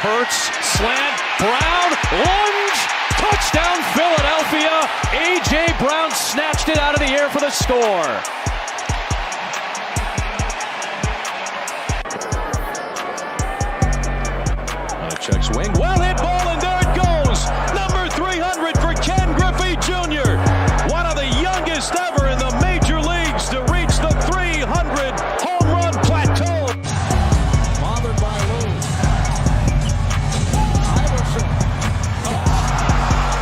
Hurts, slant, Brown, lunge, touchdown Philadelphia. A.J. Brown snatched it out of the air for the score. Checks wing, well hit ball, and there it goes. Number 300 for Ken Griffey Jr., one of the youngest ever in the major leagues to reach the 300 home run plateau. Bothered by Lou. Iverson.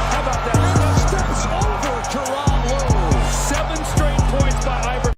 How about that? Steps over Teron Lou. 7 straight points by Iverson.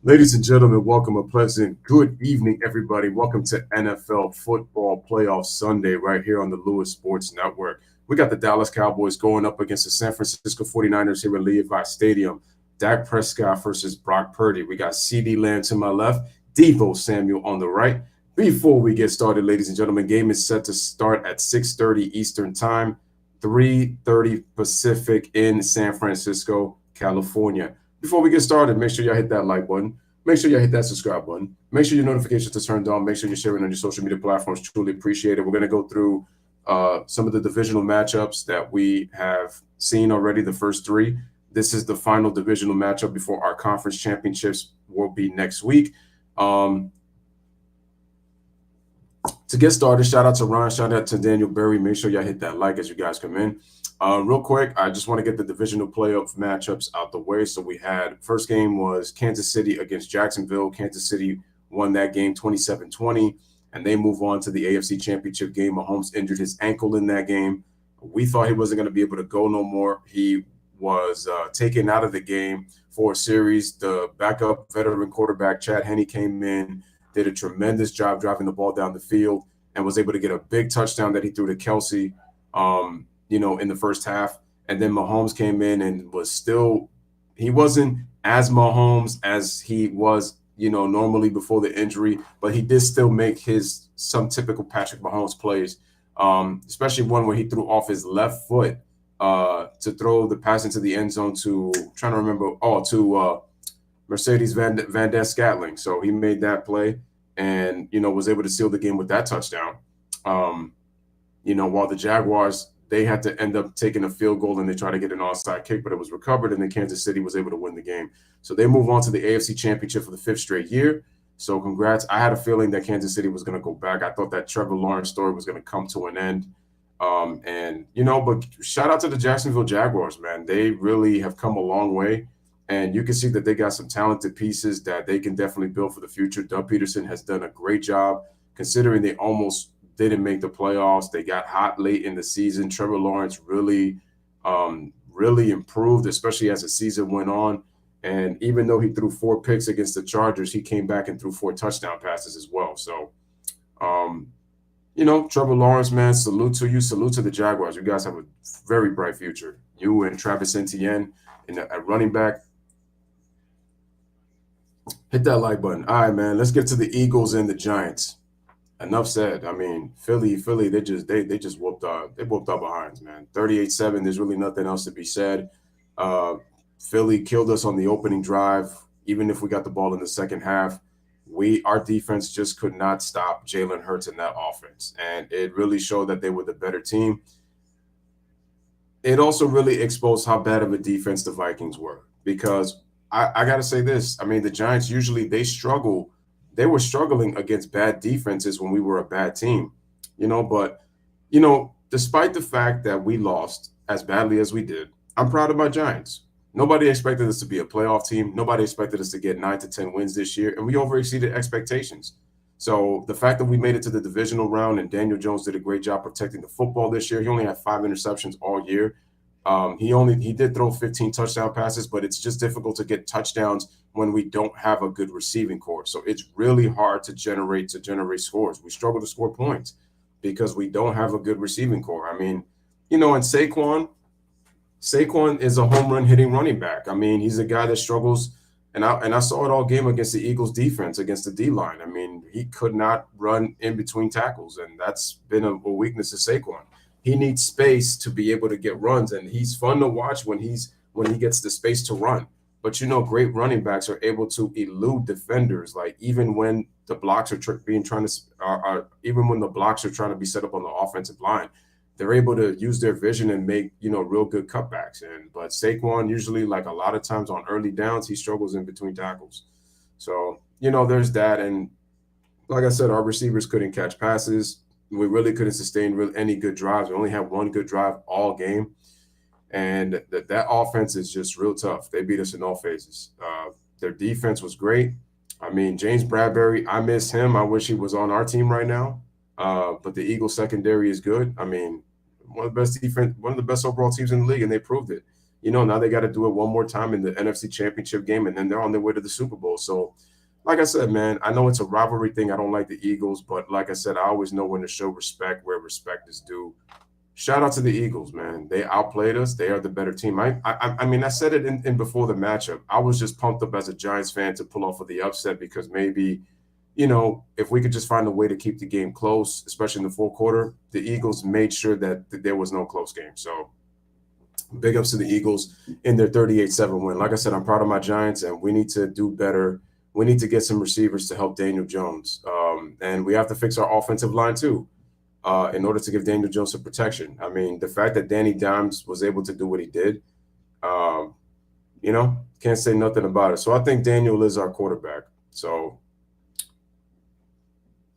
Ladies and gentlemen, welcome. A pleasant good evening, everybody. Welcome to NFL Football Playoff Sunday right here on the Louis Sports Network. We got the Dallas Cowboys going up against the San Francisco 49ers here at Levi Stadium. Dak Prescott versus Brock Purdy. We got CeeDee Lamb to my left, Deebo Samuel on the right. Before we get started, ladies and gentlemen, game is set to start at 6:30 Eastern Time, 3:30 Pacific in San Francisco, California. Before we get started, make sure y'all hit that like button. Make sure y'all hit that subscribe button. Make sure your notifications are turned on. Make sure you're sharing on your social media platforms. Truly appreciate it. We're going to go through some of the divisional matchups that we have seen already, the first 3. This is the final divisional matchup before our conference championships will be next week. To get started, shout out to Ron, shout out to Daniel Berry. Make sure y'all hit that like as you guys come in. Real quick, I just want to get the divisional playoff matchups out the way. So we had first game was Kansas City against Jacksonville. Kansas City won that game 27-20, and they move on to the AFC Championship game. Mahomes injured his ankle in that game. We thought he wasn't going to be able to go no more. He was taken out of the game for a series. The backup veteran quarterback, Chad Henne, came in, did a tremendous job driving the ball down the field, and was able to get a big touchdown that he threw to Kelsey. In the first half. And then Mahomes came in and he wasn't as Mahomes as he was, normally before the injury, but he did still make some typical Patrick Mahomes plays, especially one where he threw off his left foot to throw the pass into the end zone to Mercedes Van Der Scatling. So he made that play and, was able to seal the game with that touchdown. While the Jaguars, they had to end up taking a field goal and they tried to get an onside kick, but it was recovered, and then Kansas City was able to win the game. So they move on to the AFC Championship for the 5th straight year. So congrats. I had a feeling that Kansas City was going to go back. I thought that Trevor Lawrence story was going to come to an end. But shout out to the Jacksonville Jaguars, man. They really have come a long way, and you can see that they got some talented pieces that they can definitely build for the future. Doug Peterson has done a great job considering they almost didn't make the playoffs. They got hot late in the season. Trevor Lawrence really improved, especially as the season went on. And even though he threw 4 picks against the Chargers, he came back and threw 4 touchdown passes as well. So, Trevor Lawrence, man, salute to you. Salute to the Jaguars. You guys have a very bright future. You and Travis Etienne at running back. Hit that like button. All right, man, let's get to the Eagles and the Giants. Enough said. I mean, Philly, they just whooped our behinds, man. 38-7. There's really nothing else to be said. Philly killed us on the opening drive. Even if we got the ball in the second half, our defense just could not stop Jalen Hurts in that offense, and it really showed that they were the better team. It also really exposed how bad of a defense the Vikings were, because I got to say this. I mean, the Giants usually they struggle. They were struggling against bad defenses when we were a bad team, but, despite the fact that we lost as badly as we did, I'm proud of my Giants. Nobody expected us to be a playoff team. Nobody expected us to get 9 to 10 wins this year, and we overexceeded expectations. So the fact that we made it to the divisional round and Daniel Jones did a great job protecting the football this year. He only had 5 interceptions all year. He did throw 15 touchdown passes, but it's just difficult to get touchdowns when we don't have a good receiving core. So it's really hard to generate scores. We struggle to score points because we don't have a good receiving core. I mean, and Saquon is a home run hitting running back. I mean, he's a guy that struggles, and I saw it all game against the Eagles defense, against the D-line. I mean, he could not run in between tackles, and that's been a weakness of Saquon. He needs space to be able to get runs, and he's fun to watch when he gets the space to run. But great running backs are able to elude defenders. Like even when the blocks are even when the blocks are trying to be set up on the offensive line, they're able to use their vision and make real good cutbacks. But Saquon usually, like a lot of times on early downs, he struggles in between tackles. So there's that. And like I said, our receivers couldn't catch passes. We really couldn't sustain any good drives. We only had one good drive all game. And that offense is just real tough. They beat us in all phases. Their defense was great. I mean, James Bradbury, I miss him. I wish he was on our team right now. But the Eagles secondary is good. I mean, one of the best overall teams in the league, and they proved it. Now they got to do it one more time in the NFC Championship game, and then they're on their way to the Super Bowl. So, like I said, man, I know it's a rivalry thing. I don't like the Eagles, but like I said, I always know when to show respect where respect is due. Shout out to the Eagles, man. They outplayed us. They are the better team. I mean, I said it in before the matchup. I was just pumped up as a Giants fan to pull off of the upset because maybe, if we could just find a way to keep the game close, especially in the fourth quarter, the Eagles made sure that there was no close game. So big ups to the Eagles in their 38-7 win. Like I said, I'm proud of my Giants, and we need to do better. We need to get some receivers to help Daniel Jones. And we have to fix our offensive line too. In order to give Daniel Jones some protection. I mean, the fact that Danny Dimes was able to do what he did, can't say nothing about it. So I think Daniel is our quarterback. So,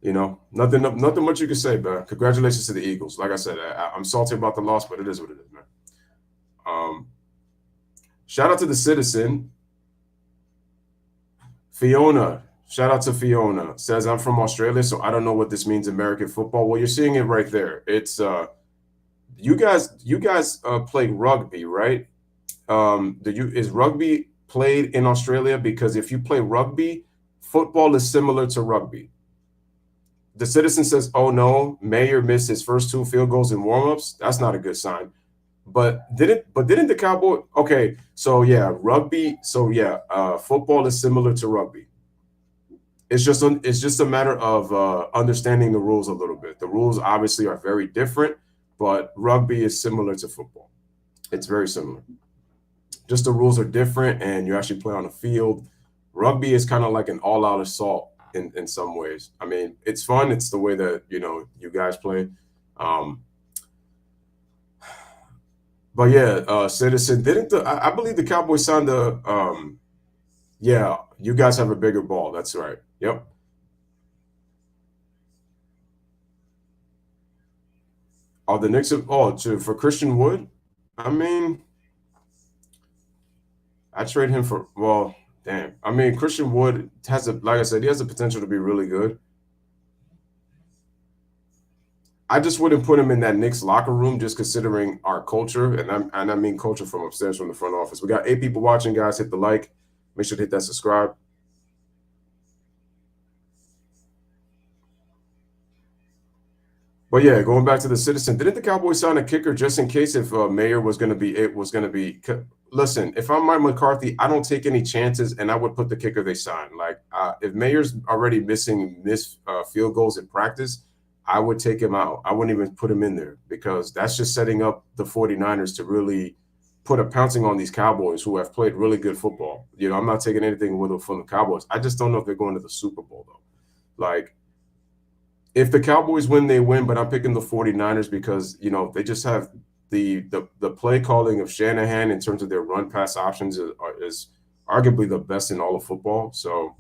nothing much you can say, man. Congratulations to the Eagles. Like I said, I'm salty about the loss, but it is what it is, man. Shout out to the citizen, Fiona. Shout out to Fiona. Says, I'm from Australia, so I don't know what this means American football. Well, you're seeing it right there. It's you guys play rugby, right? Is rugby played in Australia? Because if you play rugby, football is similar to rugby. The citizen says, oh no, Mayer missed his first 2 field goals in warmups. That's not a good sign. But didn't the Cowboys? Okay, so yeah, rugby. So yeah, football is similar to rugby. It's just a matter of understanding the rules a little bit. The rules obviously are very different, but rugby is similar to football. It's very similar. Just the rules are different, and you actually play on the field. Rugby is kind of like an all-out assault in some ways. I mean, it's fun. It's the way that you guys play. But yeah, citizen I believe the Cowboys signed the yeah, you guys have a bigger ball. That's right. Yep. Oh, the Knicks for Christian Wood? I mean, I trade him for damn. I mean, Christian Wood like I said, he has the potential to be really good. I just wouldn't put him in that Knicks locker room just considering our culture, and I mean culture from upstairs from the front office. We got 8 people watching, guys. Hit the like. Make sure to hit that subscribe. But yeah, going back to the citizen, didn't the Cowboys sign a kicker just in case if Mayer was going to be? Listen, if I'm Mike McCarthy, I don't take any chances, and I would put the kicker they signed. Like if Mayer's already missed field goals in practice, I would take him out. I wouldn't even put him in there because that's just setting up the 49ers to really put a pouncing on these Cowboys who have played really good football. I'm not taking anything from the Cowboys. I just don't know if they're going to the Super Bowl, though. Like, if the Cowboys win, they win, but I'm picking the 49ers because, they just have the play calling of Shanahan in terms of their run-pass options is arguably the best in all of football. So,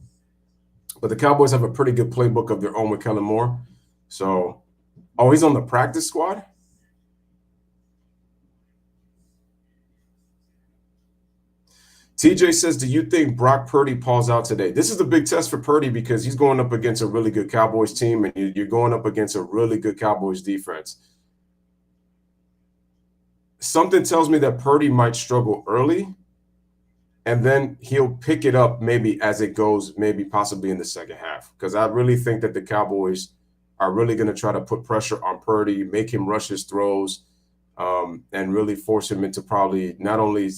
but the Cowboys have a pretty good playbook of their own with Kellen Moore. So, he's on the practice squad? TJ says, do you think Brock Purdy pulls out today? This is the big test for Purdy because he's going up against a really good Cowboys team, and you're going up against a really good Cowboys defense. Something tells me that Purdy might struggle early, and then he'll pick it up maybe as it goes, maybe possibly in the second half. Because I really think that the Cowboys are really going to try to put pressure on Purdy, make him rush his throws, and really force him into probably not only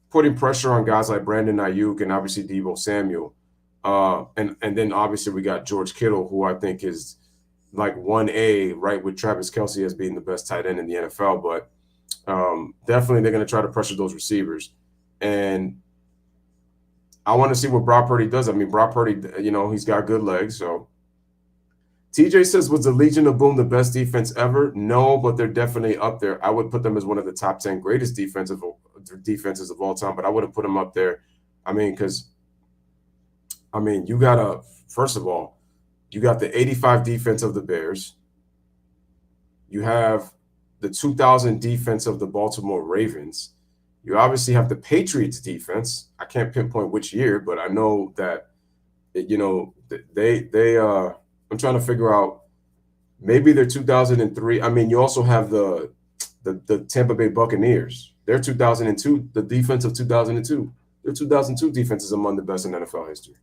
putting pressure on guys like Brandon Ayuk and obviously Deebo Samuel. And then obviously we got George Kittle, who I think is like 1A, right, with Travis Kelce as being the best tight end in the NFL. But definitely they're going to try to pressure those receivers. And I want to see what Brock Purdy does. I mean, Brock Purdy, he's got good legs. So TJ says, was the Legion of Boom the best defense ever? No, but they're definitely up there. I would put them as one of the top 10 greatest defenses of all time, but I wouldn't put them up there. I mean, because, you got to, first of all, you got the 85 defense of the Bears. You have the 2000 defense of the Baltimore Ravens. You obviously have the Patriots defense. I can't pinpoint which year, but I know that, I'm trying to figure out, maybe they're 2003. I mean, you also have the Tampa Bay Buccaneers. They're 2002, the defense of 2002. Their 2002 defense is among the best in NFL history.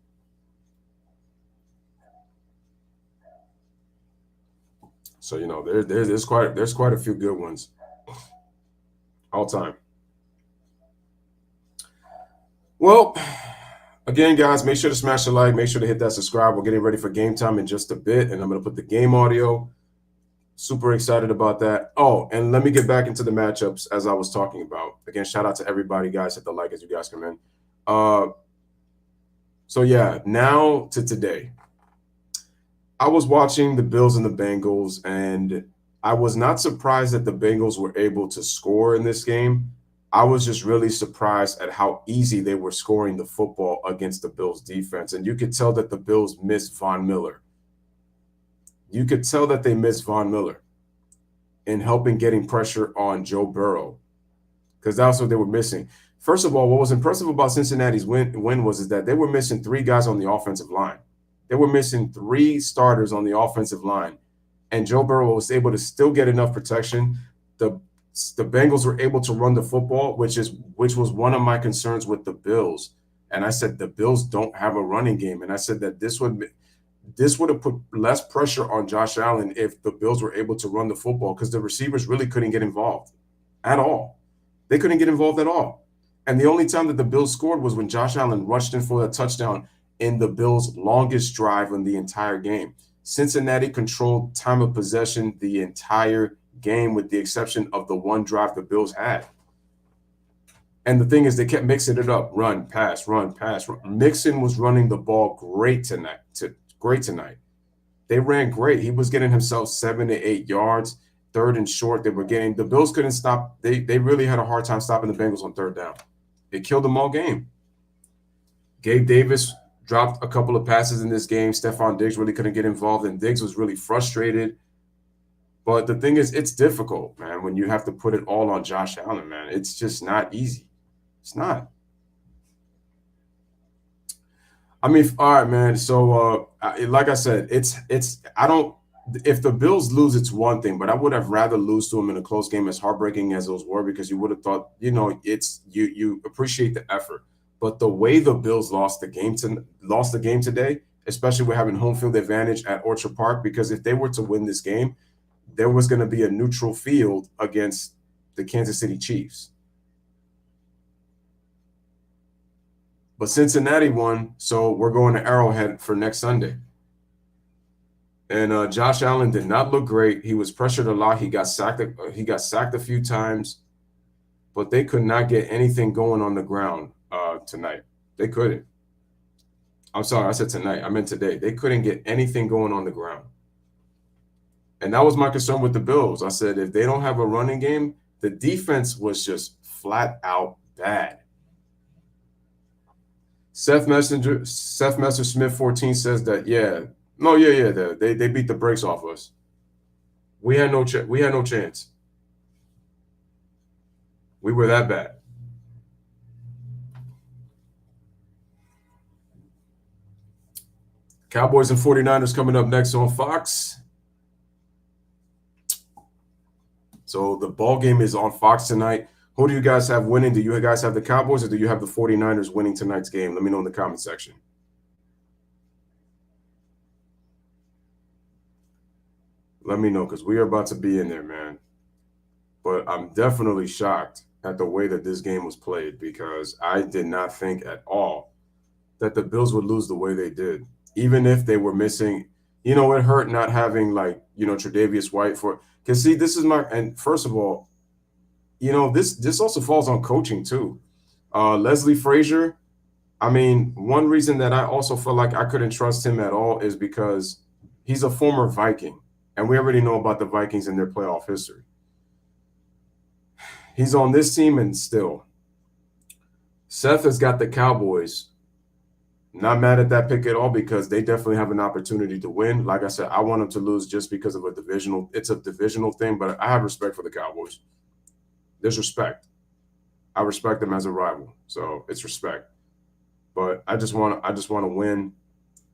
So, there's quite a few good ones all time. Well, again, guys, make sure to smash the like. Make sure to hit that subscribe. We're getting ready for game time in just a bit, and I'm going to put the game audio. Super excited about that. Oh, and let me get back into the matchups as I was talking about. Again, shout out to everybody, guys. Hit the like as you guys come in. So, yeah, now to today. I was watching the Bills and the Bengals, and I was not surprised that the Bengals were able to score in this game. I was just really surprised at how easy they were scoring the football against the Bills defense. And you could tell that the Bills missed Von Miller. You could tell that they missed Von Miller in helping getting pressure on Joe Burrow, because that's what they were missing. First of all, what was impressive about Cincinnati's win was that they were missing 3 guys on the offensive line. They were missing 3 starters on the offensive line, and Joe Burrow was able to still get enough protection. The Bengals were able to run the football, which was one of my concerns with the Bills. And I said the Bills don't have a running game, and I said that this would have put less pressure on Josh Allen if the Bills were able to run the football, because the receivers really couldn't get involved at all. They couldn't get involved at all. And the only time that the Bills scored was when Josh Allen rushed in for a touchdown in the Bills' longest drive in the entire game. Cincinnati controlled time of possession the entire game, with the exception of the one drive the Bills had. And the thing is, they kept mixing it up: run, pass, run, pass. Mixon was running the ball great tonight. They ran great. He was getting himself 7 to 8 yards, 3rd and short. The Bills couldn't stop. They really had a hard time stopping the Bengals on 3rd down. It killed them all game. Gabe Davis dropped a couple of passes in this game. Stephon Diggs really couldn't get involved, and Diggs was really frustrated. But the thing is, it's difficult, man, when you have to put it all on Josh Allen, man. It's just not easy. It's not. I mean, all right, man. So, like I said, if the Bills lose, it's one thing, but I would have rather lose to them in a close game, as heartbreaking as those were, because you would have thought, you appreciate the effort. But the way the Bills lost the game today, especially with having home field advantage at Orchard Park, because if they were to win this game, there was going to be a neutral field against the Kansas City Chiefs. But Cincinnati won, so we're going to Arrowhead for next Sunday. And Josh Allen did not look great. He was pressured a lot. He got sacked a few times, but they could not get anything going on the ground tonight. They couldn't. I'm sorry, I said tonight. I meant today. They couldn't get anything going on the ground. And that was my concern with the Bills. I said, if they don't have a running game, the defense was just flat out bad. Seth Messersmith 14 says that, they beat the brakes off us. We had no chance. We were that bad. Cowboys and 49ers coming up next on Fox. So the ball game is on Fox tonight. Who do you guys have winning? Do you guys have the Cowboys, or do you have the 49ers winning tonight's game? Let me know in the comment section. Let me know, because we are about to be in there, man. But I'm definitely shocked at the way that this game was played, because I did not think at all that the Bills would lose the way they did. Even if they were missing, it hurt not having, Tre'Davious White for – because, see, this is my – and first of all, this also falls on coaching too. Leslie Frazier, I mean, one reason that I also feel like I couldn't trust him at all is because he's a former Viking, and we already know about the Vikings and their playoff history. He's on this team, and still, Seth has got the Cowboys. Not mad at that pick at all because they definitely have an opportunity to win. Like I said, I want them to lose just because of it's a divisional thing, but I have respect for the Cowboys. There's respect. I respect them as a rival, so it's respect. But I just want to win.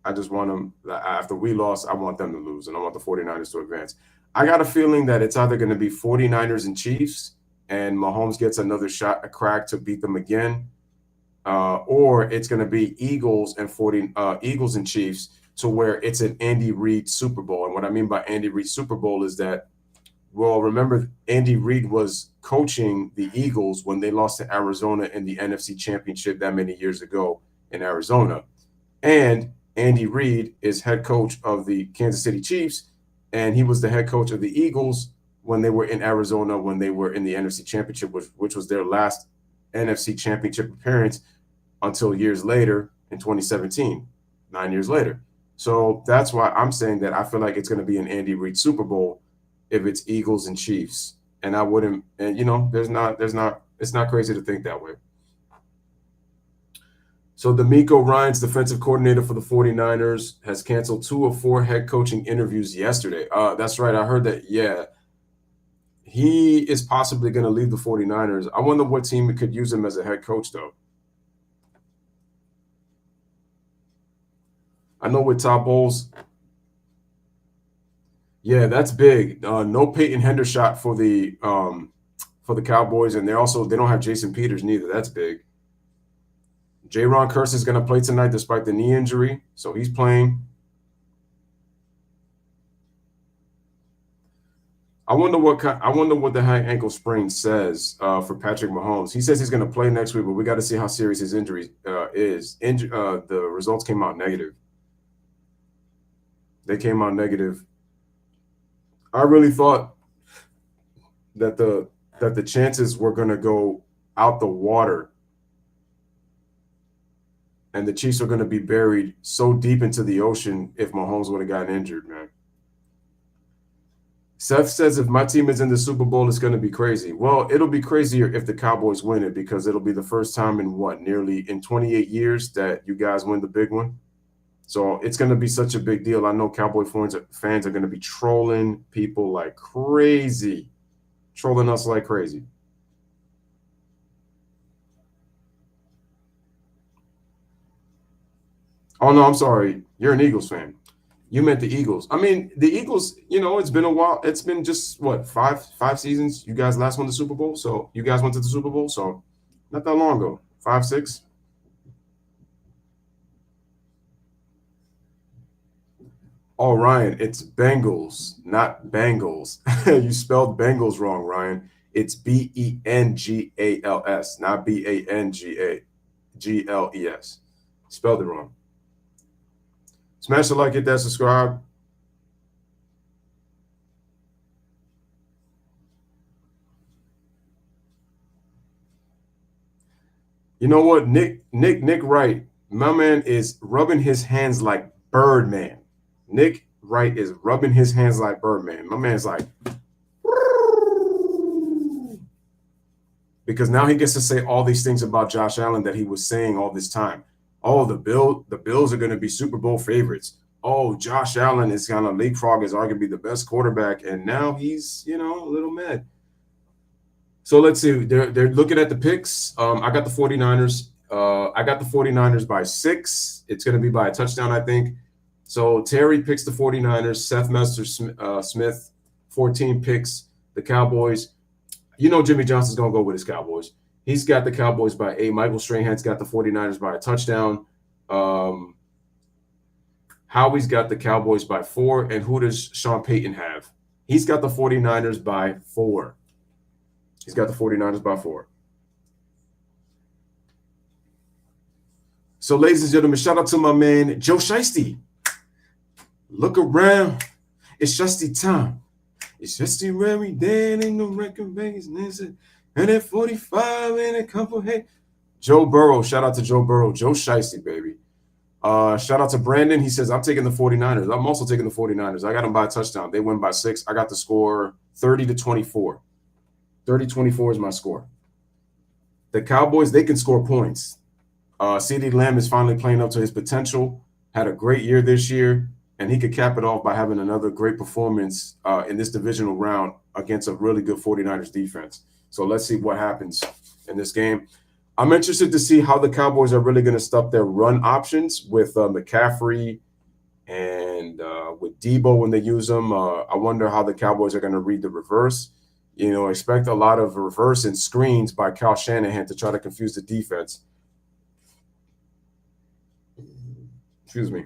I just want them, after we lost, I want them to lose, and I want the 49ers to advance. I got a feeling that it's either going to be 49ers and Chiefs, and Mahomes gets another shot, a crack to beat them again, or it's going to be Eagles and Chiefs, to where it's an Andy Reid Super Bowl. And what I mean by Andy Reid Super Bowl is that, well, remember Andy Reid was coaching the Eagles when they lost to Arizona in the NFC Championship that many years ago in Arizona. And Andy Reid is head coach of the Kansas City Chiefs, and he was the head coach of the Eagles when they were in Arizona, when they were in the NFC Championship, which was their last NFC Championship appearance until years later in 2017, 9 years later. So that's why I'm saying that I feel like it's going to be an Andy Reid Super Bowl if it's Eagles and Chiefs. And I wouldn't, and it's not crazy to think that way. So DeMeco Ryans, defensive coordinator for the 49ers, has canceled 2 of 4 head coaching interviews yesterday. That's right. I heard that. Yeah. He is possibly going to leave the 49ers. I wonder what team could use him as a head coach, though. I know with Todd Bowles. Yeah, that's big. No Peyton Hendershot for the Cowboys, and they don't have Jason Peters neither. That's big. Jaron Kearse is going to play tonight despite the knee injury, so he's playing. I wonder what the high ankle sprain says for Patrick Mahomes. He says he's going to play next week, but we got to see how serious his injury is. The results came out negative. They came out negative. I really thought that the chances were going to go out the water, and the Chiefs are going to be buried so deep into the ocean if Mahomes would have gotten injured, man. Seth says if my team is in the Super Bowl, it's going to be crazy. Well, it'll be crazier if the Cowboys win it, because it'll be the first time in nearly 28 years that you guys win the big one. So it's going to be such a big deal. I know Cowboy fans are going to be trolling people like crazy, trolling us like crazy. Oh, no, I'm sorry. You're an Eagles fan. You meant the Eagles. I mean, the Eagles, it's been a while. It's been just, five seasons? You guys last won the Super Bowl? So you guys went to the Super Bowl? So not that long ago. 5, 6? Oh, Ryan, it's Bengals, not Bengals. You spelled Bengals wrong, Ryan. It's Bengals, not Bangagles. Spelled it wrong. Smash the like, hit that subscribe. You know what? Nick Wright, my man, is rubbing his hands like Birdman. Nick Wright is rubbing his hands like Birdman. My man's like, because now he gets to say all these things about Josh Allen that he was saying all this time. Oh, the Bills are going to be Super Bowl favorites. Oh, Josh Allen is going to leapfrog as arguably the best quarterback, and now he's, a little mad. So let's see. They're looking at the picks. I got the 49ers. I got the 49ers by 6. It's going to be by a touchdown, I think. So Terry picks the 49ers. Seth Smith, 14, picks the Cowboys. Jimmy Johnson's going to go with his Cowboys. He's got the Cowboys by 8. Michael Strahan's got the 49ers by a touchdown. Howie's got the Cowboys by 4. And who does Sean Payton have? He's got the 49ers by 4. He's got the 49ers by 4. So, ladies and gentlemen, shout out to my man, Joe Shiesty. Look around. It's Shiesty time. It's just every day, ain't no record Vegas. And at 45 and a couple, hey, Joe Burrow. Shout out to Joe Burrow. Joe Shiesty, baby. Shout out to Brandon. He says, I'm taking the 49ers. I'm also taking the 49ers. I got them by a touchdown. They win by 6. I got the score 30-24. 30-24 is my score. The Cowboys, they can score points. CeeDee Lamb is finally playing up to his potential. Had a great year this year, and he could cap it off by having another great performance in this divisional round against a really good 49ers defense. So let's see what happens in this game. I'm interested to see how the Cowboys are really going to stop their run options with McCaffrey and with Debo when they use them. I wonder how the Cowboys are going to read the reverse. Expect a lot of reverse and screens by Kyle Shanahan to try to confuse the defense. Excuse me.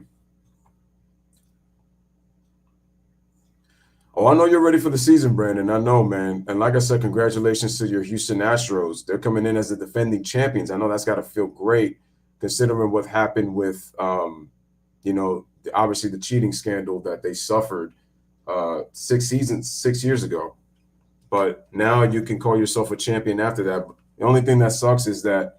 Oh, I know you're ready for the season, Brandon. I know, man. And like I said, congratulations to your Houston Astros. They're coming in as the defending champions. I know that's got to feel great considering what happened with, obviously the cheating scandal that they suffered 6 years ago. But now you can call yourself a champion after that. The only thing that sucks is that,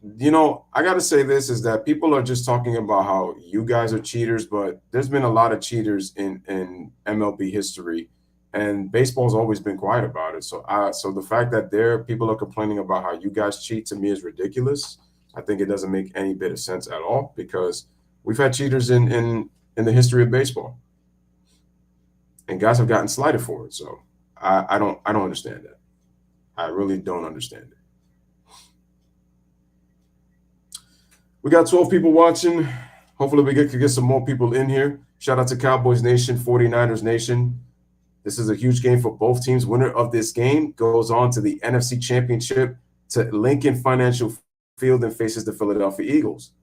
I got to say this is that people are just talking about how you guys are cheaters, but there's been a lot of cheaters in MLB history, and baseball's always been quiet about it. So the fact that people are complaining about how you guys cheat to me is ridiculous. I think it doesn't make any bit of sense at all because we've had cheaters in the history of baseball, and guys have gotten slighted for it. So I don't understand that. I really don't understand it. We got 12 people watching. Hopefully we could get some more people in here. Shout out to Cowboys Nation, 49ers Nation. This is a huge game for both teams. Winner of this game goes on to the NFC Championship to Lincoln Financial Field and faces the Philadelphia Eagles.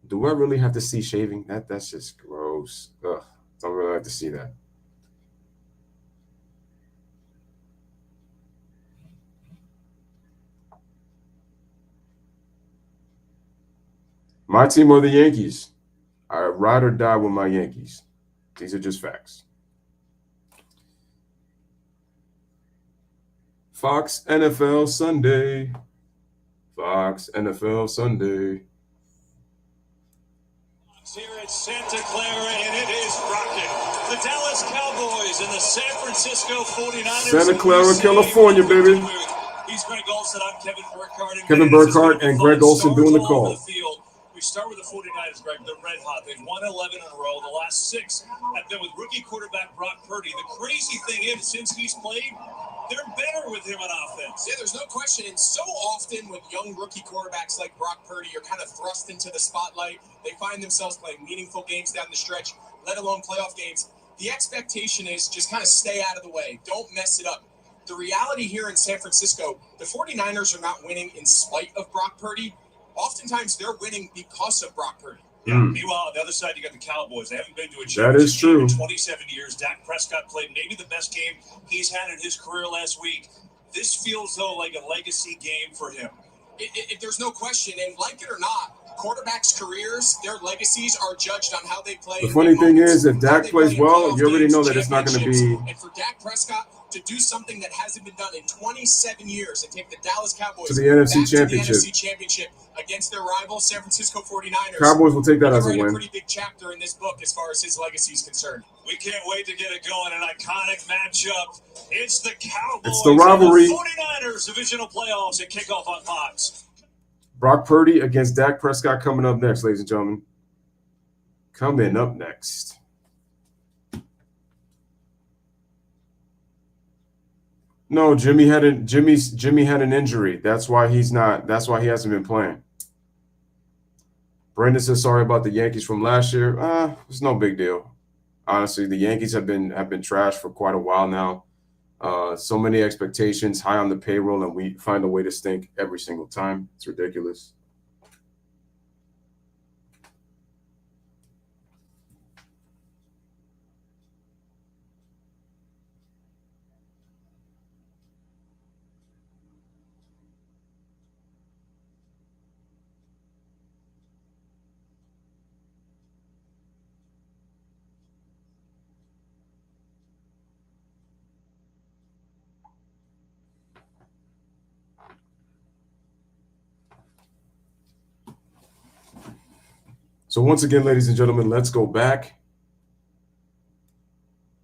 Do I really have to see shaving? That's just gross. Ugh, don't really like to see that. My team are the Yankees. I ride or die with my Yankees. These are just facts. Fox NFL Sunday. Fox NFL Sunday. Here at Santa Clara, and it is rocking. The Dallas Cowboys and the San Francisco 49ers. Santa Clara, California, baby. He's Greg Olson. I'm Kevin Burkhardt. Kevin Burkhardt and Greg Olson doing the call. We start with the 49ers, Greg. They're red hot. They've won 11 in a row. The last 6 have been with rookie quarterback Brock Purdy. The crazy thing is, since he's played, they're better with him on offense. Yeah, there's no question. And so often with young rookie quarterbacks like Brock Purdy, you're kind of thrust into the spotlight. They find themselves playing meaningful games down the stretch, let alone playoff games. The expectation is just kind of stay out of the way. Don't mess it up. The reality here in San Francisco, the 49ers are not winning in spite of Brock Purdy. Oftentimes, they're winning because of Brock Purdy. Yeah. Meanwhile, on the other side, you got the Cowboys. They haven't been to a championship game in 27 years. Dak Prescott played maybe the best game he's had in his career last week. This feels, though, like a legacy game for him. There's no question, and like it or not, quarterbacks' careers, their legacies are judged on how they play. The funny thing is, if Dak plays well, you already know that it's not going to be. And for Dak Prescott to do something that hasn't been done in 27 years and take the Dallas Cowboys to the NFC Championship against their rival San Francisco 49ers. Cowboys will take that as a win. A pretty big chapter in this book as far as his legacy is concerned. We can't wait to get it going. An iconic matchup. It's the Cowboys. It's the rivalry. And the 49ers divisional playoffs at kickoff on Fox. Brock Purdy against Dak Prescott coming up next, ladies and gentlemen. Coming up next. No, Jimmy had an injury. That's why he hasn't been playing. Brendan says sorry about the Yankees from last year. It's no big deal. Honestly, the Yankees have been trashed for quite a while now. So many expectations, high on the payroll, and we find a way to stink every single time. It's ridiculous. So once again, ladies and gentlemen, let's go back.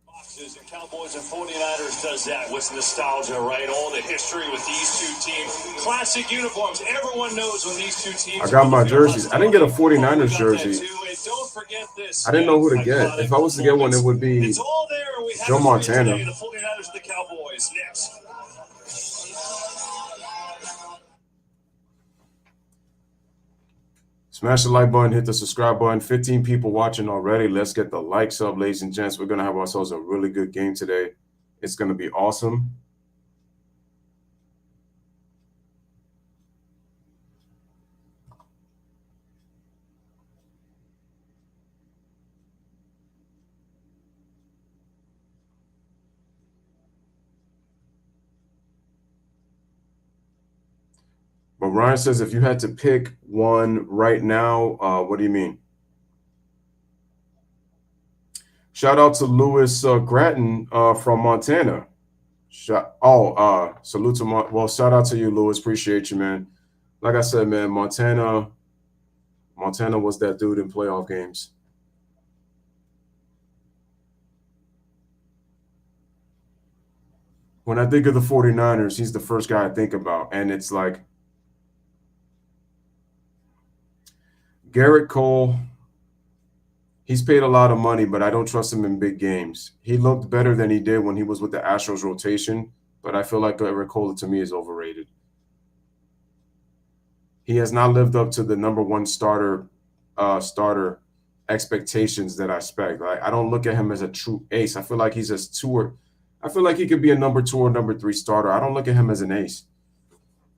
Boxes and Cowboys and 49ers does that with nostalgia, right? All the history with these two teams. Classic uniforms. Everyone knows when these two teams. I got my jerseys. I didn't get a 49ers jersey. Don't forget this. I didn't know who to get. If I was to get one, it would be Joe Montana. The 49ers and the Cowboys next. Smash the like button, hit the subscribe button. 15 people watching already. Let's get the likes up, ladies and gents. We're going to have ourselves a really good game today. It's going to be awesome. But Ryan says, if you had to pick one right now, what do you mean? Shout out to Louis Gratton from Montana. Salute to well, shout out to you, Louis. Appreciate you, man. Like I said, man, Montana was that dude in playoff games. When I think of the 49ers, he's the first guy I think about. And it's like Garrett Cole, he's paid a lot of money, but I don't trust him in big games. He looked better than he did when he was with the Astros rotation, but I feel like Garrett Cole, to me, is overrated. He has not lived up to the number one starter expectations that I expect. Like, I don't look at him as a true ace. I feel like he's a two. I feel like he could be a number 2 or number 3 starter. I don't look at him as an ace.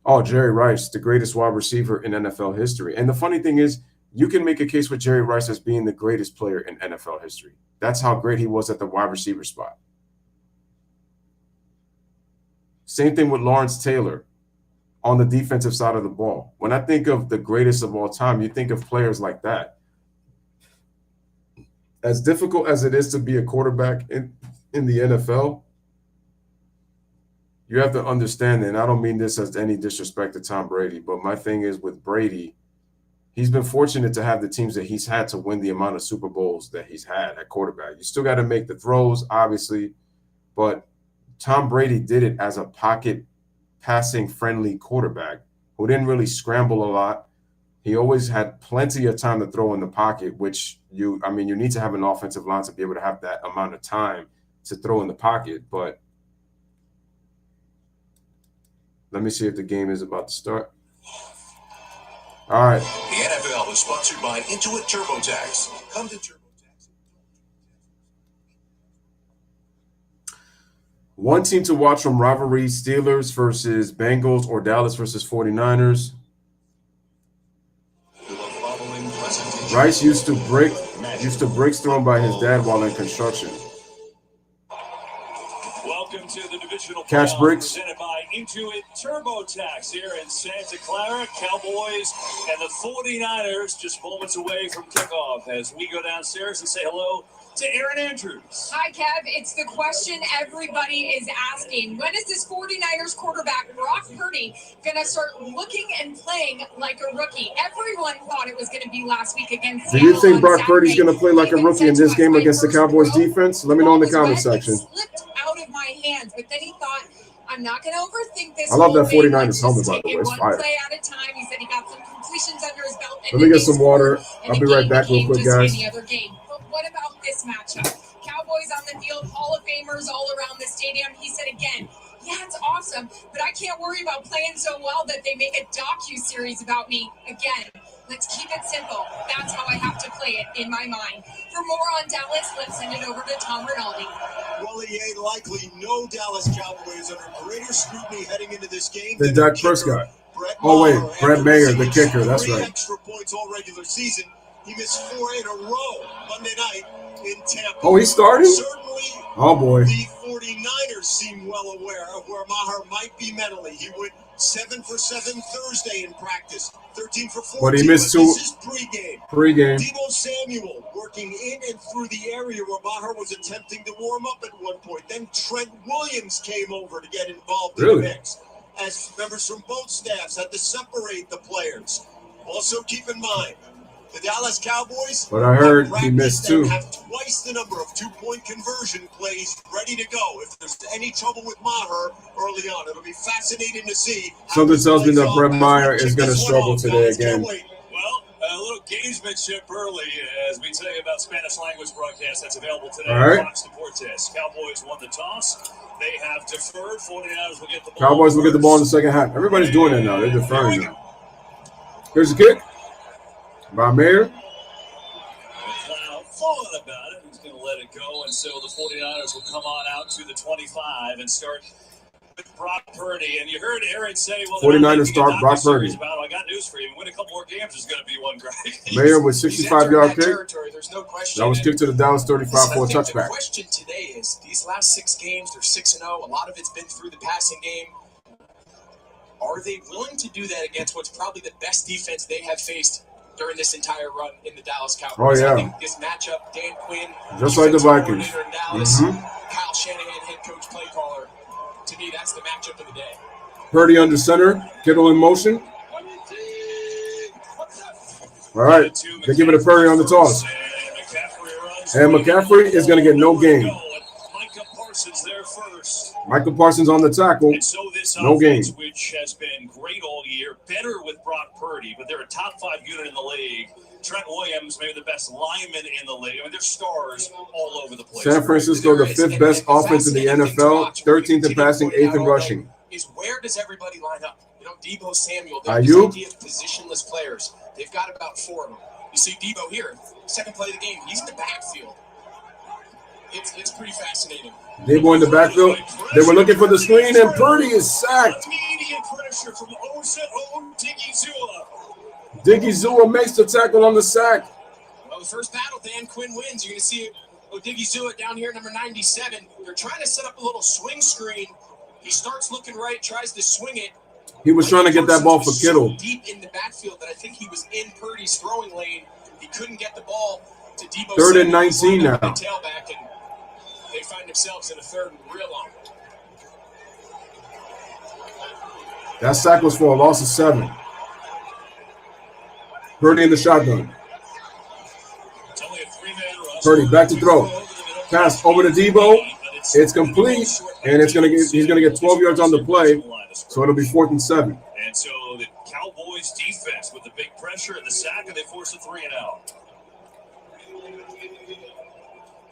Oh, Jerry Rice, the greatest wide receiver in NFL history. And the funny thing is, you can make a case with Jerry Rice as being the greatest player in NFL history. That's how great he was at the wide receiver spot. Same thing with Lawrence Taylor on the defensive side of the ball. When I think of the greatest of all time, you think of players like that. As difficult as it is to be a quarterback in the NFL, you have to understand, and I don't mean this as any disrespect to Tom Brady, but my thing is with Brady, he's been fortunate to have the teams that he's had to win the amount of Super Bowls that he's had at quarterback. You still got to make the throws, obviously, but Tom Brady did it as a pocket passing-friendly quarterback who didn't really scramble a lot. He always had plenty of time to throw in the pocket, which you need to have an offensive line to be able to have that amount of time to throw in the pocket. But let me see if the game is about to start. All right. The NFL is sponsored by Intuit TurboTax. Come to TurboTax. One team to watch from rivalry: Steelers versus Bengals or Dallas versus 49ers. Rice used to bricks thrown by his dad while in construction. Welcome to the Divisional Cash bricks. Presented by Intuit TurboTax here in Santa Clara. Cowboys and the 49ers just moments away from kickoff as we go downstairs and say hello to Aaron Andrews. Hi, Kev. It's the question everybody is asking. When is this 49ers quarterback, Brock Purdy, going to start looking and playing like a rookie? Everyone thought it was going to be last week against Seattle. Do you think Brock Purdy's going to play like a rookie in this game against the Cowboys defense? Let me know in the comment section. It slipped out of my hands, but then he thought, I'm not going to overthink this. I love that whole thing. 49ers helmet, by the way. It's one fire. play at a time. He said he got some completions under his belt. Let me get some water. I'll be right back real quick, guys. Any other game. But what about this matchup? Cowboys on the field, Hall of Famers all around the stadium. He said again, yeah, it's awesome, but I can't worry about playing so well that they make a docu-series about me. Again, let's keep it simple. That's how I have to play it in my mind. For more on Dallas, let's send it over to Tom Rinaldi. Well, EA, likely no Dallas Cowboys under greater scrutiny heading into this game than Dak Prescott. Brett Maher, the kicker. That's right. Extra points all regular season. He missed 4 in a row Monday night in Tampa. Oh, he's starting? Certainly, oh, boy. The 49ers seem well aware of where Maher might be mentally. He went 7 for 7 Thursday in practice, 13 for 14. But he missed 2. This is pregame. Deebo Samuel working in and through the area where Maher was attempting to warm up at one point. Then Trent Williams came over to get involved in the mix, as members from both staffs had to separate the players. Also keep in mind, The Dallas Cowboys, but I heard he missed two. Have twice the number of 2-point conversion plays ready to go. If there's any trouble with Maher early on, it'll be fascinating to see. Something tells me that Brett Meyer is going to struggle today again. Well, a little gamesmanship early, as we tell you about Spanish language broadcast that's available today. All right. Fox Deportes. Cowboys won the toss. They have deferred. 49ers will get the ball. Cowboys will get the ball in the second half. Everybody's doing that now. They're deferring now. Here's the kick by Mayer. McLeod thought about it. He's going to let it go, and so the 49ers will come on out to the 25 and start with Brock Purdy. And you heard Aaron say, well, 49ers start Brock Purdy. I got news for you. Win a couple more games is going to be one, Greg. Mayer with 65-yard kick. There's no question. That was kicked to the Dallas 35 for a touchback. The question today is, these last 6 games, they're 6-0. A lot of it's been through the passing game. Are they willing to do that against what's probably the best defense they have faced during this entire run in the Dallas Cowboys? Oh, yeah. I think this matchup, Dan Quinn, just like the Vikings. Dallas, Kyle Shanahan, head coach, play caller. To me, that's the matchup of the day. Purdy under center, Kittle in motion. All right, they give it to Purdy on the toss. And McCaffrey is going to get no gain. Michael Parsons on the tackle. And so this no offense, gain. which has been great all year, better with Brock Purdy, but they're a top 5 unit in the league. Trent Williams, maybe the best lineman in the league. I mean, they're stars all over the place. San Francisco, the 5th best offense in the NFL, 13th in passing, 8th in rushing. Is where does everybody line up? You know, Deebo Samuel, Ayuk. this idea of positionless players. They've got about 4 of them. You see Deebo here, second play of the game. He's in the backfield. It's pretty fascinating. Deebo in the backfield. They were looking for the screen, and Purdy is sacked. Immediate pressure from Diggy Zua. Diggy Zua makes the tackle on the sack. Well, the first battle, Dan Quinn wins. You're going to see Diggy Zua down here, number 97. They're trying to set up a little swing screen. He starts looking right, tries to swing it. He was trying to get that ball for Kittle. Deep in the backfield that I think he was in Purdy's throwing lane. He couldn't get the ball to Deebo. 3rd and 19 now. Tailback, and they find themselves in a 3rd and real long. That sack was for a loss of 7. Purdy in the shotgun. Purdy back to throw. Pass over to Deebo. It's complete, and he's gonna get 12 yards on the play, so it'll be 4th and 7. And so the Cowboys defense with the big pressure and the sack, and they force a 3 and out.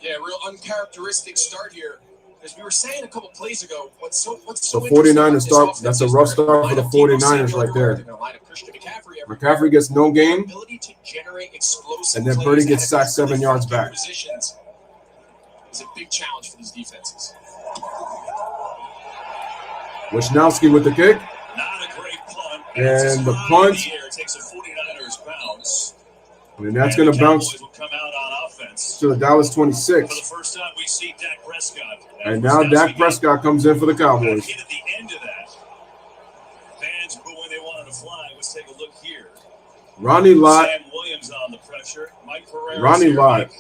Yeah, real uncharacteristic start here. As we were saying a couple plays ago, what's so 49ers start. That's a rough start for the 49ers right there. McCaffrey gets no gain, and then Purdy gets sacked 7 yards back. Is a big challenge for these defenses. Wisnowski with the kick. Not a great punt. And the punt. Takes a 49ers bounce. And that's going to bounce will come out on offense. to the Dallas For 26. the first time, we see Dak Prescott. And now Dak Prescott comes in for the Cowboys. Hit at the end of that. Fans booing, they wanted to fly. Let's take a look here. Ronnie Lott. Sam Williams on the pressure. Mike Pereira. Ronnie Lott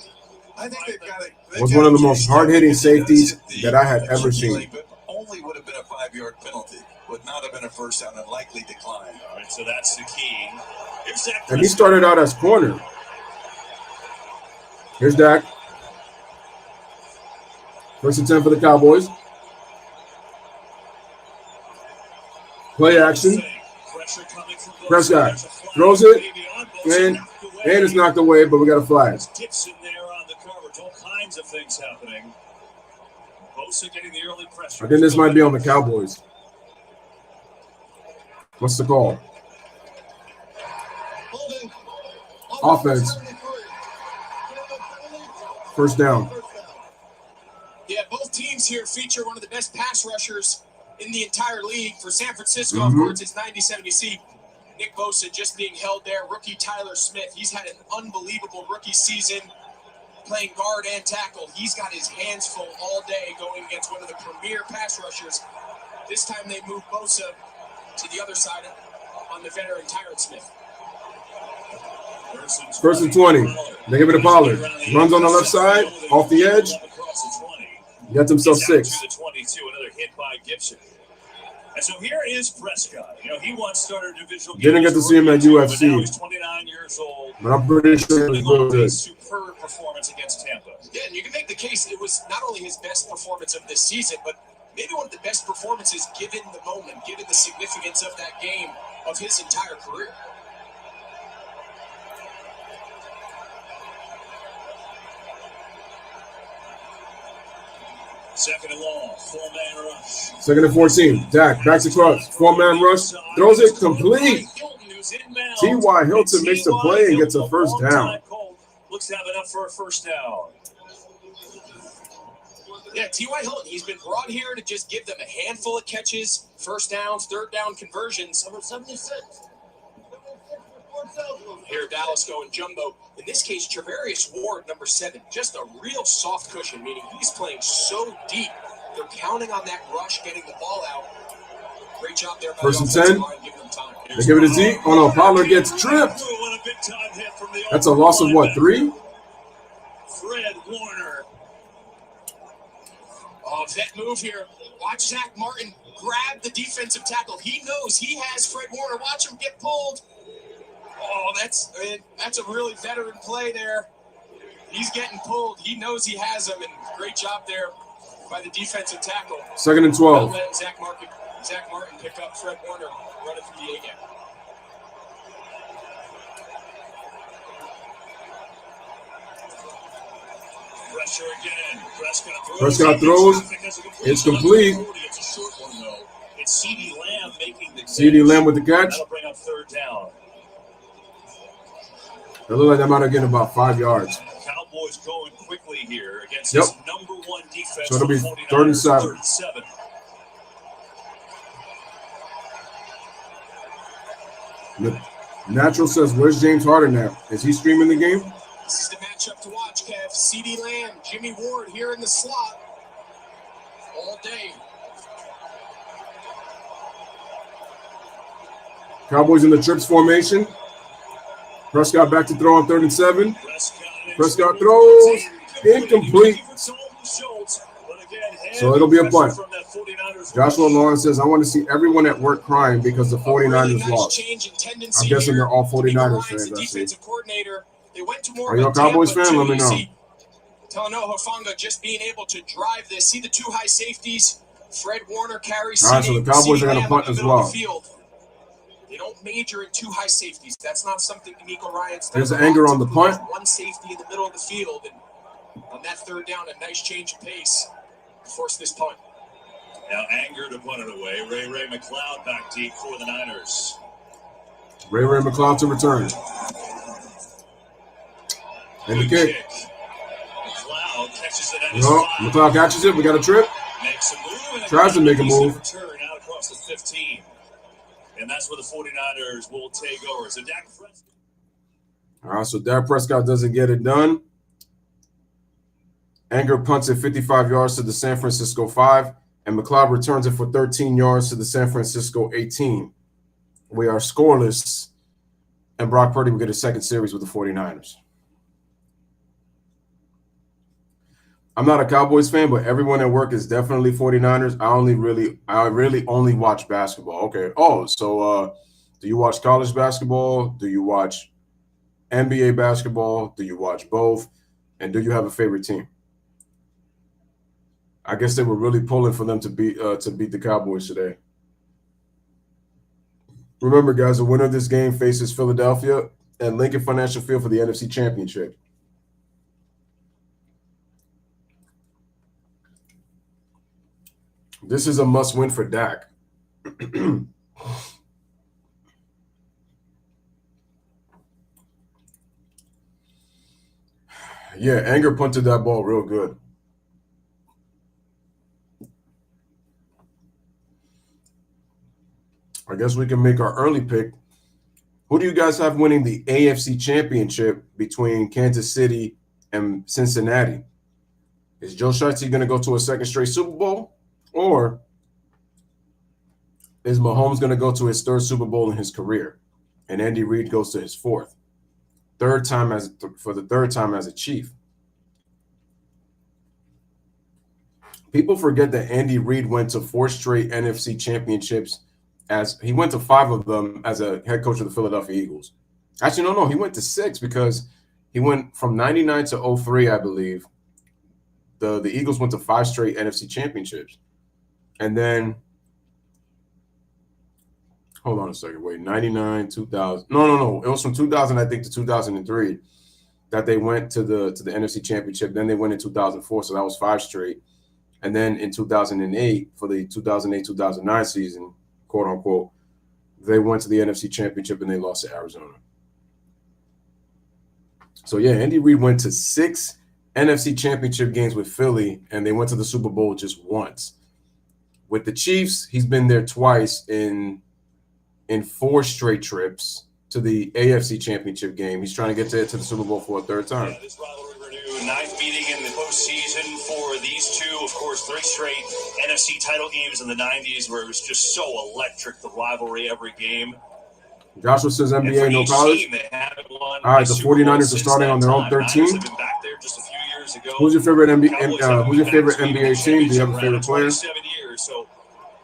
I think they've got it. was one of the most hard-hitting safeties that I had ever seen. But only would have been a 5-yard penalty. Would not have been a first down and likely decline. All right, so that's the key. Here's Dak And he started out as corner. Here's Dak. 1st and 10 for the Cowboys. Play action. Prescott throws it, and it's knocked away, but we got a flag. Gibson there on the coverage. All kinds of things happening. Bosa getting the early pressure. I think this might be on the Cowboys. What's the call? Offense. First down. Yeah, both teams here feature one of the best pass rushers in the entire league. For San Francisco, of course, it's 97. You see Nick Bosa just being held there. Rookie Tyler Smith, he's had an unbelievable rookie season playing guard and tackle. He's got his hands full all day going against one of the premier pass rushers. This time they move Bosa to the other side on the veteran Tyron Smith. 1st and 20. They give it to Pollard. Runs on the left side, off the edge. Gets himself 6. To the 22, another hit by Gibson. And so here is Prescott. You know, he once started divisional. Didn't get to see him at UFC. But now he's 29 years old. But I'm pretty sure it was real good. Superb performance against Tampa. Yeah, and you can make the case it was not only his best performance of this season, but maybe one of the best performances given the moment, given the significance of that game of his entire career. Second and long, 4-man rush. Second and 14. Dak backs across. 4-man rush. Throws it complete. T.Y. Hilton makes the play and gets a first down. Looks to have enough for a first down. Yeah, T.Y. Hilton, he's been brought here to just give them a handful of catches, first downs, third down conversions. Number 76. Here, Dallas going jumbo. In this case, Travarius Ward, number 7, just a real soft cushion, meaning he's playing so deep. They're counting on that rush, getting the ball out. Great job there. First and 10. They give it to Zeke. Oh, no, Pollard gets tripped. That's a loss of what, 3? Fred Warner. Oh, vet move here. Watch Zach Martin grab the defensive tackle. He knows he has Fred Warner. Watch him get pulled. Oh, that's a really veteran play there. He's getting pulled. He knows he has him, and great job there by the defensive tackle. Second and 12. Let Zach Martin pick up Fred Warner, run it through the A-gap. Pressure again. Prescott throws. It's complete. It's a short one, though. It's C.D. Lamb making the catch. C.D. Lamb with the catch. That'll bring up third down. It looked like they might have getting about 5 yards. Cowboys going quickly here against his number 1 defense. So it'll be 3rd and 7. 3rd and 7. Natural says, where's James Harden now? Is he streaming the game? This is the matchup to watch, Kev. C.D. Lamb, Jimmy Ward here in the slot all day. Cowboys in the trips formation. Prescott back to throw on 3rd and 7. Prescott throws. Incomplete. So it'll be a punt. Joshua Lawrence says, I want to see everyone at work crying because the 49ers lost. I'm guessing they're all 49ers fans, I see. Are you a Cowboys fan? Let me know. Talanoa Hufanga just being able to drive this. See the 2 high safeties. Fred Warner carries. All right, so the Cowboys are going to punt as well. They don't major in 2 high safeties. That's not something D'Amico Ryans. There's an anger on the punt. 1 safety in the middle of the field, and on that 3rd down, a nice change of pace to force this punt. Now Anger to punt it away. Ray McLeod back deep for the Niners. Ray McLeod to return. And the kick. McLeod catches it at his 5. McLeod catches it. We got a trip. Makes a move. Tries to make a move. Return out across the 15. And that's where the 49ers will take over. So Dak Prescott. All right, so Dak Prescott doesn't get it done. Anger punts it 55 yards to the San Francisco 5, and McLeod returns it for 13 yards to the San Francisco 18. We are scoreless, and Brock Purdy will get a second series with the 49ers. I'm not a Cowboys fan, but everyone at work is definitely 49ers. I really only watch basketball. Okay. Oh, so do you watch college basketball? Do you watch NBA basketball? Do you watch both? And do you have a favorite team? I guess they were really pulling for them to beat the Cowboys today. Remember, guys, the winner of this game faces Philadelphia at Lincoln Financial Field for the NFC Championship. This is a must-win for Dak. Yeah, Anger punted that ball real good. I guess we can make our early pick. Who do you guys have winning the AFC Championship between Kansas City and Cincinnati? Is Joe Shiesty going to go to a second straight Super Bowl? Or is Mahomes going to go to his 3rd Super Bowl in his career, and Andy Reid goes to his 4th? For the third time as a Chief. People forget that Andy Reid went to 4 straight NFC championships as he went to 5 of them as a head coach of the Philadelphia Eagles. Actually, no, he went to 6 because he went from 99 to 03, I believe. The Eagles went to 5 straight NFC championships. And then, hold on a second, wait, 99, 2000. No. It was from 2000, I think, to 2003 that they went to the NFC championship. Then they went in 2004, so that was 5 straight. And then in 2008, for the 2008-2009 season, quote unquote, they went to the NFC championship and they lost to Arizona. So yeah, Andy Reid went to 6 NFC championship games with Philly, and they went to the Super Bowl just once. With the Chiefs, he's been there twice in 4 straight trips to the AFC championship game. He's trying to get to the Super Bowl for a 3rd time. Yeah, this rivalry renewed, 9th meeting in the postseason for these two. Of course, 3 straight NFC title games in the 90s where it was just so electric, the rivalry every game. Joshua says NBA, no college. All right, the 49ers are starting on their own 13. Who's your favorite NBA team? Do you have a favorite player? 7 years, so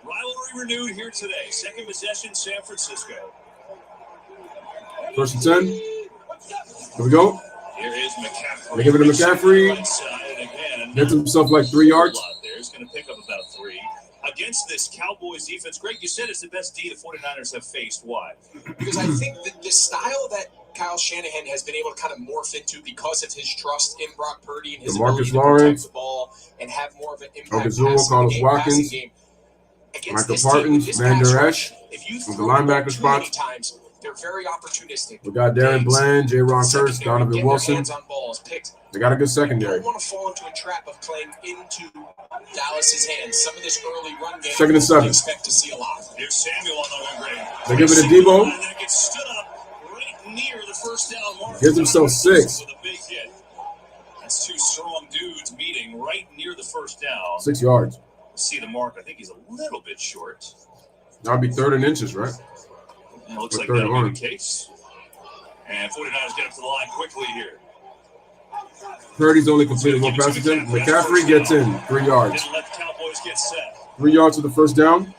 rivalry renewed here today. Second possession, San Francisco. 1st and 10. Here we go. Here is McCaffrey. They give it to McCaffrey. Gets himself like 3 yards. He's going to pick up about 3. Against this Cowboys defense, Greg, you said it's the best D the 49ers have faced. Why? Because I think that the style that Kyle Shanahan has been able to kind of morph into because of his trust in Brock Purdy and his ability to protect the ball and have more of an impact passing game. Michael Parsons, Van Der Esch, from the linebacker spots. Times, they're very opportunistic. We got Darren Bland, J-Ron Curse, Donovan Wilson. They got a good secondary. You don't want to fall into a trap of playing into Dallas's hands. Some of this early run game, 2nd and 7. we expect to see a lot. Here's Samuel on the wing. They give it to Debo. That gets stood up right near the first down mark. Gives himself 6. With a big hit. That's 2 strong dudes meeting right near the first down. 6 yards. See the mark. I think he's a little bit short. That'll be 3rd and inches, right? It looks like that'll be the case. And 49ers get up to the line quickly here. Purdy's only completed 1 pass attempt. McCaffrey gets in 3 yards. Didn't let the Cowboys get set. 3 yards for the 1st down.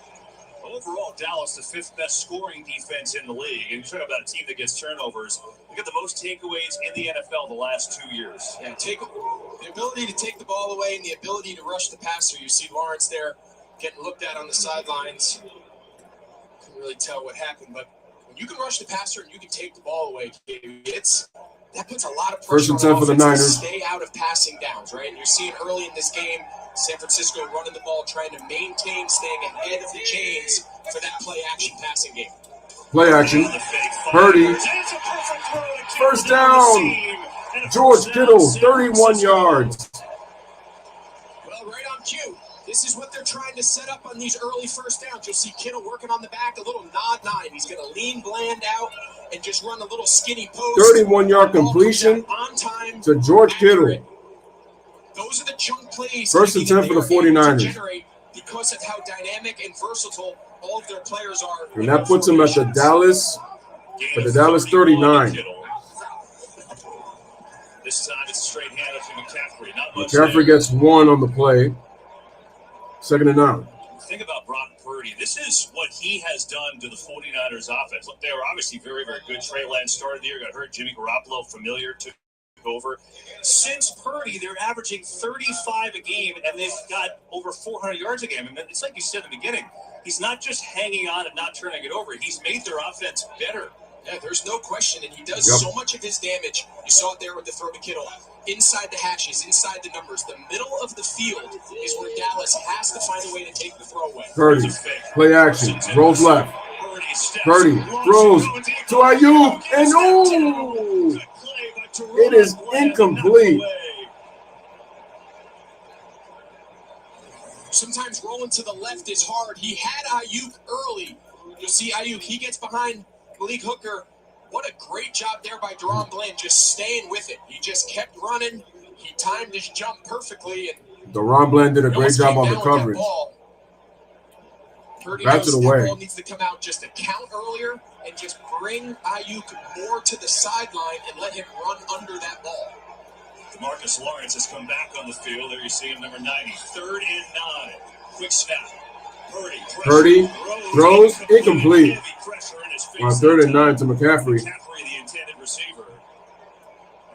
Overall, Dallas, the 5th best scoring defense in the league. And you're talking about a team that gets turnovers. They got the most takeaways in the NFL the last 2 years. Yeah, the ability to take the ball away and the ability to rush the passer. You see Lawrence there getting looked at on the sidelines. Couldn't really tell what happened, but when you can rush the passer and you can take the ball away, that puts a lot of pressure 1st and 10 on for the offense Niners. to stay out of passing downs, right? And you're seeing early in this game, San Francisco running the ball, trying to maintain staying ahead of the chains for that play-action passing game. Play action. Purdy. 1st down. George Kittle, 31 yards. Well, right on cue. This is what they're trying to set up on these early 1st downs. You'll see Kittle working on the back, a little nod 9. He's going to lean Bland out and just run a little skinny post. 31-yard completion on time to George Kittle. Those are the chunk plays. 1st and 10 for the 49ers. Because of how dynamic and versatile all of their players are. And that puts them at the Dallas 39. This time it's straight handed to McCaffrey. McCaffrey gets 1 on the play. 2nd and 9. Think about Brock Purdy. This is what he has done to the 49ers offense. Look, they were obviously very, very good. Trey Lance started the year, got hurt. Jimmy Garoppolo, familiar, took over. Since Purdy, they're averaging 35 a game, and they've got over 400 yards a game. And it's like you said in the beginning, he's not just hanging on and not turning it over. He's made their offense better. Yeah, there's no question, and he does so much of his damage. You saw it there with the throw to Kittle. Inside the hashes, inside the numbers, the middle of the field is where Dallas has to find a way to take the throw away. Purdy, play action, rolls left. Purdy throws to Ayuk, and oh! It is incomplete. Sometimes rolling to the left is hard. He had Ayuk early. You'll see Ayuk, he gets behind Malik Hooker. What a great job there by Deron Bland, just staying with it. He just kept running. He timed his jump perfectly. And Deron Bland did a great job on the coverage. Back to the way. That ball needs to come out just a count earlier and just bring Ayuk more to the sideline and let him run under that ball. Marcus Lawrence has come back on the field. There you see him, number 90. 3rd and 9. Quick snap. Purdy throws incomplete. On 3rd and 9 to McCaffrey. McCaffrey, the intended receiver.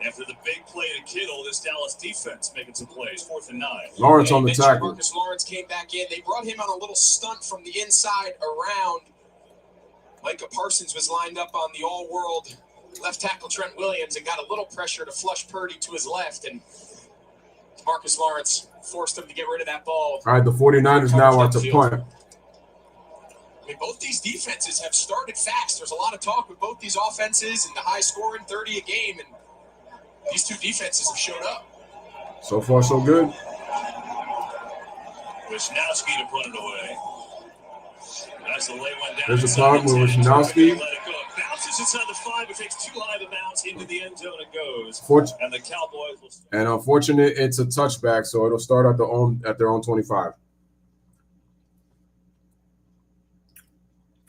After the big play to Kittle, this Dallas defense making some plays. 4th and 9. Lawrence on the tackle. Marcus Lawrence came back in. They brought him on a little stunt from the inside around. Micah Parsons was lined up on the all-world left tackle Trent Williams and got a little pressure to flush Purdy to his left, and Marcus Lawrence forced him to get rid of that ball. All right, the 49ers now are to punt. I mean, both these defenses have started fast. There's a lot of talk with both these offenses and the high scoring 30 a game, and these two defenses have showed up. So far, so good. Wisnowski to put it away. As the lay one down. There's a punt with Wisnowski. Bounces inside the 5. It takes too high of a bounce into the end zone. It goes. And the Cowboys will. And unfortunate, it's a touchback, so it'll start at their own 25.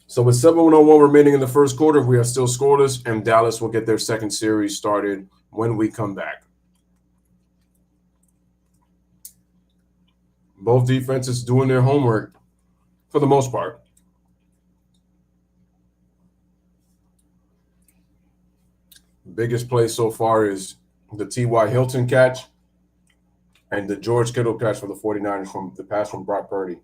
So with 7:01 remaining in the first quarter, we are still scoreless, and Dallas will get their second series started when we come back. Both defenses doing their homework for the most part. Biggest play so far is the T.Y. Hilton catch and the George Kittle catch for the 49ers from the pass from Brock Purdy.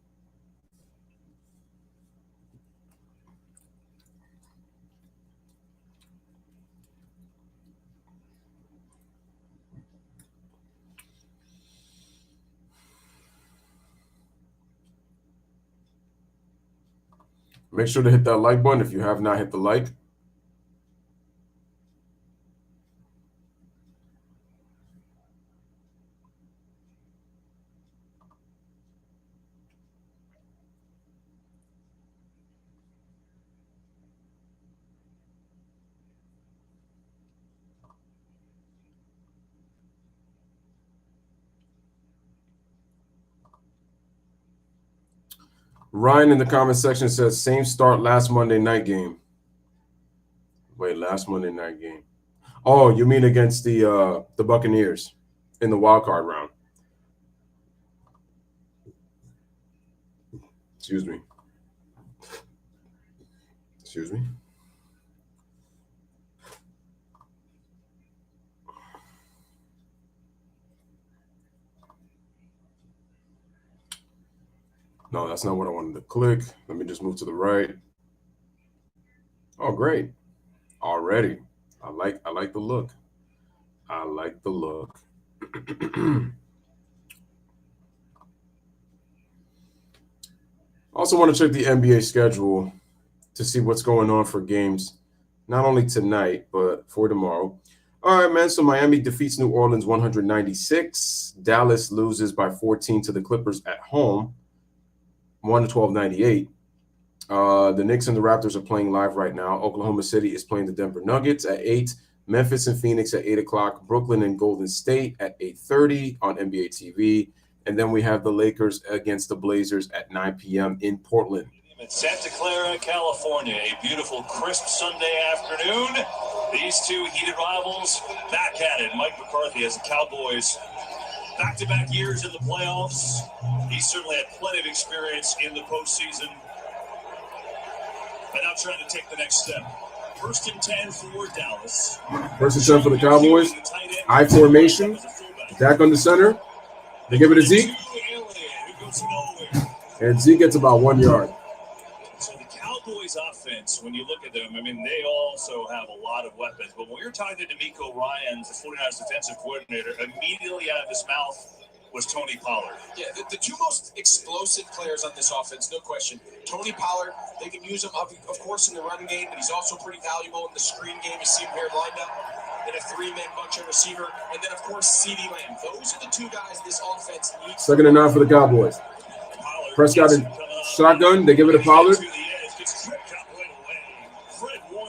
Make sure to hit that like button if you have not hit the like. Ryan in the comment section says, same start last Monday night game. Wait, last Monday night game. Oh, you mean against the Buccaneers in the wild card round. Excuse me. Excuse me. No, that's not what I wanted to click. Let me just move to the right. Oh, great. Already. I like the look. I like the look. Also want to check the NBA schedule to see what's going on for games, not only tonight, but for tomorrow. All right, man. So Miami defeats New Orleans 196. Dallas loses by 14 to the Clippers at home. 112-98. The Knicks and the Raptors are playing live right now. Oklahoma City is playing the Denver Nuggets at 8. Memphis and Phoenix at 8 o'clock. Brooklyn and Golden State at 8:30 on NBA TV. And then we have the Lakers against the Blazers at 9 p.m. in Portland. In Santa Clara, California, a beautiful, crisp Sunday afternoon. These two heated rivals back at it. Mike McCarthy has the Cowboys back-to-back years in the playoffs. He certainly had plenty of experience in the postseason. And now trying to take the next step. 1st and 10 for Dallas. 1st and 10 for the Cowboys. I formation. Dak on the center. They give it to Zeke. And Zeke gets about 1 yard. So the Cowboys offense, when you look at them, I mean, they also have a lot of weapons. But when you're talking to D'Amico Ryans, the 49ers defensive coordinator, immediately out of his mouth was Tony Pollard. Yeah, the two most explosive players on this offense, no question. Tony Pollard, they can use him, of course, in the run game, but he's also pretty valuable in the screen game. You see him here lined up in a three-man bunch of receiver. And then, of course, CeeDee Lamb. Those are the two guys this offense needs. 2nd and 9 for the Cowboys. Prescott in shotgun. They give it to Pollard.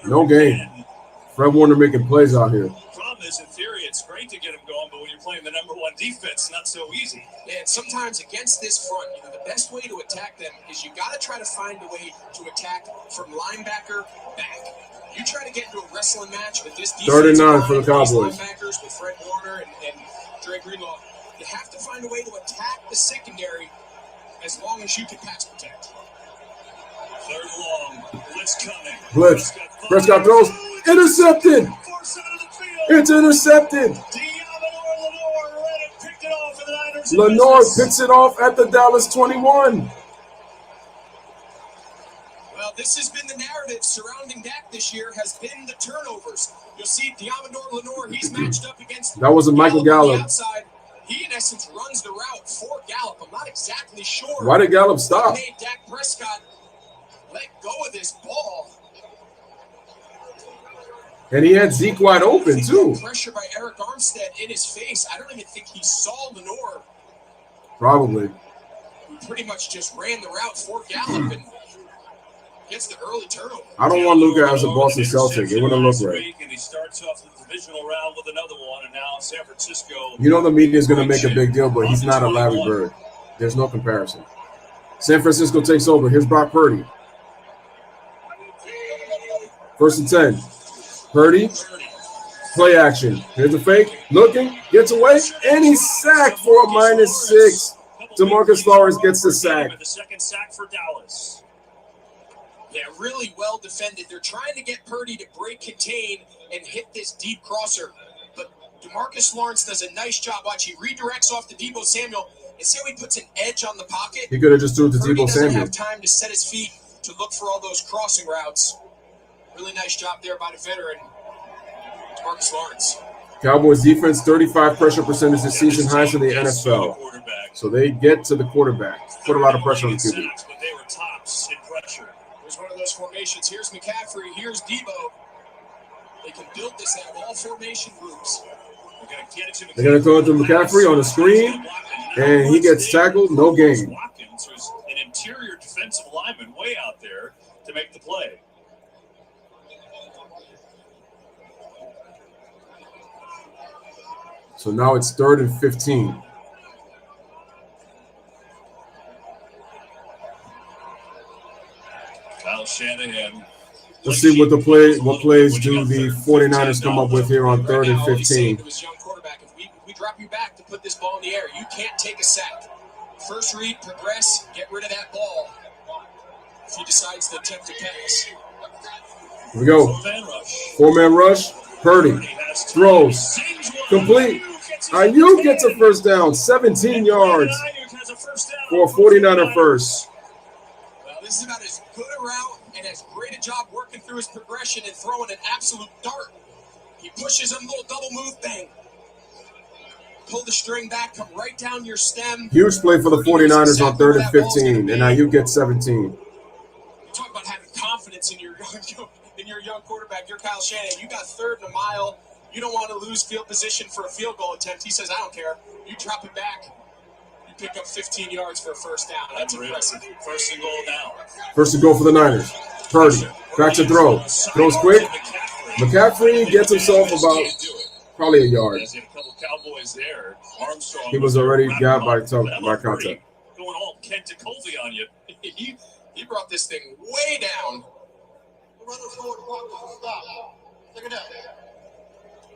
No gain. Fred Warner making plays out here. Problem is, in theory, it's great to get him going, but when you're playing the number one defense, not so easy. And sometimes against this front, the best way to attack them is you got to try to find a way to attack from linebacker back. You try to get into a wrestling match with this 39 for the Cowboys. Linebackers with Fred Warner and Dre Greenlaw. You have to find a way to attack the secondary as long as you can pass protect. Third long, blitz coming. Blitz. Prescott throws. Intercepted. It's intercepted. Lenore picks it off at the Dallas 21. Well, this has been the narrative surrounding Dak this year, has been the turnovers. You'll see Diamador Lenore, he's matched up against that was a Michael Gallup. On the outside. He, in essence, runs the route for Gallup. I'm not exactly sure. Why did Gallup stop? Made Dak Prescott let go of this ball. And he had Zeke wide open, too. Pressure by Eric Armstead in his face. I don't even think he saw Lenore. Probably. He pretty much just ran the route for Gallup and gets the early turnover. I don't want Luka as a Boston Celtic. It wouldn't look right. And he starts off the divisional round with another one, and now San Francisco. You know the media is going to make a big deal, but he's not a Larry Bird. There's no comparison. San Francisco takes over. Here's Brock Purdy. 1st and 10. Purdy. Play action. Here's the fake. Looking. Gets away. And he's sacked for a -6. DeMarcus Lawrence gets the sack. The second sack for Dallas. Yeah, really well defended. They're trying to get Purdy to break contain and hit this deep crosser. But DeMarcus Lawrence does a nice job. Watch, he redirects off to Deebo Samuel. And see how he puts an edge on the pocket? He could have just threw it to Purdy Deebo doesn't Samuel. have time to set his feet to look for all those crossing routes. Really nice job there by the veteran, DeMarcus Lawrence. Cowboys defense, 35 pressure percentage this season, highest in the NFL. So they get to the quarterback. Put a lot of pressure on the QB. They were tops in pressure. Here's one of those formations. Here's McCaffrey. Here's Deebo. They can build this out of all formation groups. They're going to throw it to McCaffrey on the screen, and he gets tackled. No gain. Watkins, who's an interior defensive lineman way out there to make the play. So now it's 3rd and 15. Kyle Shanahan. Let's see what plays do the 49ers come up with here on 3rd and 15. If we drop you back to put this ball in the air, you can't take a sack. First read, progress, get rid of that ball. If he decides to attempt to pass. Here we go. 4-man rush. Purdy throws. Complete. Ayuk gets a first down. 17 yards for a 49er first. Well, this is about as good a route and as great a job working through his progression and throwing an absolute dart. He pushes him, little double move, bang. Pull the string back, come right down your stem. Huge play for the 49ers on 3rd and 15, and Ayuk gets 17. You talk about having confidence in your young quarterback. You're Kyle Shanahan. You got 3rd and a mile. You don't want to lose field position for a field goal attempt. He says, I don't care. You drop it back. You pick up 15 yards for a first down. That's impressive. First and goal now. First and goal for the Niners. Purdy cracks a throw. Throws quick. McCaffrey gets himself about probably a yard. Cowboys there. Armstrong He was already got by contact. Going all Kent to Colby on you. He brought this thing way down.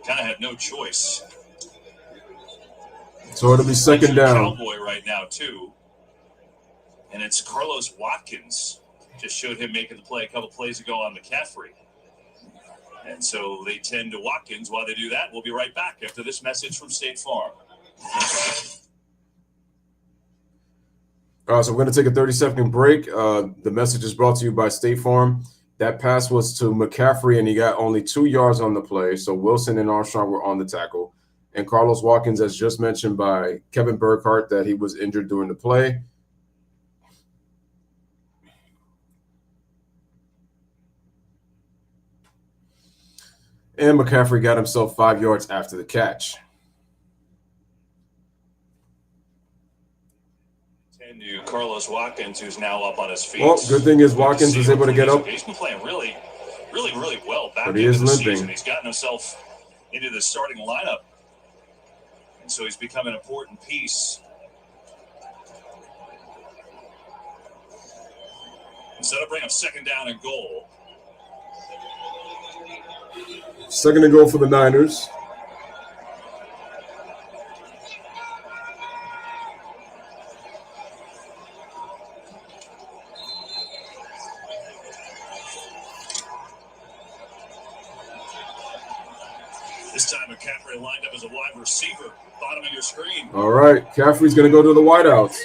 Kind of had no choice. So it'll be second down. Cowboy right now too, and it's Carlos Watkins. Just showed him making the play a couple plays ago on McCaffrey. And so they tend to Watkins. While they do that, we'll be right back after this message from State Farm. All right, so we're going to take a 30-second break. The message is brought to you by State Farm. That pass was to McCaffrey, and he got only 2 yards on the play. So Wilson and Armstrong were on the tackle. And Carlos Watkins, as just mentioned by Kevin Burkhardt, that he was injured during the play. And McCaffrey got himself 5 yards after the catch. And to Carlos Watkins, who's now up on his feet. Well, good thing is Watkins was able to get up. He's been playing really well back But he into is the limping. season. He's gotten himself into the starting lineup. And so he's become an important piece. And so to bring up second down and goal. Second and goal for the Niners. This time McCaffrey lined up as a wide receiver, bottom of your screen. All right, McCaffrey's going to go to the wideouts.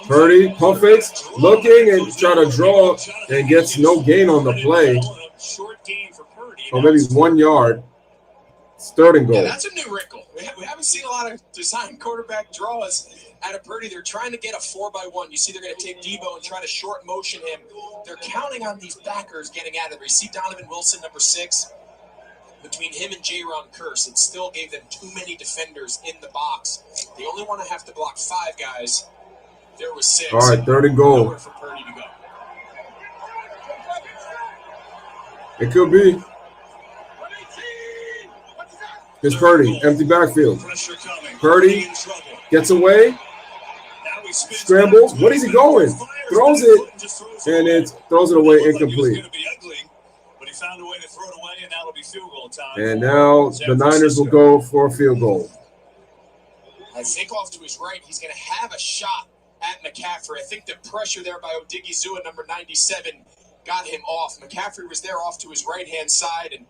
Purdy, pump fakes, looking and try to draw and gets no gain on the play. Or maybe 1 yard. It's third and goal. Yeah, that's a new wrinkle. We haven't seen a lot of design quarterback draws out of Purdy. They're trying to get a 4x1. You see they're going to take Debo and try to short motion him. They're counting on these backers getting out of it. You see Donovan Wilson, number 6. Between him and J-Ron Curse, it still gave them too many defenders in the box. They only want to have to block 5 guys. There was 6. All right, third and goal. Nowhere for Purdy to go. It could be. Here's Purdy, empty backfield. Purdy gets away, scrambles. What is he going? Throws it, and it throws it away incomplete. And now the Niners will go for a field goal. I think off to his right, he's going to have a shot at McCaffrey. I think the pressure there by Odigizua, number 97, got him off. McCaffrey was there off to his right-hand side, and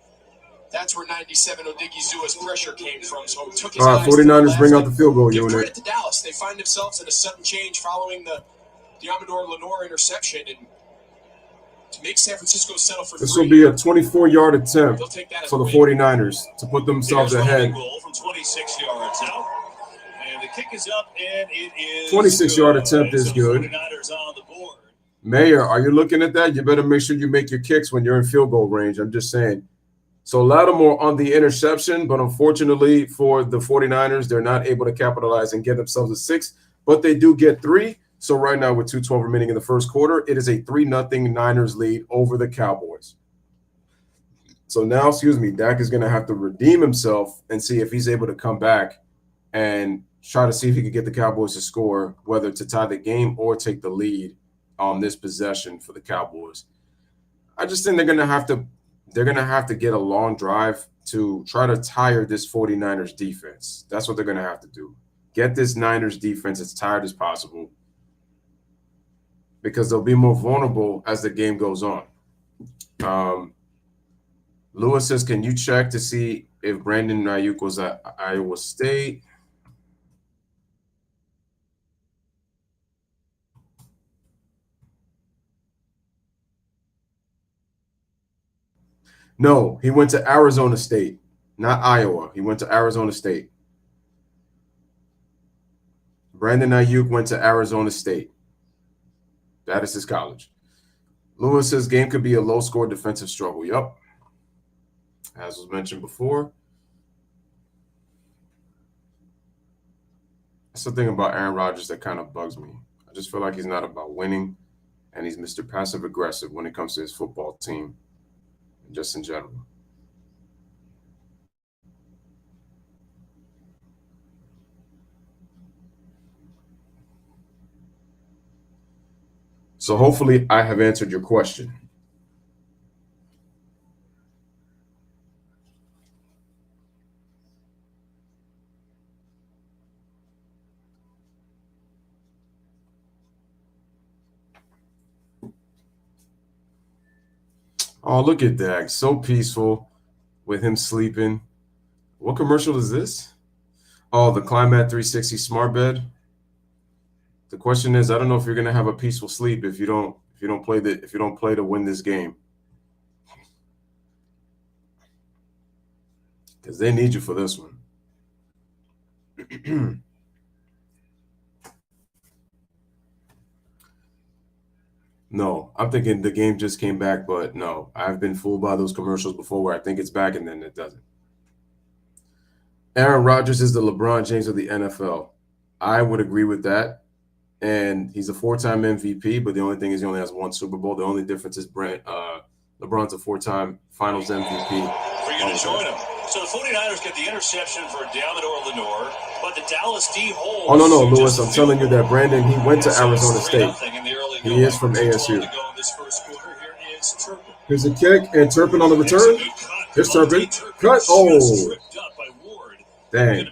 that's where 97 Odigizua's pressure came from. So it took his all right, 49ers bring out the field goal Give unit. credit to Dallas. They find themselves in a sudden change following the Amador Lenore interception, and to make San Francisco settle for This 3. will be a 24-yard attempt They'll take that as for the a win. 49ers to put themselves ahead. Goal from 26 yards out. And the kick is up, and it is 26-yard good. attempt is So good. 49ers on the board. Mayor, are you looking at that? You better make sure you make your kicks when you're in field goal range. I'm just saying. So Lattimore on the interception, but unfortunately for the 49ers, they're not able to capitalize and get themselves a 6, but they do get 3. So right now with 2:12 remaining in the first quarter, it is a 3-0 Niners lead over the Cowboys. So now, Dak is going to have to redeem himself and see if he's able to come back and try to see if he could get the Cowboys to score, whether to tie the game or take the lead on this possession for the Cowboys. I just think they're going to have to get a long drive to try to tire this 49ers defense. That's what they're going to have to do. Get this Niners defense as tired as possible, because they'll be more vulnerable as the game goes on. Lewis says, can you check to see if Brandon Ayuk was at Iowa State? No, he went to Arizona State, not Iowa. He went to Arizona State. Brandon Ayuk went to Arizona State. That is his college. Lewis says game could be a low-score defensive struggle. Yep. As was mentioned before. That's the thing about Aaron Rodgers that kind of bugs me. I just feel like he's not about winning, and he's Mr. Passive-Aggressive when it comes to his football team, just in general. So hopefully I have answered your question. Oh, look at Dak. So peaceful with him sleeping. What commercial is this? Oh, the Climat 360 smart bed. The question is, I don't know if you're gonna have a peaceful sleep if you don't play to win this game. Because they need you for this one. No, I'm thinking the game just came back, but no, I've been fooled by those commercials before where I think it's back and then it doesn't. Aaron Rodgers is the LeBron James of the NFL. I would agree with that. And he's a 4-time MVP, but the only thing is he only has 1 Super Bowl. The only difference is LeBron's a 4-time Finals MVP. We're going to join him. So the 49ers get the interception for Amador Lenore, but the Dallas D holds. Oh, no, Lewis, I'm telling you that Brandon, he went to Arizona State. He is from ASU. Here's a kick, and Turpin on the return. Here's Turpin. Cut. Oh. Dang.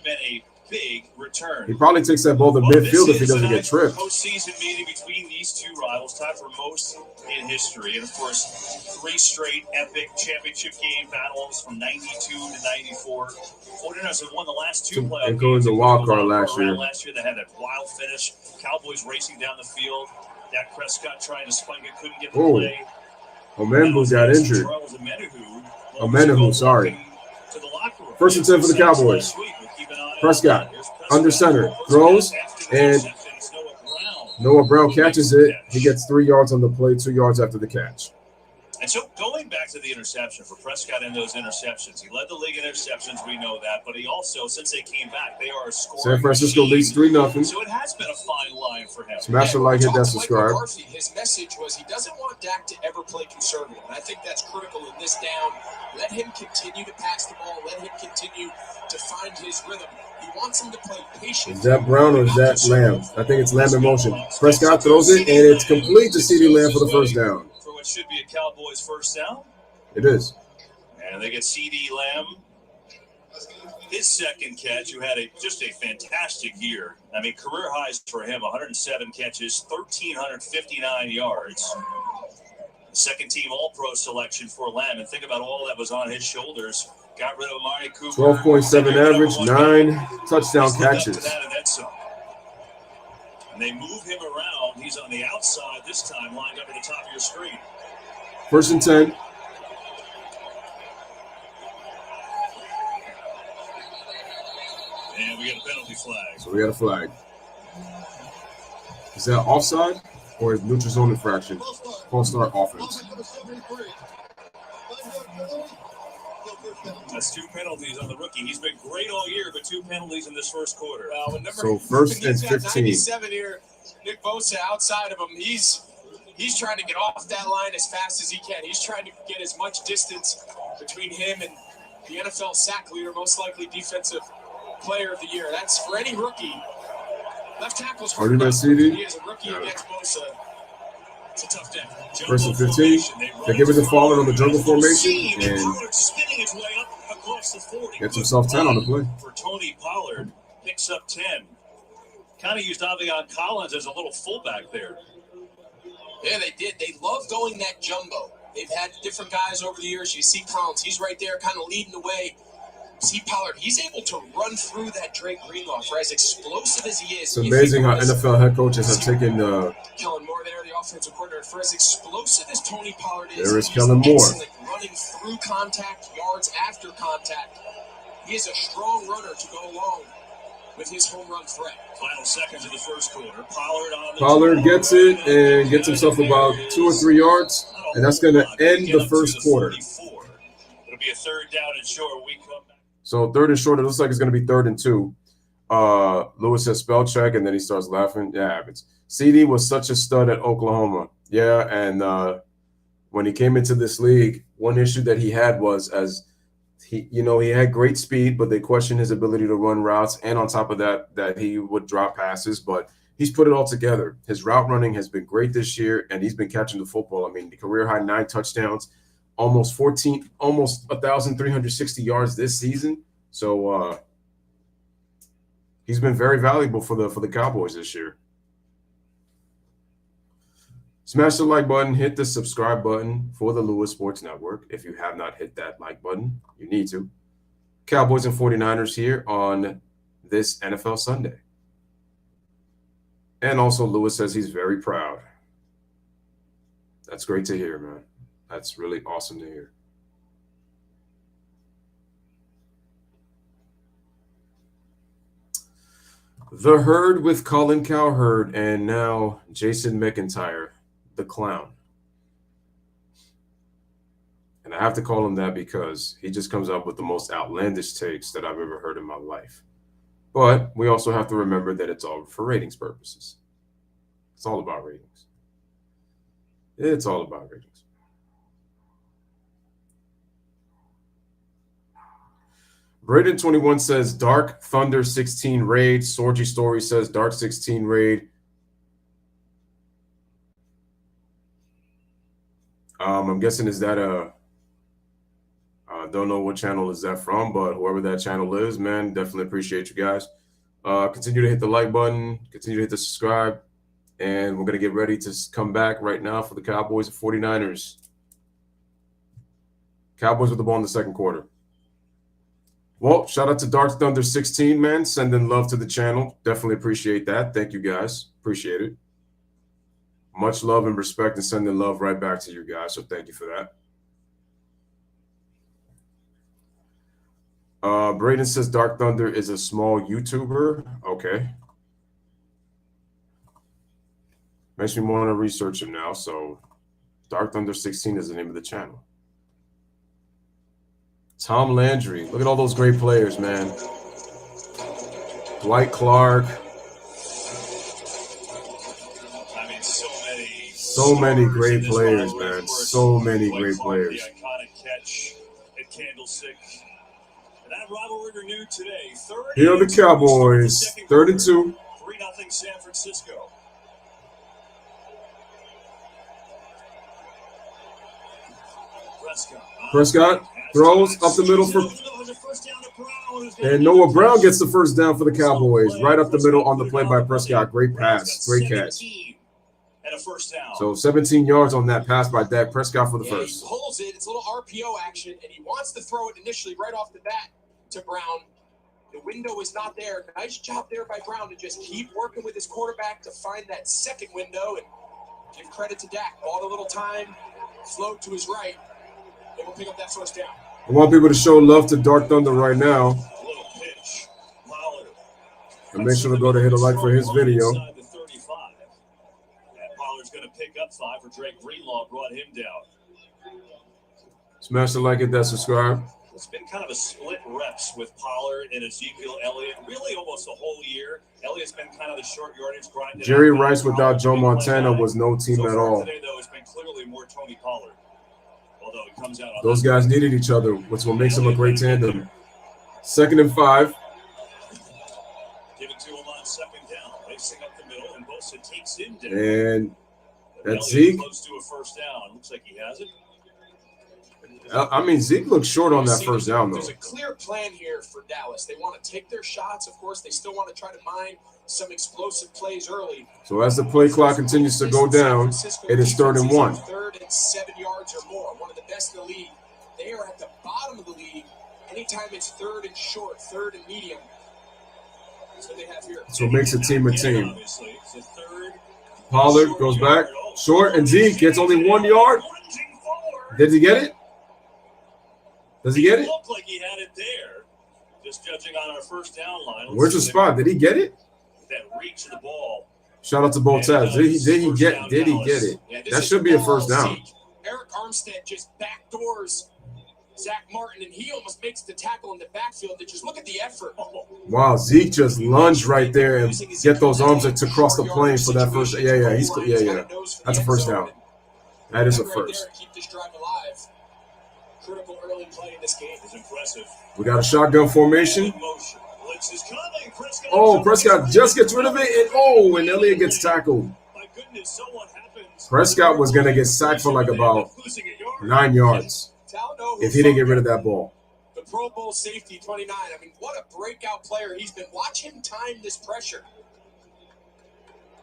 Big return. He probably takes that ball to midfield if he doesn't get tripped. Postseason meeting between these two rivals, tied for most in history, and of course, 3 straight epic championship game battles from '92 to '94. 49ers have won the last 2 playoff games, including the wild card last year. Last year, they had a wild finish. Cowboys racing down the field. Dak Prescott trying to spike it, couldn't get the play. Omenhu got injured. Omenhu, sorry. First and 10 for the Cowboys. Prescott, under center, throws, and Noah Brown catches it. He gets 3 yards on the play, 2 yards after the catch. And so going back to the interception for Prescott and those interceptions, he led the league in interceptions, we know that, but he also, since they came back, they are scoring. San Francisco leads 3-0. So it has been a fine line for him. Smash the like, hit that subscribe. His message was he doesn't want Dak to ever play conservative, and I think that's critical in this down. Let him continue to pass the ball. Let him continue to find his rhythm. He wants him to play patient. Is that Brown or is that Lamb? I think it's Lamb in motion. Prescott throws it, and it's complete to CeeDee Lamb for the first down. For what should be a Cowboys first down. It is. And they get CeeDee Lamb. His second catch, who had just a fantastic year. I mean, career highs for him, 107 catches, 1,359 yards. Second team All-Pro selection for Lamb. And think about all that was on his shoulders. Got rid of Amari Cooper. 12.7 average, 9 touchdown catches. And they move him around. He's on the outside this time, lined up at the top of your screen. First and 10. And we got a penalty flag. So we got a flag. Is that offside or is neutral zone infraction? False start offense. That's 2 penalties on the rookie. He's been great all year, but 2 penalties in this first quarter. So first and 15. 97 here. Nick Bosa outside of him. He's trying to get off that line as fast as he can. He's trying to get as much distance between him and the NFL sack leader, most likely defensive player of the year. That's for any rookie. Left tackle's hard enough. He is a rookie against Bosa. It's a tough day. First and 15. They're giving the falling on the jungle formation and gets himself 10 on the play. For Tony Pollard, picks up 10. Kind of used Avion Collins as a little fullback there. Yeah, they did. They love going that jumbo. They've had different guys over the years. You see Collins, he's right there kind of leading the way. See Pollard, he's able to run through that Drake Greenlaw for as explosive as he is. It's amazing how NFL head coaches have taken Kellen Moore there, the offensive coordinator. For as explosive as Tony Pollard is, there is Kellen Moore. Running through contact, yards after contact. He is a strong runner to go along with his home run threat. Final seconds of the first quarter. Pollard gets it and gets himself about 2 or 3 yards, and that's going to end the first quarter. It'll be a third down and short. We come back. So third and short, it looks like it's going to be 3rd and 2. Louis says spell check, and then he starts laughing. Yeah, it happens. CeeDee was such a stud at Oklahoma. Yeah, and when he came into this league, one issue that he had was as he had great speed, but they questioned his ability to run routes, and on top of that he would drop passes. But he's put it all together. His route running has been great this year, and he's been catching the football. I mean, the career high 9 touchdowns. Almost 1,360 yards this season. So he's been very valuable for the Cowboys this year. Smash the like button, hit the subscribe button for the Louis Sports Network. If you have not hit that like button, you need to. Cowboys and 49ers here on this NFL Sunday. And also Louis says he's very proud. That's great to hear, man. That's really awesome to hear. The Herd with Colin Cowherd and now Jason McIntyre, the clown. And I have to call him that because he just comes up with the most outlandish takes that I've ever heard in my life. But we also have to remember that it's all for ratings purposes. It's all about ratings. It's all about ratings. Braden 21 says Dark Thunder 16 raid. Sorgy Story says Dark 16 raid. I'm guessing is that I don't know what channel is that from, but whoever that channel is, man, definitely appreciate you guys. Continue to hit the like button, continue to hit the subscribe, and we're going to get ready to come back right now for the Cowboys and 49ers. Cowboys with the ball in the second quarter. Well, shout out to Dark Thunder 16, man. Sending love to the channel. Definitely appreciate that. Thank you, guys. Appreciate it. Much love and respect and sending love right back to you guys. So thank you for that. Braden says Dark Thunder is a small YouTuber. Okay. Makes me want to research him now. So Dark Thunder 16 is the name of the channel. Tom Landry. Look at all those great players, man. Dwight Clark. I mean, so many great players, man. So many great players. The iconic catch at Candlestick. And that Robert Rigger knew today. Here are the Cowboys. 3rd and 2. 3-0 San Francisco. Prescott throws up the middle for, and Noah Brown gets the first down for the Cowboys. Right up the middle on the play by Prescott. Great pass, great catch. So 17 yards on that pass by Dak Prescott for the first. He pulls it. It's a little RPO action, and he wants to throw it initially right off the bat to Brown. The window is not there. Nice job there by Brown to just keep working with his quarterback to find that second window, and give credit to Dak. Bought a little time, float to his right. They will pick up that first down. I want people to show love to Dark Thunder right now. And make sure to go to hit a like for his video. Pollard's going to pick up 5 for Drake Greenlaw, brought him down. Smash the like, hit that subscribe. It's been kind of a split reps with Pollard and Ezekiel Elliott, really almost the whole year. Elliott's been kind of the short yardage grind. Jerry Rice without Joe Montana was no team at all. Today, though, it's been clearly more Tony Pollard. Although it comes out those guys needed each other, which will make them a great tandem. 2nd and 5. Give it to him on 2nd down. Racing up the middle, and Bosa takes him down. And that's Zeke. Close to a first down. Looks like he has it. I mean, Zeke looks short on that first down, though. There's a clear plan here for Dallas. They want to take their shots. Of course, they still want to try to mine some explosive plays early. So as the play clock continues to go down, it is 3rd and 1. 3rd and 7 yards or more. One of the best in the league. They are at the bottom of the league. Anytime it's 3rd and short, 3rd and medium. That's what they have here. So it makes a team a team. Pollard goes back, short, and Zeke gets only 1 yard. Did he get it? Does he get it? Looked like he had it there. Just judging on our first down line. Where's the spot? Did he get it? That reach of the ball. Shout out to both sides. Did he get it? Yeah, that should be a first down. Eric Armstead just backdoors Zach Martin, and he almost makes the tackle in the backfield. Just look at the effort. Wow, Zeke just lunged right there and get those arms to cross the plane for that first. Yeah. That's a first down. That is a first. Keep this drive alive. Critical early play in this game is impressive. We got a shotgun formation. Oh, Prescott just gets rid of it, and Elliott gets tackled. Prescott was going to get sacked for like about 9 yards if he didn't get rid of that ball. The Pro Bowl safety, 29. I mean, what a breakout player he's been. Watch him time this pressure.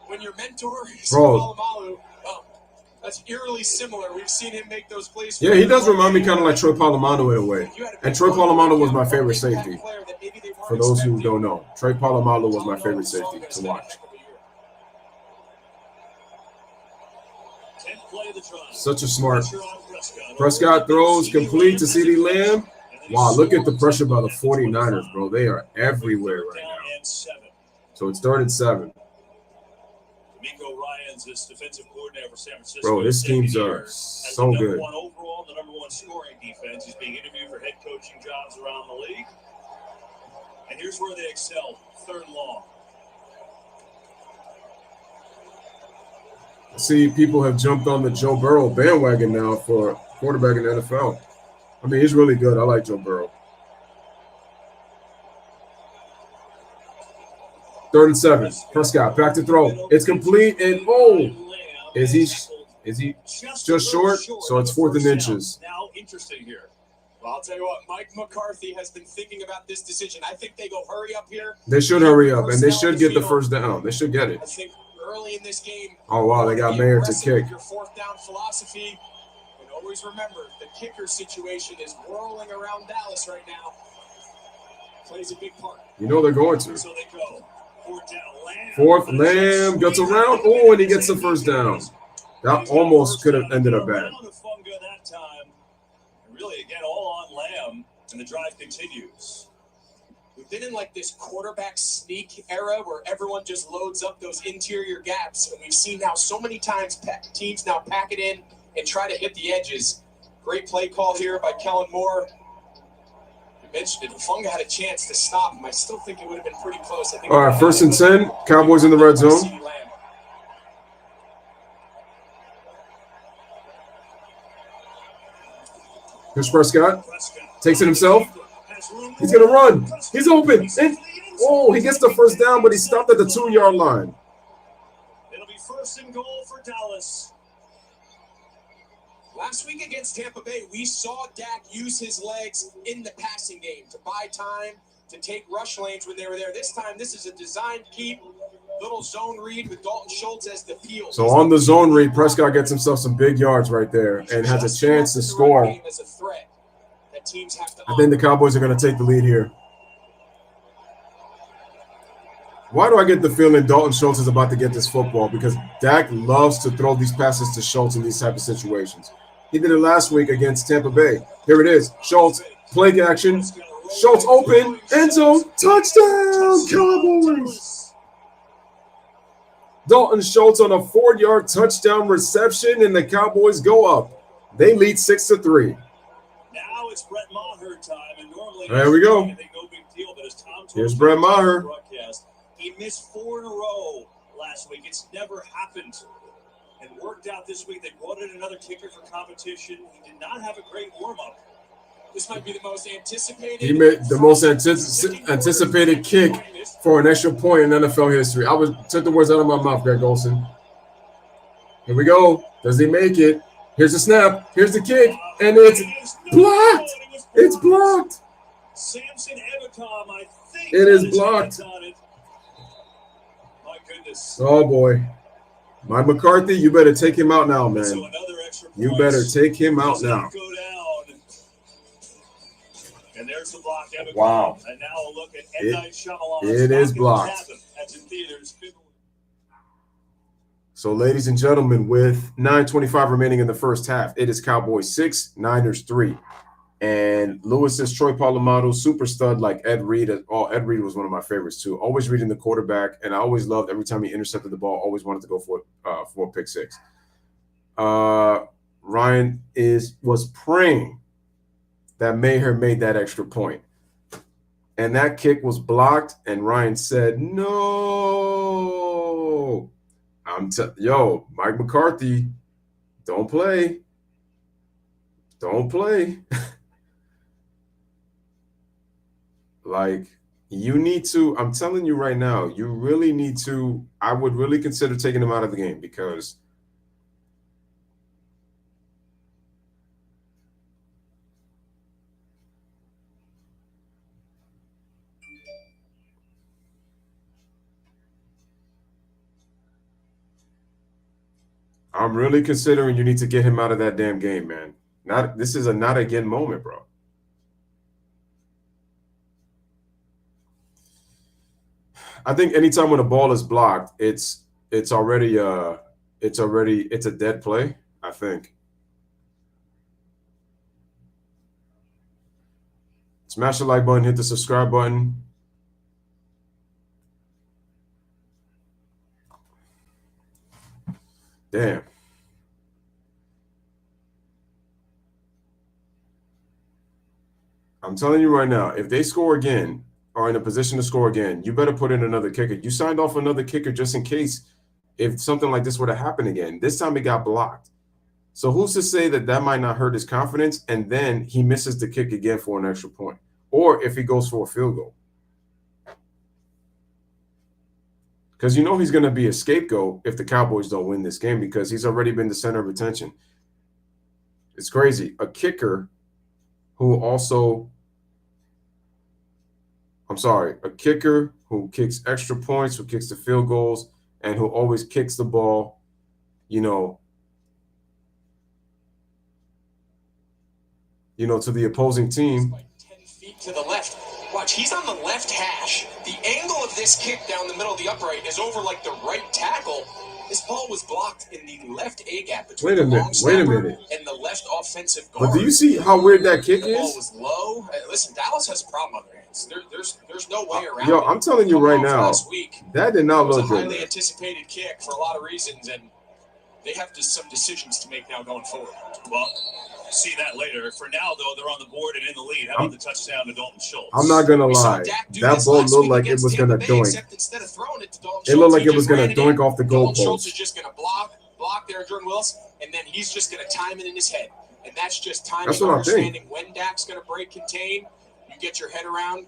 When your mentor is Polamalu, that's eerily similar. We've seen him make those plays. Yeah, he does remind me kind of like Troy Polamalu in a way. And Troy Polamalu was my favorite safety. For those who don't know, Troy Polamalu was my favorite safety to watch. Such a smart. Prescott throws complete to CeeDee Lamb. Wow, look at the pressure by the 49ers, bro. They are everywhere right now. So it's 3rd and 7. Defensive coordinator for San Francisco. Bro, his teams are so good. #1 overall, the #1 scoring defense. He's being interviewed for head coaching jobs around the league. And here's where they excel: 3rd and long. See, people have jumped on the Joe Burrow bandwagon now for quarterback in the NFL. I mean, he's really good. I like Joe Burrow. 3rd and 7. Prescott back to throw. It's complete, and is Is he just short? So it's 4th and inches. Now, interesting here. Well, I'll tell you what, Mike McCarthy has been thinking about this decision. I think they go hurry up here. They should hurry up, and they should get the first down. They should get it. I think early in this game. Oh, wow, they got Mayer to kick. Your 4th down philosophy. And always remember, the kicker situation is whirling around Dallas right now. Plays a big part. You know they're going to. So they go. 4th down, Lamb. 4th, Lamb gets around. Oh, and he gets the first down. That almost could have ended up bad. That time. Really, again, all on Lamb, and the drive continues. We've been in like this quarterback sneak era where everyone just loads up those interior gaps, and we've seen now so many times teams now pack it in and try to hit the edges. Great play call here by Kellen Moore. You mentioned it. Hufanga had a chance to stop him. I still think it would have been pretty close. I think all right, 1st and 10. Cowboys in the red zone. Here's Prescott. Takes it himself. He's going to run. He's open. And, oh, he gets the first down, but he stopped at the 2-yard line. It'll be 1st and goal for Dallas. Last week against Tampa Bay, we saw Dak use his legs in the passing game to buy time, to take rush lanes when they were there. This time, this is a designed keep, little zone read with Dalton Schultz as the field. So on the zone read, Prescott gets himself some big yards right there and has a chance to score. I think the Cowboys are going to take the lead here. Why do I get the feeling Dalton Schultz is about to get this football? Because Dak loves to throw these passes to Schultz in these type of situations. He did it last week against Tampa Bay. Here it is. Schultz, play action. Schultz open. End zone. Touchdown, Cowboys. Dalton Schultz on a 4-yard touchdown reception, and the Cowboys go up. They lead 6-3. Now it's Brett Maher time, and normally there we go. They go big deal, but as Tom here's Brett Maher. He missed 4 in a row last week. It's never happened. And worked out this week. They brought in another kicker for competition. He did not have a great warm-up. This might be the most anticipated. He made the most anticipated kick for an extra point in NFL history. I took the words out of my mouth, Greg Olsen. Here we go. Does he make it? Here's the snap. Here's the kick. And it's blocked. It's blocked. Samson Ebicom, I think. It is blocked. My goodness. Oh, boy. Mike McCarthy, you better take him out now, man. You better take him out now. And there's the block. Wow. And now a look at M. Night Shyamalan. It is blocked. That's in theaters. So, ladies and gentlemen, with 9:25 remaining in the first half, it is Cowboys 6, Niners 3. And Lewis's Troy Polamalu, super stud like Ed Reed. Oh, Ed Reed was one of my favorites too. Always reading the quarterback, and I always loved every time he intercepted the ball. Always wanted to go for a pick six. Ryan was praying that Maher made that extra point, and that kick was blocked. And Ryan said, "No, Mike McCarthy, don't play, don't play." Like, you need to, I'm telling you right now, you really need to, I would really consider taking him out of the game because I'm really considering you need to get him out of that damn game, man. This is a not again moment, bro. I think anytime when a ball is blocked, it's already a dead play, I think. Smash the like button, hit the subscribe button. Damn. I'm telling you right now, if they score again, are in a position to score again, you better put in another kicker. You signed off another kicker just in case if something like this were to happen again. This time it got blocked. So who's to say that might not hurt his confidence and then he misses the kick again for an extra point? Or if he goes for a field goal. Because you know he's going to be a scapegoat if the Cowboys don't win this game because he's already been the center of attention. It's crazy. A kicker who kicks extra points, who kicks the field goals, and who always kicks the ball, to the opposing team. Like 10 feet to the left. Watch, he's on the left hash. The angle of this kick down the middle of the upright is over like the right tackle. This ball was blocked in the left A gap between the long snapper and the left offensive guard. But do you see how weird that kick The ball is? was low. Listen, Dallas has a problem on their hands. There's no way around Yo, it. I'm telling you right now, Last week, that did not it was a look good. highly anticipated kick for a lot of reasons, and they have some decisions to make now going forward. Well, see that later. For now, though, they're on the board and in the lead. How about the touchdown to Dalton Schultz? I'm not going to lie. That ball looked like it was going to doink. Instead of throwing it to Dalton It looked Schultz, like he it was just going to ran it doink off the Dalton Schultz is goalpost. just going to block there, Jordan Willis, and then he's just going to time it in his head. And that's just timing, That's what I understanding when Dak's going to break contain. You get your head around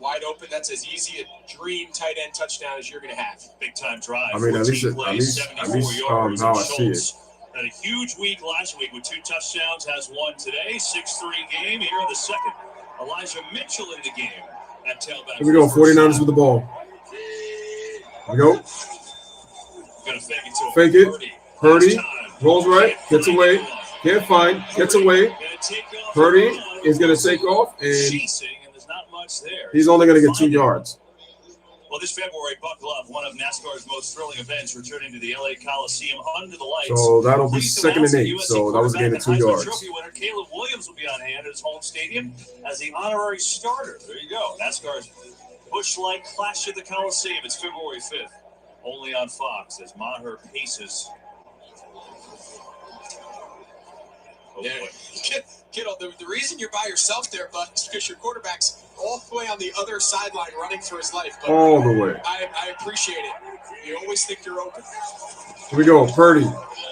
wide open. That's as easy a dream tight end touchdown as you're going to have. Big time drive. I mean, at 14 least plays, 74 yards. how I And see it. Schultz had a huge week last week with 2 touchdowns, has one today, 6-3 game here in the second. Elijah Mitchell in the game at tailback. Here we go, 49ers with the ball. Here we go. Gonna fake it to Fake it. Purdy. Purdy Last time. rolls right, gets away, can't find, gets away. Gonna take off Purdy and run. is going to take off, and Chasing, and there's not much there. he's only going to get 2 yards. Well, this February, buckle up. One of NASCAR's most thrilling events returning to the LA Coliseum under the lights. So that'll be Pleased to 2nd and announce 8. USC So that was a gain of 2 quarterback and Heisman yards. Trophy winner Caleb Williams will be on hand at his home stadium as the honorary starter. There you go. NASCAR's Busch Light Clash at the Coliseum. It's February 5th. Only on Fox as Maher paces. Oh, Yeah. boy. Kiddo, the reason you're by yourself there, bud, is because your quarterback's all the way on the other sideline running for his life. But All the way. I appreciate it. You always think you're open. Here we go. Purdy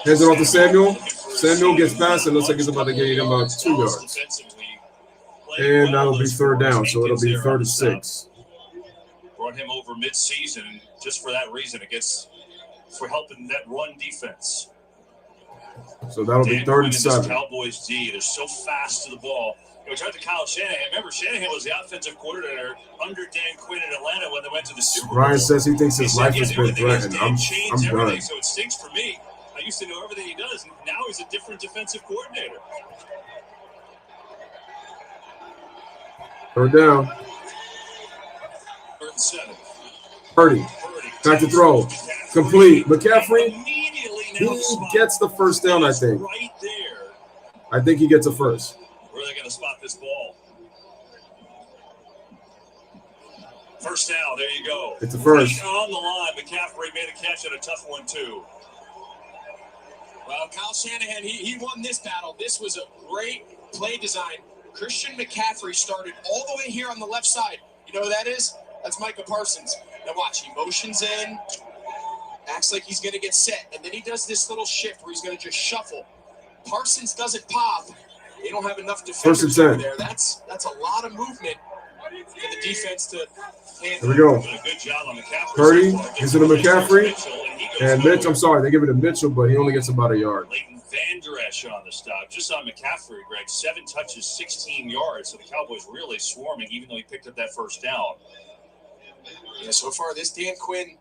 hands it off to Samuel. Samuel gets past it. Looks like he's about to gain about 2 yards. And that'll be 3rd down. So it'll be 3rd and 6. Brought him over mid-season just for that reason. It gets for helping that run defense. So that'll be 3rd and 7. Cowboys D, they're so fast to the ball. We talked to Kyle Shanahan. Remember, Shanahan was the offensive coordinator under Dan Quinn in Atlanta when they went to the Super Bowl. Ryan says he thinks his life said, has been threatened. I'm done. So it stinks for me. I used to know everything he does. And now he's a different defensive coordinator. 3rd down. 3rd and 7. Purdy. Back to throw. Complete. McCaffrey, he gets the 1st down, I think. Right there. I think he gets a 1st. Where are they going to spot this ball? 1st down. There you go. It's a 1st. Right on the line. McCaffrey made a catch at a tough one, too. Well, Kyle Shanahan, he won this battle. This was a great play design. Christian McCaffrey started all the way here on the left side. You know who that is? That's Micah Parsons. Now watch, he motions in, acts like he's going to get set, and then he does this little shift where he's going to just shuffle. Parsons doesn't pop. They don't have enough defenders over there. That's a lot of movement for the defense to handle. Here we go. Good job on McCaffrey. Purdy gives it to McCaffrey. And Mitch, I'm sorry, they give it to Mitchell, but he only gets about a yard. Leighton Vander Esch on the stop. Just on McCaffrey, Greg, 7 touches, 16 yards. So the Cowboys really swarming, even though he picked up that 1st down. Yeah, so far this Dan Quinn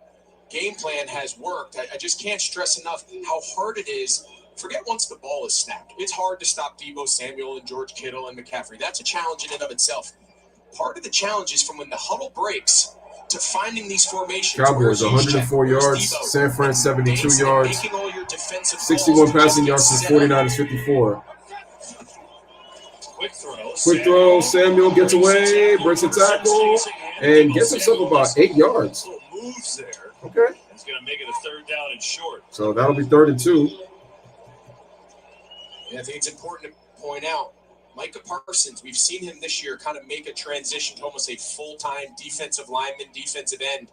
game plan has worked. I just can't stress enough how hard it is. Forget once the ball is snapped. It's hard to stop Deebo Samuel and George Kittle and McCaffrey. That's a challenge in and of itself. Part of the challenge is from when the huddle breaks to finding these formations. Cowboys 104 yards, San Fran 72 yards, 61 passing yards to 49ers 54. Quick throw, Samuel gets away, breaks a tackle, and gets himself about 8 yards. Moves there. Okay. He's going to make it a 3rd down and short. So that'll be 3rd and 2. Yeah, I think it's important to point out, Micah Parsons, we've seen him this year kind of make a transition to almost a full-time defensive lineman, defensive end.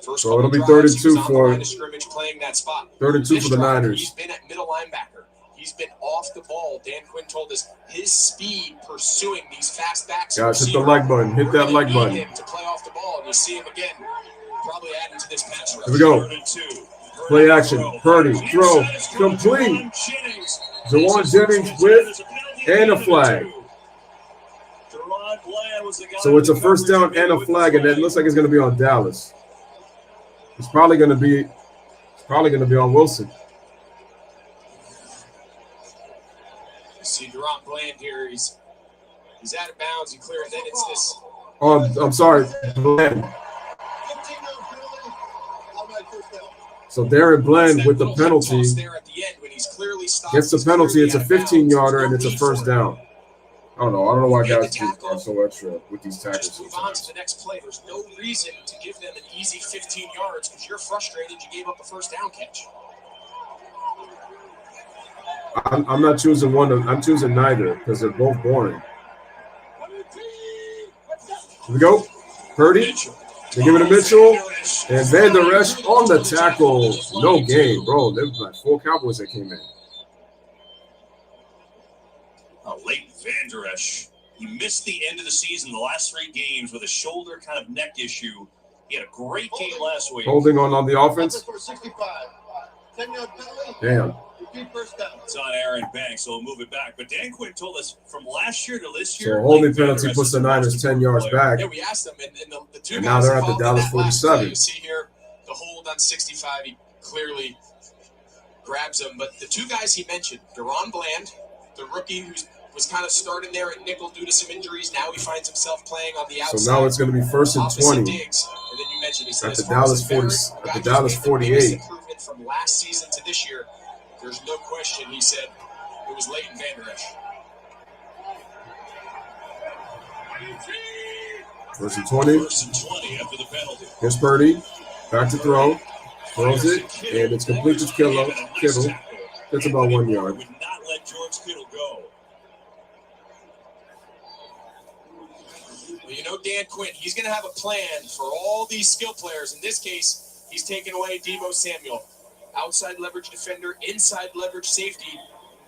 First so it'll be drives, 3rd and 2 for line of scrimmage playing that spot. 3rd and 2 for the Niners. He's been at middle linebacker. He's been off the ball. Dan Quinn told us his speed pursuing these fast backs. Guys, hit the like button. Hit that like button. Him to play off the ball, and you see him again probably adding to this pass rush. Here we go. Play action. Purdy, throw, complete. Jawan Jennings with and a flag. So it's a first down and a flag, and it looks like it's going to be on Dallas. It's probably going to be on Wilson. You see Deron Bland here. He's out of bounds. He cleared. Then it's this. Oh, I'm sorry, Bland. So Darren Bland with the penalty gets the penalty. It's a 15-yarder and it's a first down. I don't know why guys are so extra with these tackles. Just move on to the next play. There's no reason to give them an easy 15 yards because you're frustrated you gave up a first down catch. I'm not choosing one. I'm choosing neither because they're both boring. Here we go. Purdy. They give it to Mitchell. And Van Der Esch on the tackle. No game, bro. There was like 4 Cowboys that came in. Late Van Der Esch. He missed the end of the season, the last 3 games with a shoulder kind of neck issue. He had a great game last week. Holding on the offense. Damn. It's on Aaron Banks, so we'll move it back. But Dan Quinn told us from last year to this year. So holding penalty puts the Niners 10 yards back. Yeah, we asked them, and the two and guys now they're at the Dallas 47. You see here the hold on 65. He clearly grabs him. But the 2 guys he mentioned, Deron Bland, the rookie who was kind of starting there at nickel due to some injuries. Now he finds himself playing on the outside. So now it's going to be first and 20 Diggs. And then you mentioned he said at the Dallas 40, at the Dallas 48. Improvement from last season to this year. There's no question, he said, it was Leighton Van Der Esch. First and 20. First and 20 after the penalty. Here's Purdy. Back to throw. Throws it, and it's complete to Kittle. That's about 1 yard. Would not let George Kittle go. Well, you know Dan Quinn, he's going to have a plan for all these skill players. In this case, he's taken away Deebo Samuel. Outside leverage defender, inside leverage safety.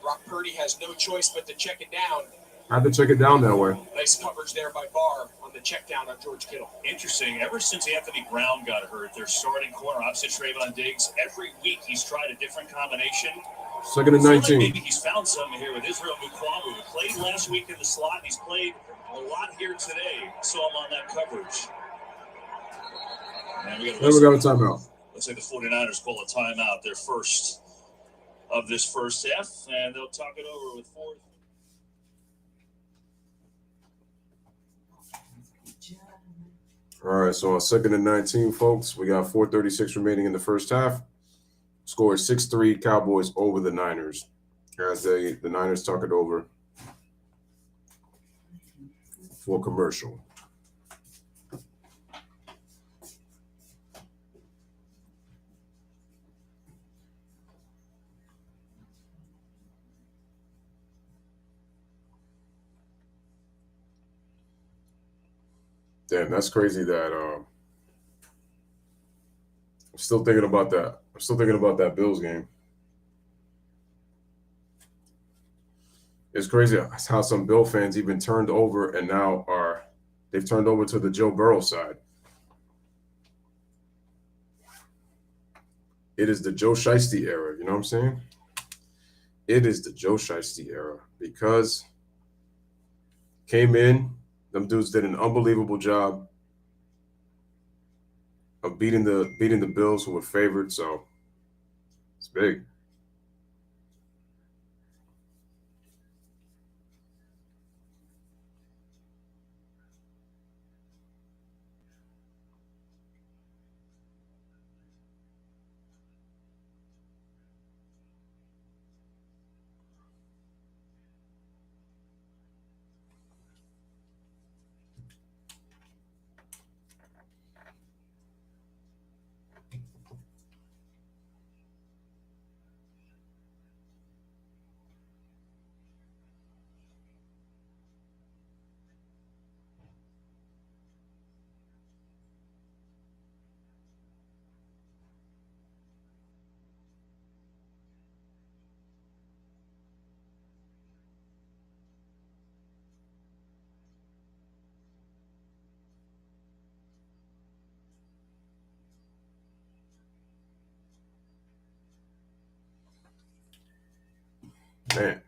Brock Purdy has no choice but to check it down. Had to check it down that way. Nice coverage there by Barr on the check down on George Kittle. Interesting. Ever since Anthony Brown got hurt, their starting corner opposite Trayvon Diggs, every week he's tried a different combination. Second and 19. Maybe he's found something here with Israel Mukuamu, who played last week in the slot, and he's played a lot here today. Saw him on that coverage. And we got a timeout. Looks like the 49ers call a timeout, their first of this first half, and they'll talk it over with 4th. All right, so on 2nd and 19, folks, we got 4:36 remaining in the first half. Score is 6-3 Cowboys over the Niners. As the Niners talk it over for commercial. Damn, that's crazy that I'm still thinking about that. I'm still thinking about that Bills game. It's crazy how some Bill fans even turned over and now they've turned over to the Joe Burrow side. It is the Joe Shiesty era, you know what I'm saying? It is the Joe Shiesty era because came in, them dudes did an unbelievable job of beating the Bills, who were favored. So it's big. Man.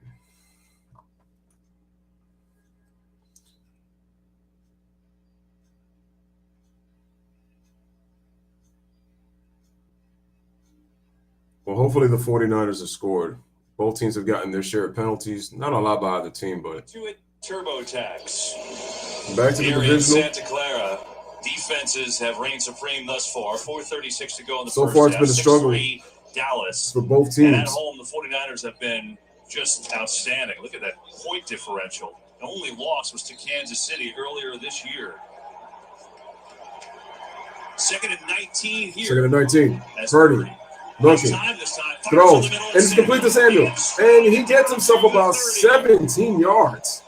Well, hopefully the 49ers have scored. Both teams have gotten their share of penalties. Not a lot by either team, but to it, TurboTax. back to the Here in divisional. Santa Clara, defenses have reigned supreme thus far. 4:36 to go in the So first far, it's half. been a struggle 6-3 Dallas for both And at teams. home, the 49ers have been just outstanding. Look at that point differential. The only loss was to Kansas City earlier this year. 2nd and 19 here. 2nd and 19. As Purdy looking, this time. throws, and it's complete to Samuel. And he gets himself about 17 yards.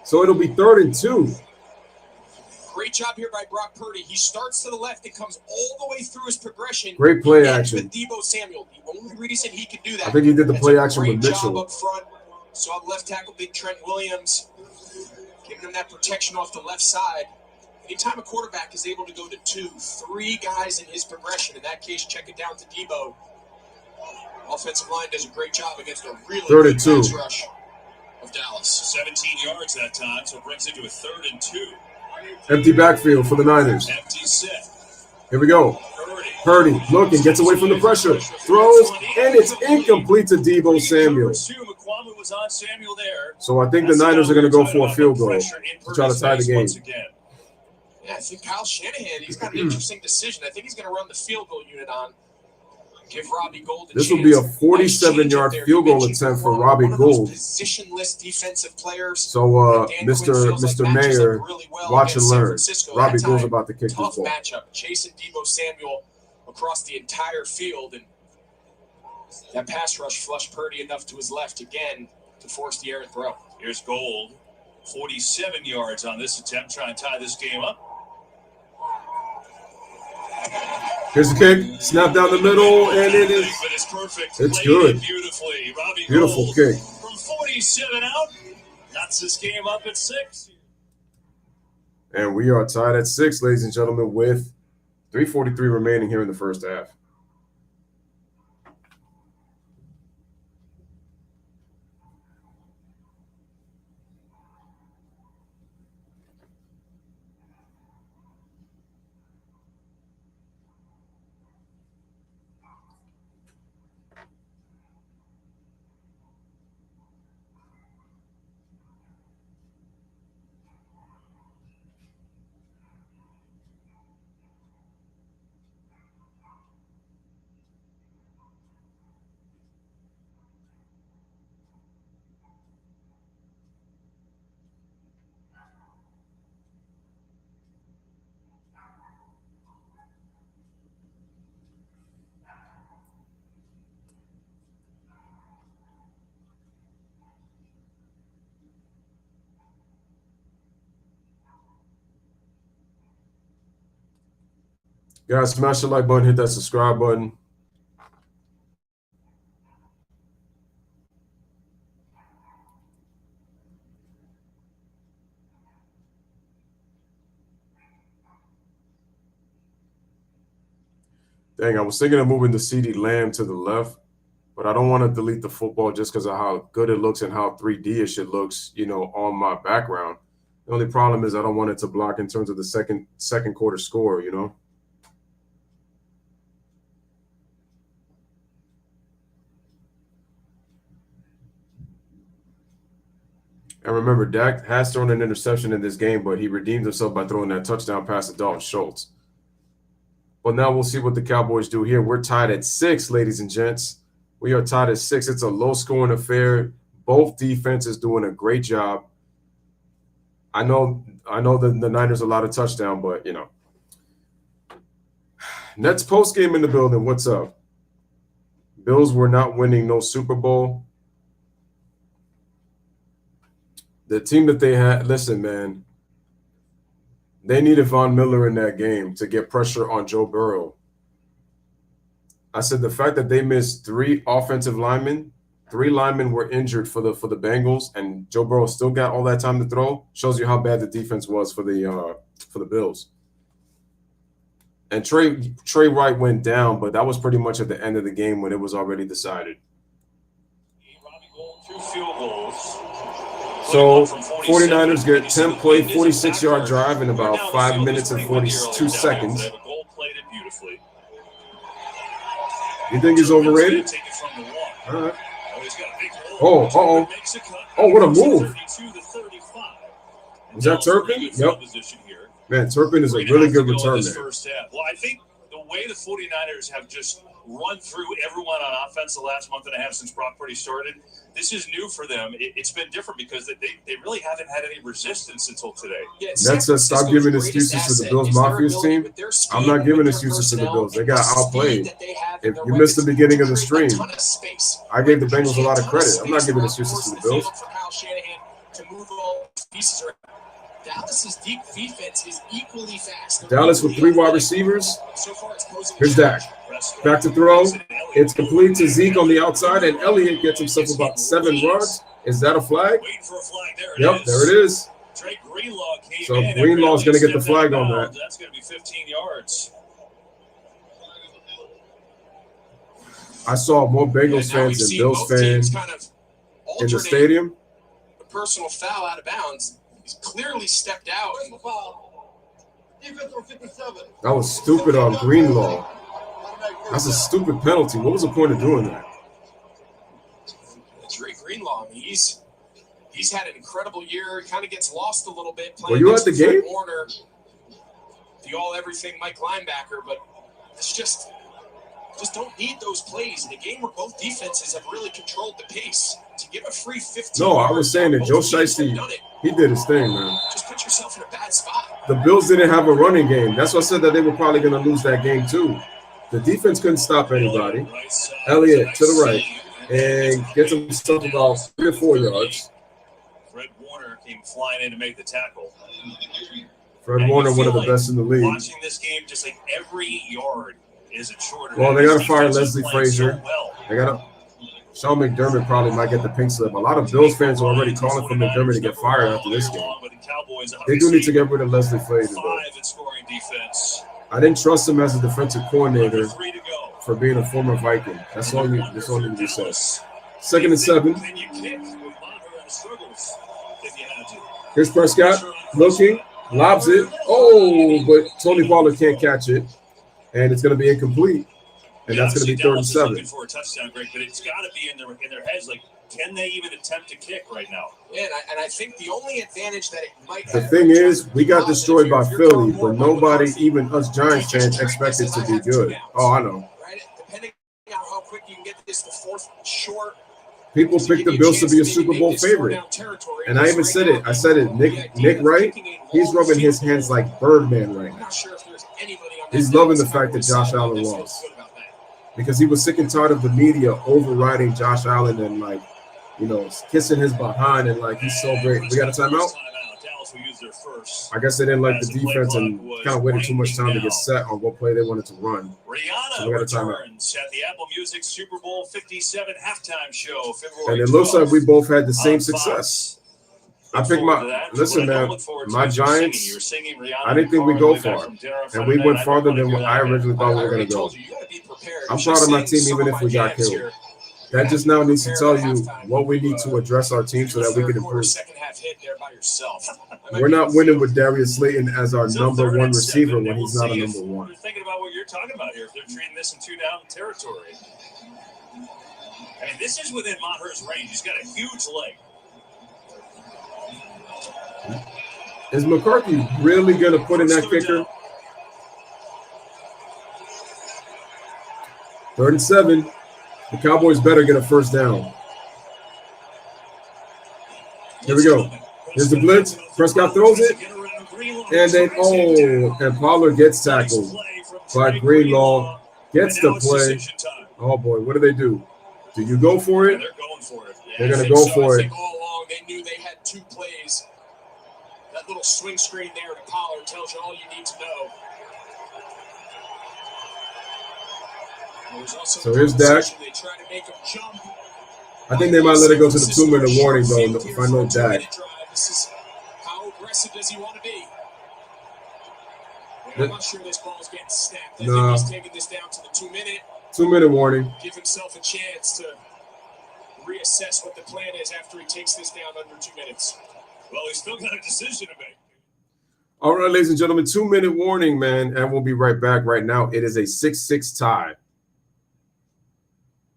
So it'll be 3rd and 2. Great job here by Brock Purdy. He starts to the left and comes all the way through his progression. Great play He ends action. with Deebo Samuel. The only reason he could do that. I think he did the play action with Great Mitchell. job up front. Saw the left tackle, big Trent Williams, giving him that protection off the left side. Anytime a quarterback is able to go to 2, 3 guys in his progression, in that case, check it down to Deebo. Offensive line does a great job against a really good pass rush of Dallas. 17 yards that time, so it brings it to a 3rd and 2. Empty backfield for the Niners. Empty set. Here we go. Purdy looking, gets away from the pressure, throws, and it's incomplete to Deebo Samuel. So I think the Niners are going to go for a field goal to try to tie the game. Yeah, I think Kyle Shanahan, he's got an interesting decision. I think he's going to run the field goal unit on. Give Robbie Gould a This chance. will be a 47-yard field goal attempt for Robbie Gould. Positionless defensive players. So, Mr. Mayor, watch and learn. Robbie Gould's about to kick this Tough ball. matchup. Chasing Deebo Samuel across the entire field. And that pass rush flushed Purdy enough to his left again to force the errant throw. Here's Gould. 47 yards on this attempt. Try and tie this game up. Here's the kick, snap down the middle, and it is. It's good. Beautiful kick. From 47 out, knocks this game up at 6. And we are tied at 6, ladies and gentlemen, with 3:43 remaining here in the first half. Guys, smash the like button, hit that subscribe button. Dang, I was thinking of moving the CeeDee Lamb to the left, but I don't want to delete the football just because of how good it looks and how 3D-ish it looks, on my background. The only problem is I don't want it to block in terms of the second quarter score, And remember, Dak has thrown an interception in this game, but he redeemed himself by throwing that touchdown pass to Dalton Schultz. But now we'll see what the Cowboys do here. We're tied at 6, ladies and gents. We are tied at 6. It's a low-scoring affair. Both defenses doing a great job. I know the Niners allowed a touchdown, but, Nets post-game in the building. What's up? Bills were not winning no Super Bowl. The team that they had, listen, man, they needed Von Miller in that game to get pressure on Joe Burrow. I said the fact that they missed 3 offensive linemen, 3 linemen were injured for the Bengals, and Joe Burrow still got all that time to throw, shows you how bad the defense was for the Bills. And Trey Wright went down, but that was pretty much at the end of the game when it was already decided. field goals. So 49ers get 10-play, 46-yard drive in about 5 minutes and 42 seconds. You think he's overrated? All right. Oh, uh-oh. Oh, what a move. Was that Turpin? Yep. Man, Turpin is a really good return man. Well, I think the way the 49ers have just run through everyone on offense the last month and a half since Brock Purdy started, this is new for them. It's been different because they really haven't had any resistance until today. That says stop giving excuses to the Bills Mafia's team. I'm not giving excuses to the Bills. They got outplayed. If you missed the beginning of the stream, I gave the Bengals a lot of credit. I'm not giving excuses to the Bills. Dallas's deep defense is equally fast. Dallas with 3 wide receivers. Here's Dak. Back to throw. It's complete to Zeke on the outside, and Elliott gets himself about 7 yards. Is that a flag? Yep, there it is. So Greenlaw's going to get the flag on that. That's going to be 15 yards. I saw more Bengals fans than Bills fans in the stadium. A personal foul out of bounds. He's clearly stepped out. That was stupid on Greenlaw. That's a stupid penalty. What was the point of doing that? Dre Greenlaw, I mean, he's had an incredible year. He kind of gets lost a little bit. Were you at the game? Warner, the all-everything Mike linebacker, but it's just don't need those plays in a game where both defenses have really controlled the pace. To give a free 15. No, I was saying that Joe Shiesty, he did his thing, man. Just put yourself in a bad spot. The Bills didn't have a running game. That's why I said that they were probably going to lose that game too. The defense couldn't stop anybody. Elliott to the right and gets himself about 3 or 4 yards. Fred Warner came flying in to make the tackle. Fred Warner, one of the best in the league. Watching this game, just like every yard is a shorter. Well, they got to fire Leslie Frazier. They got to. Sean McDermott probably might get the pink slip. A lot of Bills fans are already calling for McDermott to get fired after this game. They do need to get rid of Leslie Frazier, though. I didn't trust him as a defensive coordinator for being a former Viking. That's all you need to say. 2nd and 7. Here's Prescott looking, lobs it. Oh, but Tony Pollard can't catch it, and it's going to be incomplete. And that's going to be 3rd and 7. For a touchdown, Greg, but it's got to be in their heads. Like, can they even attempt to kick right now? Yeah, and I think the only advantage that it might have. The thing is, we got destroyed by Philly, but nobody, even us Giants fans, expected to be good. Oh, I know. Right? Depending on how quick you can get this to 4th short. People picked the Bills to be a Super Bowl favorite. And I even said it. I said it. Nick Wright, he's rubbing his hands like Birdman right now. He's loving the fact that Josh Allen lost. Because he was sick and tired of the media overriding Josh Allen and, like, you know, kissing his behind and, like, he's so great. We got a timeout? I guess they didn't like the defense and kind of waited too much time to get set on what play they wanted to run. So we got a timeout. At the Apple Music Super Bowl 57 halftime show, and it looks like we both had the same success. I picked listen, man, my Giants, I didn't think we'd go far. And we went farther than what I originally thought we were going to go. I'm proud of my team, even if we got killed. That just now needs to tell you what we need to address our team so that we can improve. We're not winning with Darius Slayton as our number 1 receiver when he's not a number 1. You're thinking about what you're talking about here. If they're treating this in 2-down territory. I mean, this is within Maher's range. He's got a huge leg. Is McCarthy really going to put in that kicker? 3rd and 7. The Cowboys better get a 1st down. Here we go. Here's the blitz. Prescott throws it. And then, and Pollard gets tackled. But Greenlaw gets the play. Oh, boy, what do they do? Do you go for it? They're going for it. They're going to go for it. All along, they knew they had 2 plays. That little swing screen there to Pollard tells you all you need to know. So here's Dak. I think they might let it go to the 2-minute warning, though, if I know Dak. This is how aggressive does he want to be? I'm not sure this ball is getting snapped. I think he's taking this down to the 2-minute. 2-minute warning. Give himself a chance to reassess what the plan is after he takes this down under 2 minutes. Well, he's still got a decision to make. All right, ladies and gentlemen, 2-minute warning, man, and we'll be right back. Right now, it is a 6-6 tie.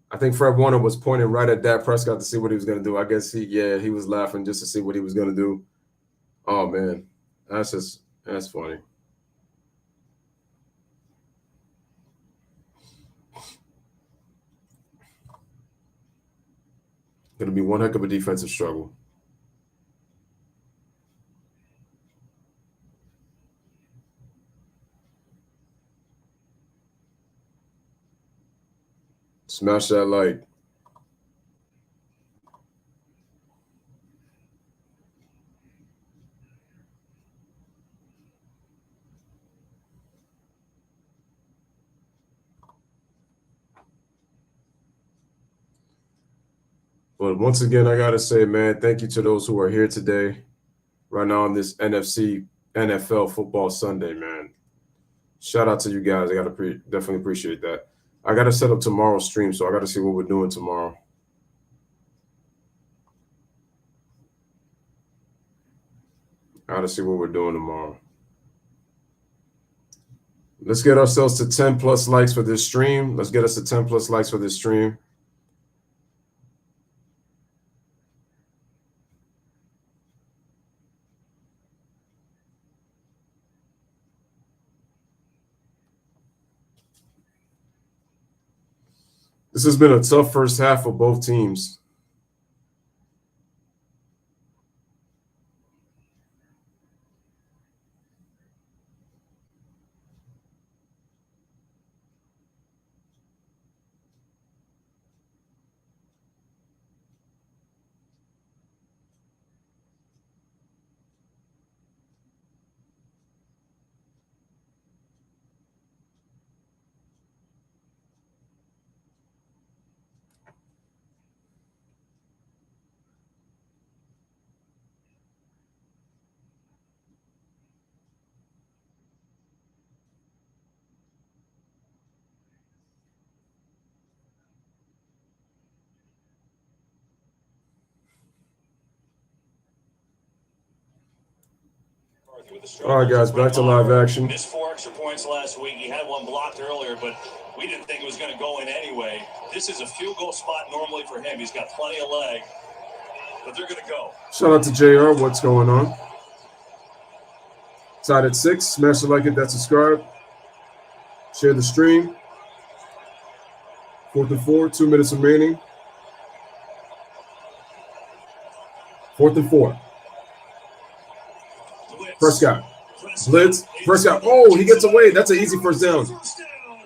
I think Fred Warner was pointing right at Dak Prescott to see what he was going to do. I guess he was laughing just to see what he was going to do. Oh, man, that's funny. Going to be one heck of a defensive struggle. Smash that like. But once again, I got to say, man, thank you to those who are here today, right now on this NFL Football Sunday, man. Shout out to you guys. I got to definitely appreciate that. I got to set up tomorrow's stream, so I got to see what we're doing tomorrow. I got to see what we're doing tomorrow. Let's get ourselves to 10 plus likes for this stream. Let's get us to 10 plus likes for this stream. This has been a tough first half for both teams. All right, guys, back to live action. Missed 4 extra points last week. He had one blocked earlier, but we didn't think it was going to go in anyway. This is a field goal spot normally for him. He's got plenty of leg, but they're going to go. Shout out to JR. What's going on? Tied at 6. Smash the like it, that subscribe. Share the stream. 4th and 4, 2 minutes remaining. 4th and 4. Prescott. Blitz. Prescott. Oh, he gets away. That's an easy first down.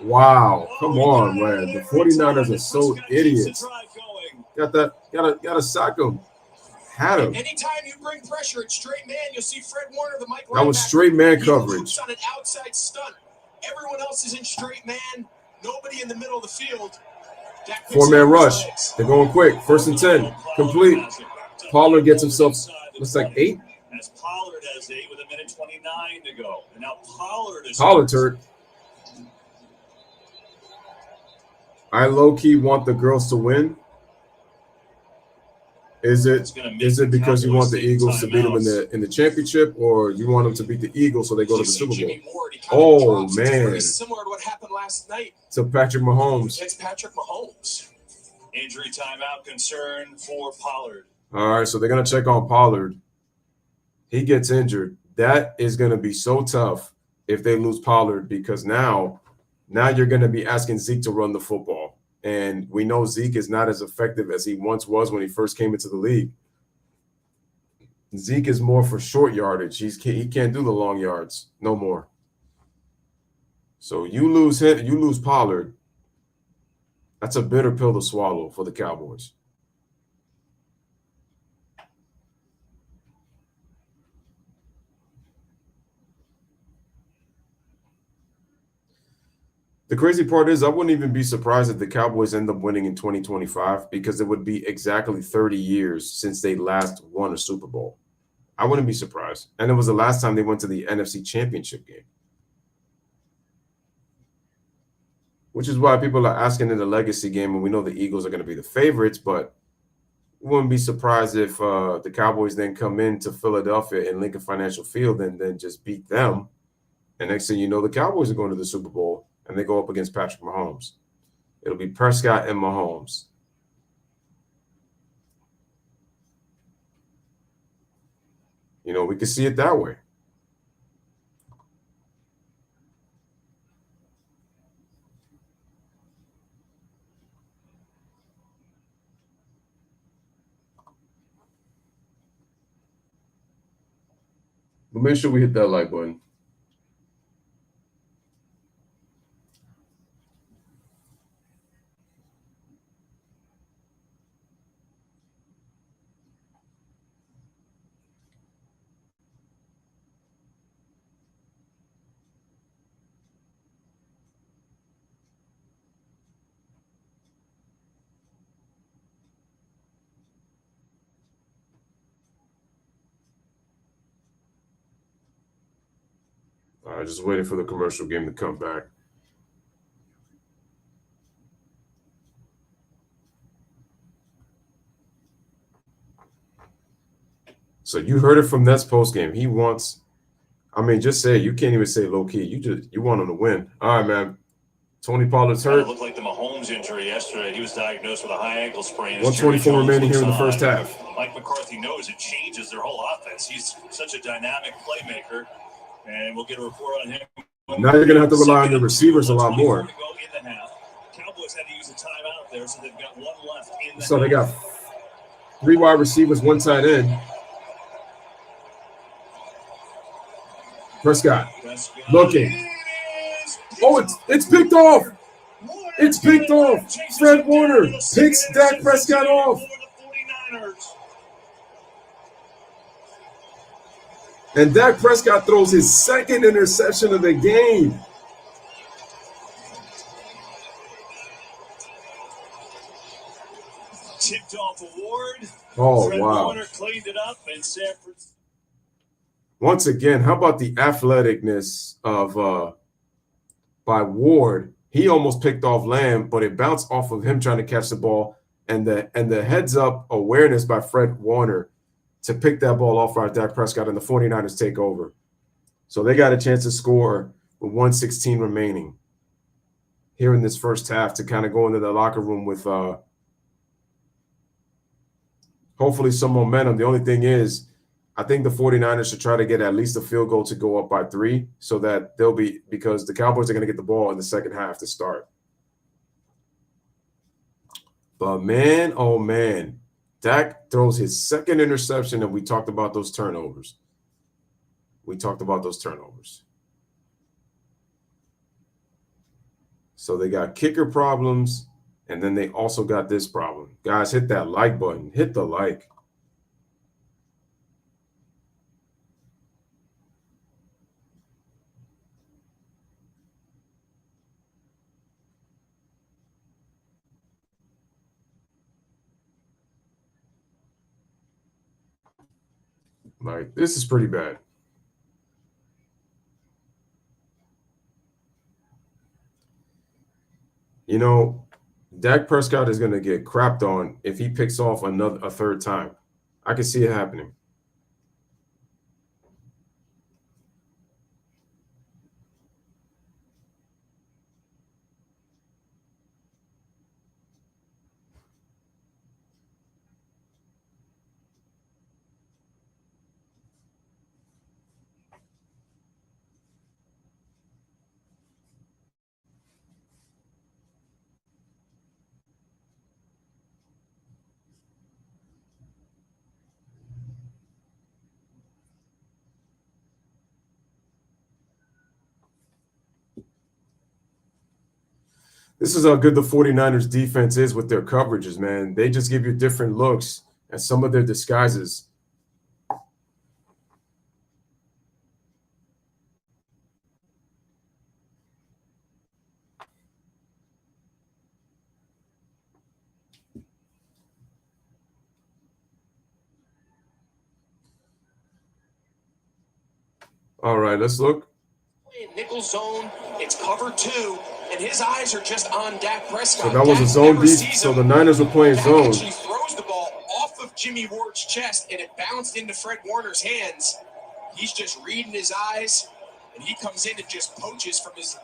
Wow. Come on, man. The 49ers are so idiots. Got that. Gotta sack him. Had him. Anytime you bring pressure at straight man, you'll see Fred Warner, the Mike. That was straight man coverage. On an outside stunt. Everyone else is in straight man. Nobody in the middle of the field. 4-man rush. They're going quick. 1st and 10. Complete. Pollard gets himself, looks like 8. As Pollard has 8 with 1:29 to go. And now Pollard's hurt. I low-key want the girls to win. Is it because you want the Eagles to beat them in the championship, or you want them to beat the Eagles so they go to the Super Bowl? Oh, man. Similar to what happened last night to Patrick Mahomes. It's Patrick Mahomes. Injury timeout concern for Pollard. All right, so they're going to check on Pollard. He gets injured. That is going to be so tough if they lose Pollard, because now you're going to be asking Zeke to run the football. And we know Zeke is not as effective as he once was when he first came into the league. Zeke is more for short yardage. He can't do the long yards no more. So you lose him, you lose Pollard. That's a bitter pill to swallow for the Cowboys. The crazy part is I wouldn't even be surprised if the Cowboys end up winning in 2025, because it would be exactly 30 years since they last won a Super Bowl. I wouldn't be surprised. And it was the last time they went to the NFC Championship game. Which is why people are asking in the legacy game, and we know the Eagles are going to be the favorites, but wouldn't be surprised if the Cowboys then come into Philadelphia in Lincoln Financial Field and then just beat them. And next thing you know, the Cowboys are going to the Super Bowl and they go up against Patrick Mahomes. It'll be Prescott and Mahomes. You know, we can see it that way. But make sure we hit that like button. All right, just waiting for the commercial game to come back. So you heard it from Nets post game. He wants, I mean, just say it. You can't even say low key. You want him to win. All right, man. Tony Pollard's hurt. It looked like the Mahomes injury yesterday. He was diagnosed with a high ankle sprain. 124 remaining here in the first half. Mike McCarthy knows it changes their whole offense. He's such a dynamic playmaker, and we'll get a report on him. Now you're going to have to rely on the receivers a lot more. Cowboys had to use a timeout there, so they've got one left in the So they got 3 wide receivers, 1 tight end. Prescott looking. Oh, it's picked off. It's picked off. Fred Warner picks Dak Prescott off. And Dak Prescott throws his second interception of the game. Tipped off Ward. Oh, Fred wow. Warner cleaned it up, and San Francisco. Once again, how about the athleticness of by Ward? He almost picked off Lamb, but it bounced off of him trying to catch the ball, and the heads up awareness by Fred Warner to pick that ball off by Dak Prescott, and the 49ers take over. So they got a chance to score with 1:16 remaining here in this first half to kind of go into the locker room with hopefully some momentum. The only thing is, I think the 49ers should try to get at least a field goal to go up by 3 so that they'll be, because the Cowboys are going to get the ball in the second half to start. But man, oh man, Dak throws his second interception, and we talked about those turnovers. So they got kicker problems, and then they also got this problem. Guys, hit that like button. Hit the like. Like, this is pretty bad. You know, Dak Prescott is going to get crapped on if he picks off a third time. I can see it happening. This is how good the 49ers defense is with their coverages, man. They just give you different looks and some of their disguises. All right, let's look. Nickel zone, it's cover 2, and his eyes are just on Dak Prescott. So that was a zone deep. So the Niners were playing zone. He throws the ball off Jimmy Ward's chest, and it bounced into Fred Warner's hands. He's just reading his eyes, and he comes in and just poaches from his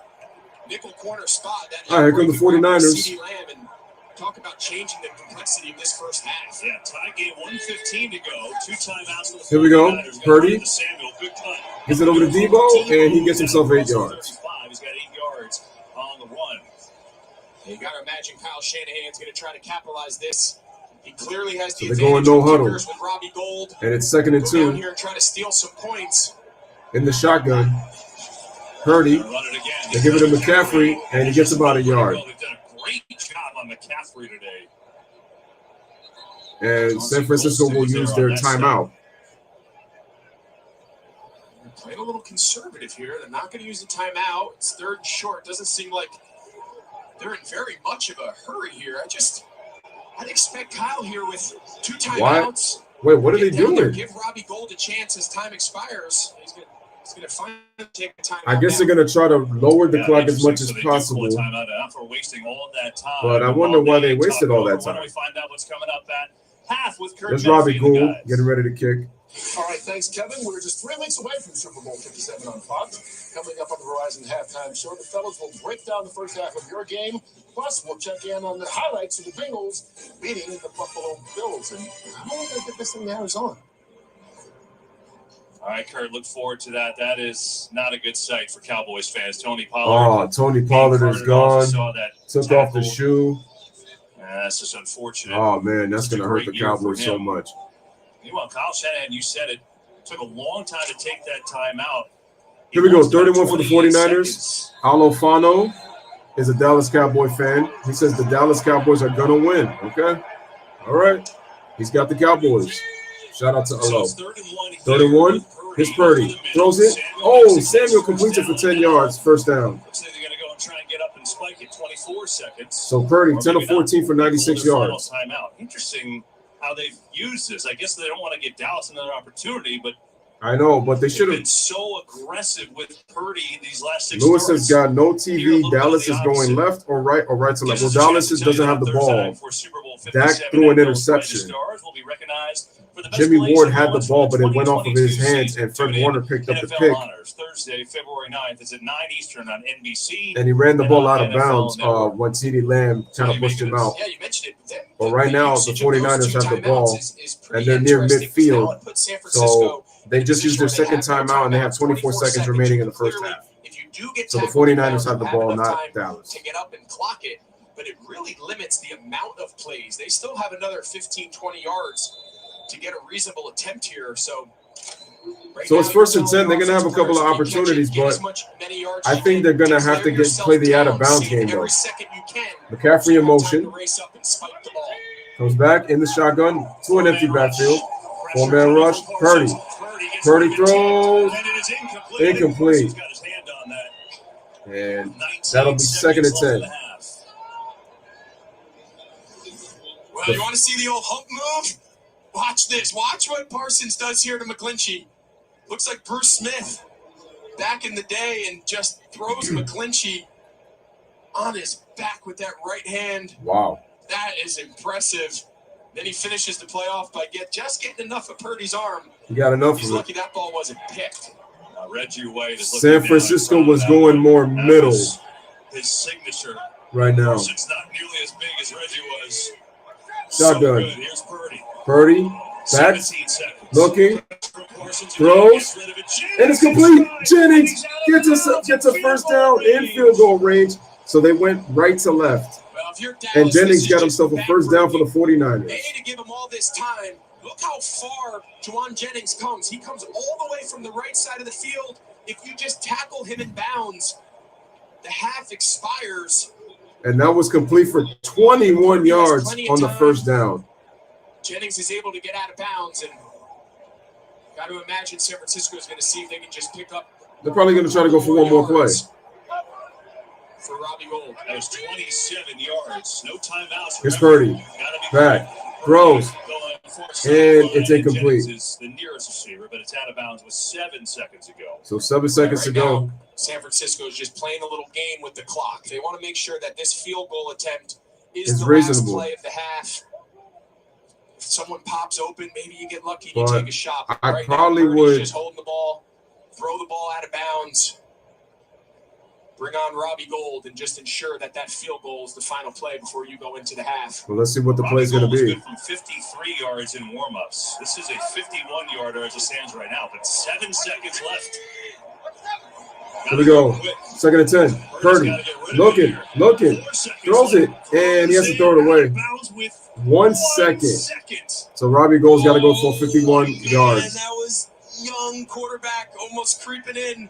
nickel corner spot. All right, here come the 49ers. CeeDee Lamb, and talk about changing the complexity of this first half. Yeah, tie game, 1:15 to go. 2 timeouts for the 49ers. Here we go. Purdy. Samuel, good cut. Gives it over to Debo, and he gets himself 8 yards. He's got 8 yards on the run. You got to imagine Kyle Shanahan's going to try to capitalize this. He clearly has the So they're going no huddle. with Robbie Gold. And it's 2nd and 2. Go down here and try to steal some points. In the shotgun. Purdy. They're giving him McCaffrey, and he gets about a yard. They've done a great job on McCaffrey today. And San Francisco will use their timeout. They're playing a little conservative here. They're not going to use the timeout. It's 3rd and short. Doesn't seem like they're in very much of a hurry here. I'd expect Kyle here with 2 timeouts. Wait, what are they doing? Give Robbie Gold a chance as time expires. He's going to finally take a timeout. I guess they're going to try to lower the clock as much as possible. For wasting all of that time. But I wonder why they wasted all that time. Why don't we find out what's coming up at half with Kurt? There's Robbie Gould getting ready to kick. All right, thanks, Kevin. We're just 3 weeks away from Super Bowl 57 on Fox. Coming up on the Verizon halftime show, the fellas will break down the first half of your game. Plus, we'll check in on the highlights of the Bengals beating the Buffalo Bills. And how are they going to get this thing to Arizona? All right, Kurt, look forward to that. That is not a good sight for Cowboys fans. Tony Pollard. Oh, Tony Pollard is gone. Took off the shoe. That's just unfortunate. Oh, man, that's going to hurt the Cowboys so much. Meanwhile, Kyle Shanahan, you said it, took a long time to take that time out. Here we go, 31 for the 49ers. Alofano is a Dallas Cowboy fan. He says the Dallas Cowboys are going to win, okay? All right. He's got the Cowboys. Shout out to Alo. 31. Here's Purdy. Throws it. Oh, Samuel completes it for 10 yards. First down. Looks like they're going to go and try and get up and spike it. 24 seconds. So Purdy, 10 of 14 for 96 yards. Timeout. Interesting how they've used this. I guess they don't want to give Dallas another opportunity, but I know, but they should have been so aggressive with Purdy these last 6 Lewis starts. has got no TV. Dallas is going left or right to left. Well, Dallas doesn't have the ball. Dak threw an interception. Jimmy Ward had the ball, but it went off of his hands, and Fred Warner picked up the pick. Thursday, February 9th. It's at 9 Eastern on NBC. And he ran the ball out of bounds when CeeDee Lamb kind of pushed him out. Yeah, you mentioned it. But right now, the 49ers have the ball, and they're near midfield. So they just used their second timeout, and they have 24 seconds remaining in the first half. So the 49ers have the ball, not Dallas. To get up and clock it, but it really limits the amount of plays. They still have another 15, 20 yards to get a reasonable attempt here. So it's 1st and 10. They're going to have a couple of opportunities, but I think they're going to have to play the out-of-bounds game, though. McCaffrey in motion. Comes back in the shotgun to an empty backfield. 4-man rush. Purdy. Purdy throws. Incomplete. And that'll be 2nd and 10. Well, you want to see the old hook move? Watch this. Watch what Parsons does here to McGlinchey. Looks like Bruce Smith back in the day and just throws McGlinchey on his back with that right hand. Wow. That is impressive. Then he finishes the play off by just getting enough of Purdy's arm. He got enough He's of it. lucky that ball wasn't picked. Reggie White is San Francisco was going more middle his signature right now. It's not nearly as big as Reggie was. Shotgun. So here's Purdy. Purdy. Back. Looking. Throws. And it's complete. Jennings gets a first down in field goal range. So they went right to left. And Jennings got himself a first down for the 49ers. They need to give him all this time. Look how far Juwan Jennings comes. He comes all the way from the right side of the field. If you just tackle him in bounds, the half expires. And that was complete for 21 yards on the first down. Jennings is able to get out of bounds, and got to imagine San Francisco is going to see if they can just pick up. They're probably going to try to go for one more play. For Robbie Gould. That was 27 yards. No timeouts. Here's Purdy. Back. Throws. And it's incomplete. Is the nearest receiver, but it's out of bounds with 7 seconds to go. So 7 seconds to go. Now, San Francisco is just playing a little game with the clock. They want to make sure that this field goal attempt is the reasonable. last play of the half. someone pops open, maybe you get lucky and But you take a shot. But I right probably now, Purdy's would just holding the ball, throw the ball out of bounds, bring on Robbie Gould, and just ensure that field goal is the final play before you go into the half. Well, let's see what the play is going to Robbie be. Gould was good from 53 yards in warmups. This is a 51-yarder as it stands right now, but 7 seconds left. Here we go. 2nd and 10. Purdy looking, throws it, and he has to throw it away. 1 second. So Robbie Gould's got to go for 51 yards. And that was young quarterback almost creeping in.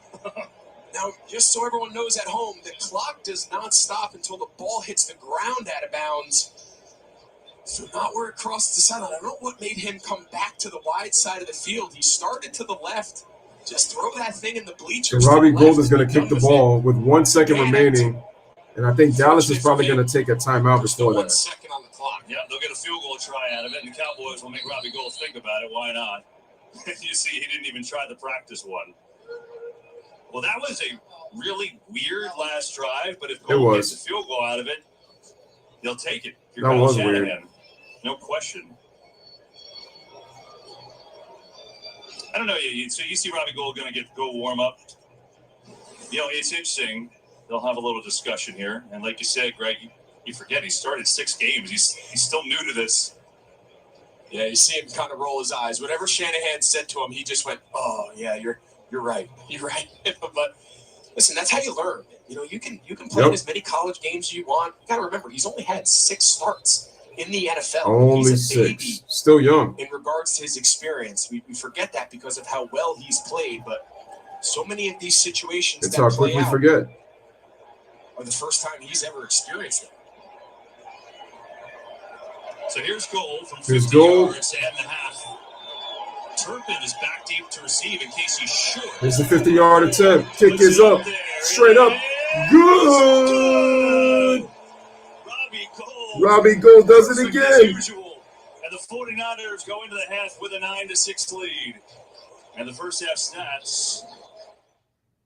Now, just so everyone knows at home, the clock does not stop until the ball hits the ground out of bounds. So not where it crossed the sideline. I don't know what made him come back to the wide side of the field. He started to the left. Just throw that thing in the bleachers. So Robbie Gould is going to kick the ball with 1 second remaining. And I think Dallas is probably going to take a timeout before that. 1 second on the clock. Yeah, they'll get a field goal try out of it, and the Cowboys will make Robbie Gould think about it. Why not? You see, he didn't even try the practice one. Well, that was a really weird last drive, but if Gould gets a field goal out of it, they'll take it. That was weird. No question. I don't know. So you see Robbie Gould going to go warm up. You know, it's interesting. They'll have a little discussion here. And like you said, Greg, you forget he started 6 games. He's still new to this. Yeah, you see him kind of roll his eyes. Whatever Shanahan said to him, he just went, "Oh, yeah, you're right. You're right." But listen, that's how you learn. You know, you can play in as many college games as you want. You got to remember, he's only had 6 starts in the NFL. Only he's a baby 6. Still young. In regards to his experience, we forget that because of how well he's played. But so many of these situations It's that how play quick we out forget. are the first time he's ever experienced them. So here's Gould from 50 yards to end the half. Turpin is back deep to receive in case he's short. Here's the 50-yard attempt. Kick is up. Straight up. Good. Robbie Gould does it again. And the 49ers go into the half with a 9-6 lead. And the first half stats.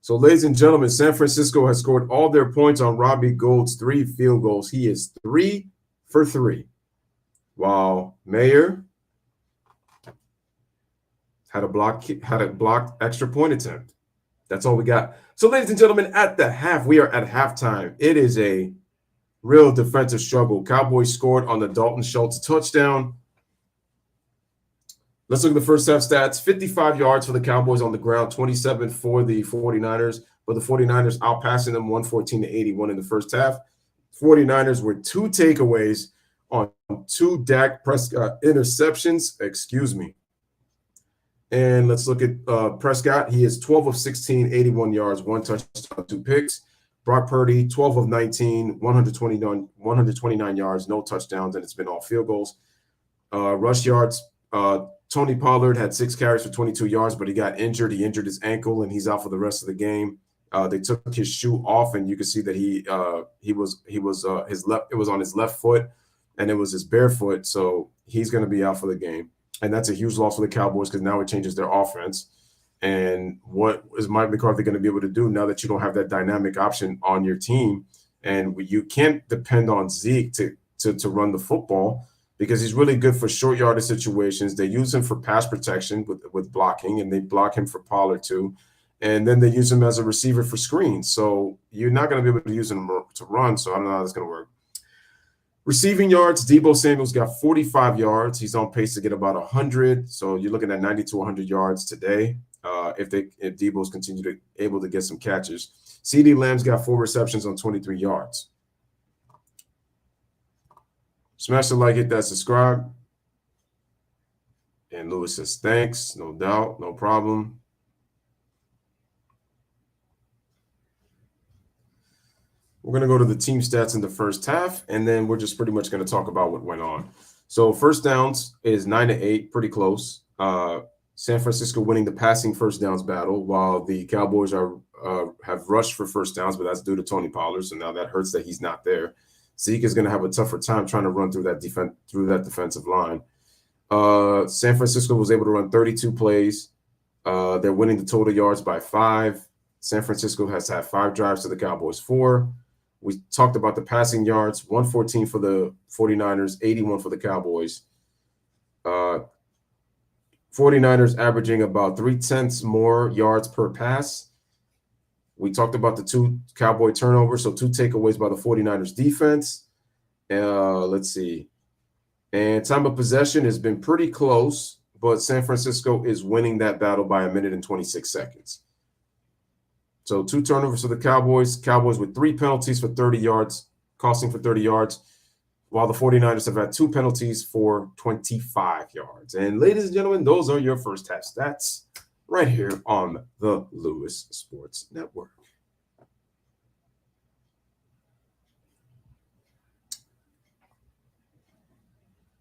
So, ladies and gentlemen, San Francisco has scored all their points on Robbie Gould's 3 field goals. He is 3 for 3. While Mayer had a blocked extra point attempt. That's all we got. So, ladies and gentlemen, at the half, we are at halftime. It is a real defensive struggle. Cowboys scored on the Dalton Schultz touchdown. Let's look at the first half stats. 55 yards for the Cowboys on the ground, 27 for the 49ers. But the 49ers outpassing them 114-81 in the first half. 49ers were 2 takeaways on 2 Dak Prescott interceptions. Excuse me. And let's look at Prescott. He is 12 of 16, 81 yards, 1 touchdown, 2 picks. Brock Purdy, 12 of 19, 129 yards, no touchdowns, and it's been all field goals. Rush yards, Tony Pollard had 6 carries for 22 yards, but he got injured. He injured his ankle, and he's out for the rest of the game. They took his shoe off, and you can see that it was on his left foot, and it was his bare foot, so he's going to be out for the game. And that's a huge loss for the Cowboys because now it changes their offense. And what is Mike McCarthy going to be able to do now that you don't have that dynamic option on your team? And you can't depend on Zeke to run the football because he's really good for short yardage situations. They use him for pass protection with blocking, and they block him for Pollard too. And then they use him as a receiver for screens. So you're not going to be able to use him to run. So I don't know how that's going to work. Receiving yards, Deebo Samuel's got 45 yards. He's on pace to get about 100. So you're looking at 90 to 100 yards today if Deebo's able to get some catches. CeeDee Lamb's got 4 receptions on 23 yards. Smash the like, hit that subscribe. And Louis says thanks, no doubt, no problem. We're going to go to the team stats in the first half, and then we're just pretty much going to talk about what went on. So first downs is 9-8, pretty close. San Francisco winning the passing first downs battle, while the Cowboys have rushed for first downs, but that's due to Tony Pollard. So now that hurts that he's not there. Zeke is going to have a tougher time trying to run through that defensive line. San Francisco was able to run 32 plays. They're winning the total yards by 5. San Francisco has had 5 drives to the Cowboys 4. We talked about the passing yards, 114 for the 49ers, 81 for the Cowboys. 49ers averaging about 0.3 more yards per pass. We talked about the 2 Cowboy turnovers, so 2 takeaways by the 49ers defense. Let's see. And time of possession has been pretty close, but San Francisco is winning that battle by 1 minute and 26 seconds. So 2 turnovers for the Cowboys. Cowboys with 3 penalties for 30 yards, costing for 30 yards, while the 49ers have had 2 penalties for 25 yards. And ladies and gentlemen, those are your first half stats right here on the Louis Sports Network.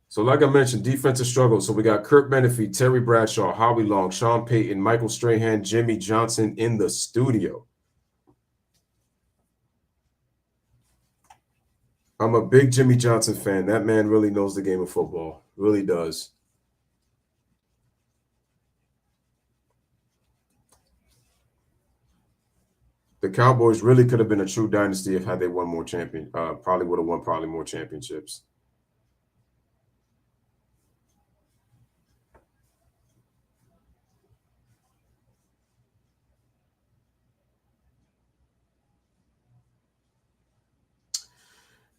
So like I mentioned, defensive struggles. So we got Kurt Menefee, Terry Bradshaw, Howie Long, Sean Payton, Michael Strahan, Jimmy Johnson in the studio. I'm a big Jimmy Johnson fan. That man really knows the game of football. Really does. The Cowboys really could have been a true dynasty if had they won more probably would have won more championships.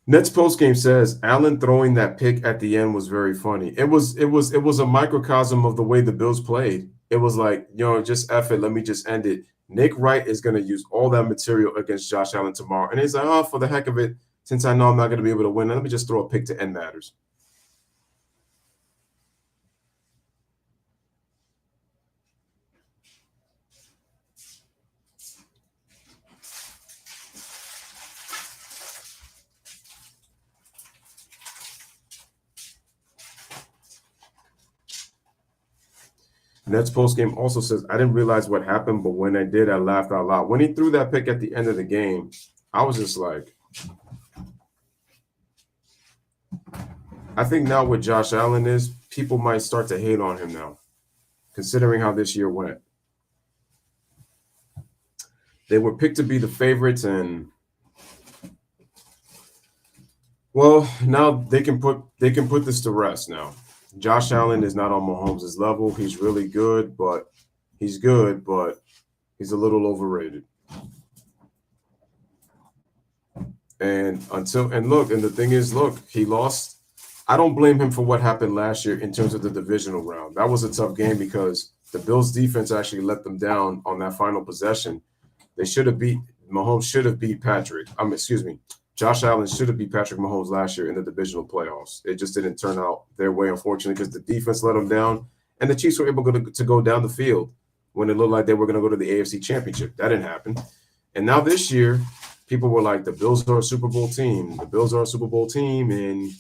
Nets postgame says Allen throwing that pick at the end was very funny. It was a microcosm of the way the Bills played. It was like, just F it, let me just end it. Nick Wright is going to use all that material against Josh Allen tomorrow. And he's like, oh, for the heck of it, since I know I'm not going to be able to win, let me just throw a pick to end matters. Nets postgame also says, I didn't realize what happened, but when I did, I laughed out loud. When he threw that pick at the end of the game, I was just like, I think now what Josh Allen is, people might start to hate on him now, considering how this year went. They were picked to be the favorites, and well, now they can put this to rest now. Josh Allen is not on Mahomes' level. He's really good, but he's a little overrated. And the thing is, he lost. I don't blame him for what happened last year in terms of the divisional round. That was a tough game because the Bills defense actually let them down on that final possession. Mahomes should have beat Josh Allen should have beat Patrick Mahomes last year in the divisional playoffs. It just didn't turn out their way, unfortunately, because the defense let them down, and the Chiefs were able to go down the field when it looked like they were going to go to the AFC Championship. That didn't happen. And now this year, people were like, the Bills are a Super Bowl team. The Bills are a Super Bowl team, and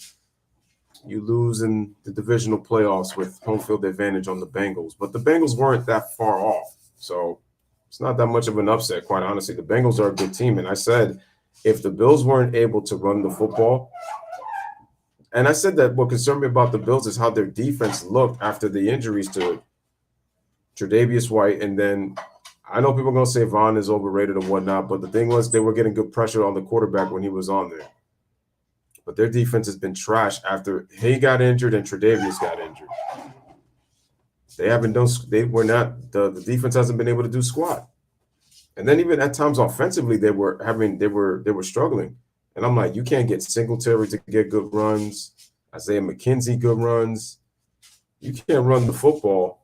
you lose in the divisional playoffs with home field advantage on the Bengals. But the Bengals weren't that far off, so it's not that much of an upset, quite honestly. The Bengals are a good team, and I said, if the Bills weren't able to run the football, and I said that what concerned me about the Bills is how their defense looked after the injuries to Tre'Davious White. And then I know people are going to say Vaughn is overrated and whatnot, but the thing was they were getting good pressure on the quarterback when he was on there. But their defense has been trash after he got injured and Tre'Davious got injured. The defense hasn't been able to do squat. And then even at times offensively, they were struggling. And I'm like, you can't get Singletary to get good runs, Isaiah McKenzie good runs. You can't run the football.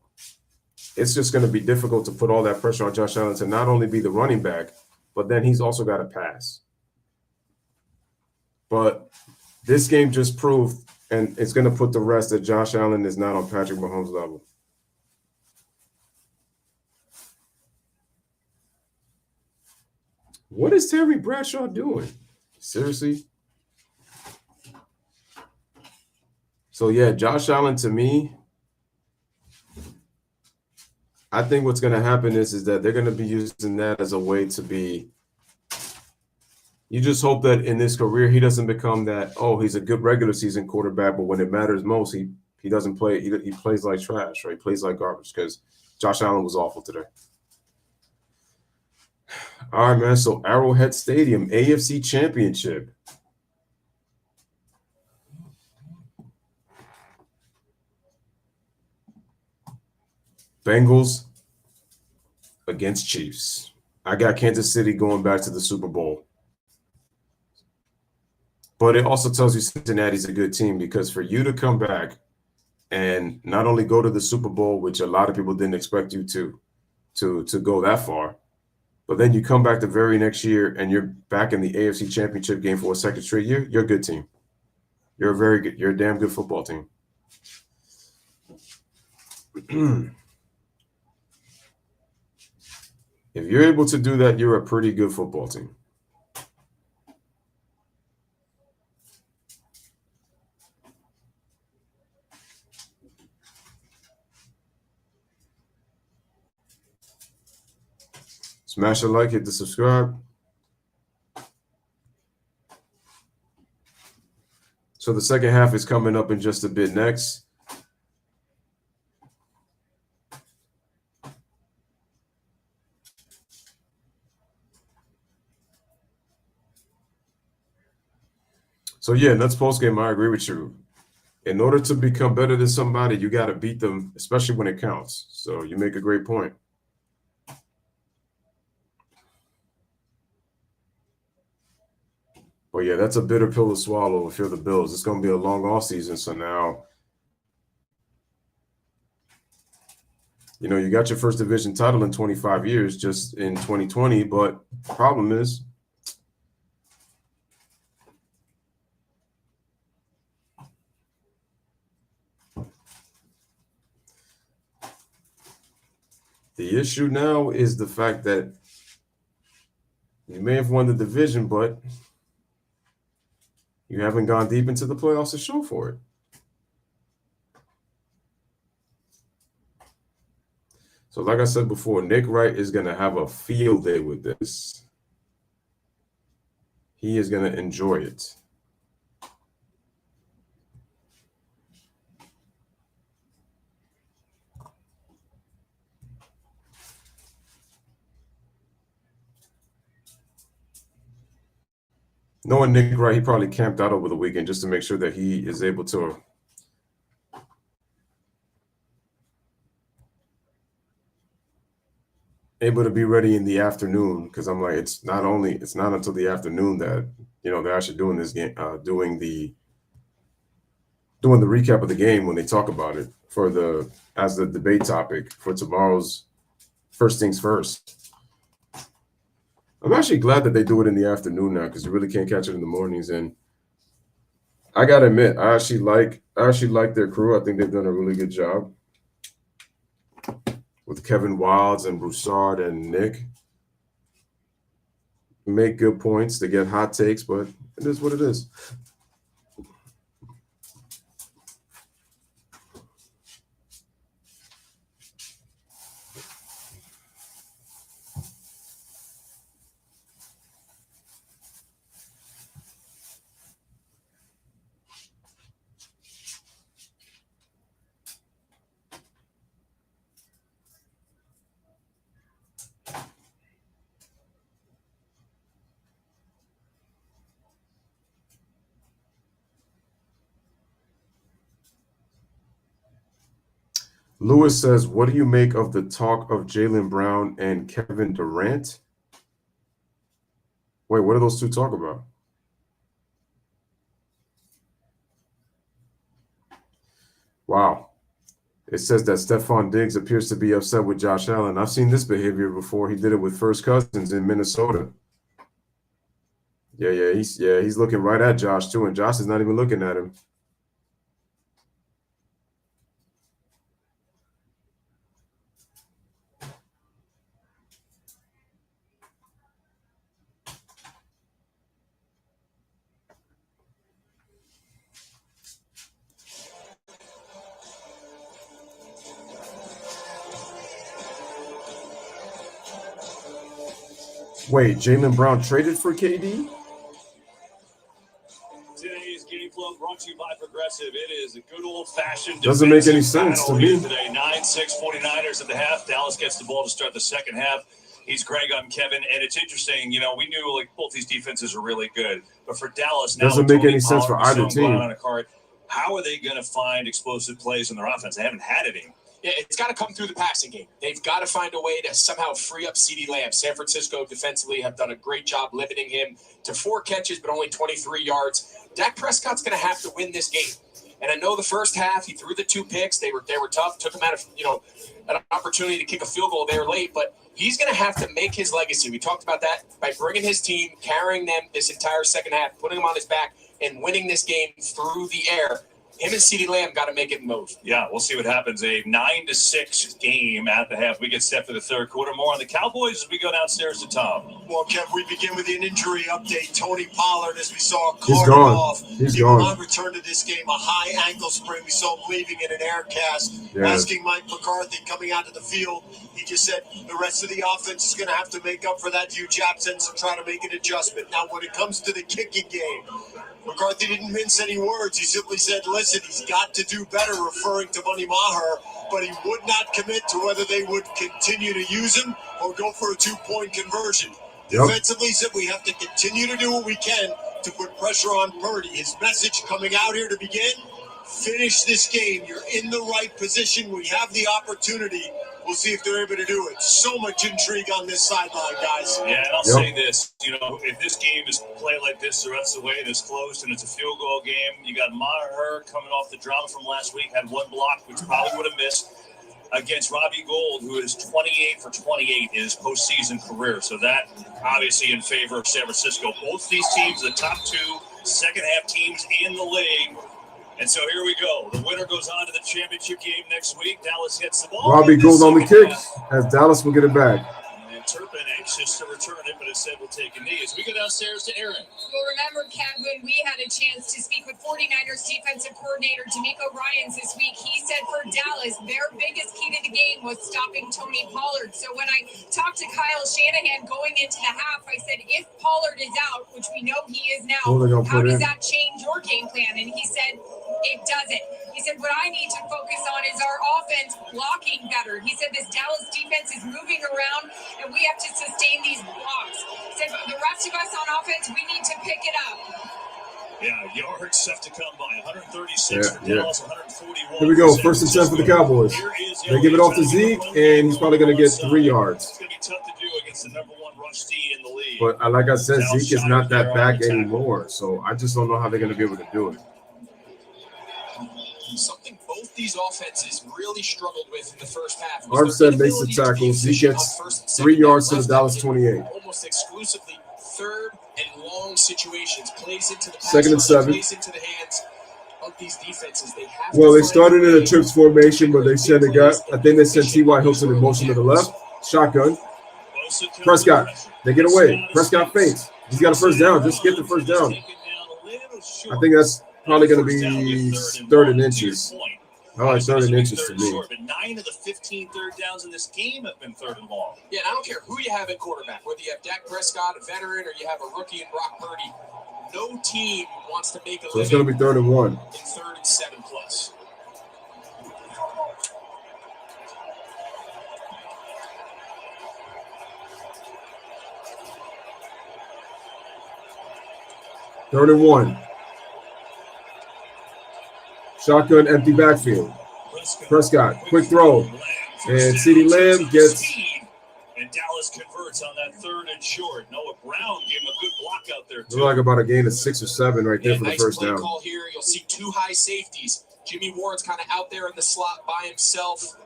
It's just going to be difficult to put all that pressure on Josh Allen to not only be the running back, but then he's also got to pass. But this game just proved, and it's going to put to rest, that Josh Allen is not on Patrick Mahomes' level. What is Terry Bradshaw doing? Seriously? So, yeah, Josh Allen, to me, I think what's going to happen is that they're going to be using that as a way to be – you just hope that in his career he doesn't become that, he's a good regular season quarterback, but when it matters most, he doesn't play – he plays like trash, right? He plays like garbage because Josh Allen was awful today. All right, man. So Arrowhead Stadium, AFC Championship. Bengals against Chiefs. I got Kansas City going back to the Super Bowl. But it also tells you Cincinnati's a good team, because for you to come back and not only go to the Super Bowl, which a lot of people didn't expect you to go that far, but then you come back the very next year and you're back in the AFC Championship game for a second straight year, you're a good team. You're a damn good football team. If you're able to do that, you're a pretty good football team. Smash a like, hit the subscribe. So the second half is coming up in just a bit next. So yeah, Nuts post game, I agree with you. In order to become better than somebody, you got to beat them, especially when it counts. So you make a great point. But yeah, that's a bitter pill to swallow if you're the Bills. It's going to be a long offseason. So now, you know, you got your first division title in 25 years just in 2020. But the problem is, the issue now is the fact that you may have won the division, but you haven't gone deep into the playoffs to show for it. So like I said before, Nick Wright is going to have a field day with this. He is going to enjoy it. Knowing Nick Wright, he probably camped out over the weekend just to make sure that he is able to be ready in the afternoon, because I'm like, it's not until the afternoon that, you know, they're actually doing this game, doing the recap of the game when they talk about it as the debate topic for tomorrow's First Things First. I'm actually glad that they do it in the afternoon now, because you really can't catch it in the mornings. And I gotta admit, I actually like their crew. I think they've done a really good job with Kevin Wildes and Broussard and Nick. Make good points. They get hot takes, but it is what it is. Lewis says, what do you make of the talk of Jaylen Brown and Kevin Durant? Wait, what do those two talk about? Wow. It says that Stephon Diggs appears to be upset with Josh Allen. I've seen this behavior before. He did it with First Cousins in Minnesota. Yeah, he's looking right at Josh too, and Josh is not even looking at him. Wait, Jaylen Brown traded for KD? Today's game flow brought to you by Progressive. It is a good old-fashioned doesn't make any sense to me today. 9-6 49ers at the half. Dallas gets the ball to start the second half. He's Greg, I'm Kevin, and it's interesting. You know, we knew like both these defenses are really good, but for Dallas now, doesn't make any sense for either team. On a card, how are they going to find explosive plays in their offense? They haven't had any. Yeah, it's got to come through the passing game. They've got to find a way to somehow free up CeeDee Lamb. San Francisco defensively have done a great job limiting him to 4 catches, but only 23 yards. Dak Prescott's going to have to win this game. And I know the first half he threw the 2 picks. They were tough. Took him out of an opportunity to kick a field goal there late. But he's going to have to make his legacy. We talked about that by bringing his team, carrying them this entire second half, putting them on his back, and winning this game through the air. Him and CeeDee Lamb got to make it move. Yeah, we'll see what happens. A 9-6 game at the half. We get set for the third quarter. More on the Cowboys as we go downstairs to Tom. Well, Kev, we begin with an injury update. Tony Pollard, as we saw, He's carted gone. off. He's He will gone. not return to this game. A high ankle sprain. We saw him leaving in an air cast. Yeah. Asking Mike McCarthy coming out of the field. He just said the rest of the offense is going to have to make up for that huge absence and try to make an adjustment. Now, when it comes to the kicking game, McCarthy didn't mince any words. He simply said, listen, he's got to do better, referring to Money Maher, but he would not commit to whether they would continue to use him or go for a 2-point conversion. Yep. Defensively, he said we have to continue to do what we can to put pressure on Purdy. His message coming out here to begin, finish this game. You're in the right position. We have the opportunity. We'll see if they're able to do it. So much intrigue on this sideline, guys. Yeah, and I'll say this, if this game is played like this the rest of the way and it's close and it's a field goal game, you got Maher coming off the drama from last week, had 1 block, which probably would have missed, against Robbie Gould, who is 28 for 28 in his postseason career. So that obviously in favor of San Francisco. Both these teams, the top 2 second-half teams in the league. And so here we go. The winner goes on to the championship game next week. Dallas gets the ball. Robbie Gould on the kick as Dallas will get it back. And Turpin anxious to return it, but instead will take a knee. As we go downstairs to Aaron. Well, remember, Kevin, we had a chance to speak with 49ers defensive coordinator D'Amico Ryans this week. He said for Dallas, their biggest key to the game was stopping Tony Pollard. So when I talked to Kyle Shanahan going into the half, I said, if Pollard is out, which we know he is now, how does that change your game plan? And he said, it doesn't. He said, what I need to focus on is our offense blocking better. He said, this Dallas defense is moving around, and we have to sustain these blocks. He said, the rest of us on offense, we need to pick it up. Yeah, yards have to come by. 136 for Dallas, 141. Here we go. First and 10 for the Cowboys. They give it off to Zeke, and he's probably going to get 3 yards. It's going to be tough to do against the number 1 rush D in the league. But like I said, Zeke is not that back anymore, so I just don't know how they're going to be able to do it. Something both these offenses really struggled with in the first half. Armstead makes the tackle. Zeke gets 3 yards to the Dallas 28. Almost exclusively third and long situations. Plays into the Second and 7. Plays into the hands of these defenses. They started in a trips formation, but they said I think they sent T.Y. Hilton in motion to the left. Shotgun. Prescott. They get away. Prescott feints. He's got a first down. Just get the first down. I think that's probably going to be 3rd and inches. I like 3rd and inches to me. But 9 of the 15 third downs in this game have been 3rd and long. Yeah, and I don't care who you have at quarterback, whether you have Dak Prescott, a veteran, or you have a rookie in Brock Purdy. No team wants to make a So it's going to be 3rd and 1. In 3rd and 7 plus. Third and 1. Shotgun, empty backfield. Prescott, quick throw. And CeeDee Lamb gets. And Dallas converts on that 3rd and short. Noah Brown gave him a good block out there, too. They're like about a gain of 6 or 7 right there for the first down. Call here. You'll see 2 high safeties. Jimmy Ward's kind of out there in the slot by himself.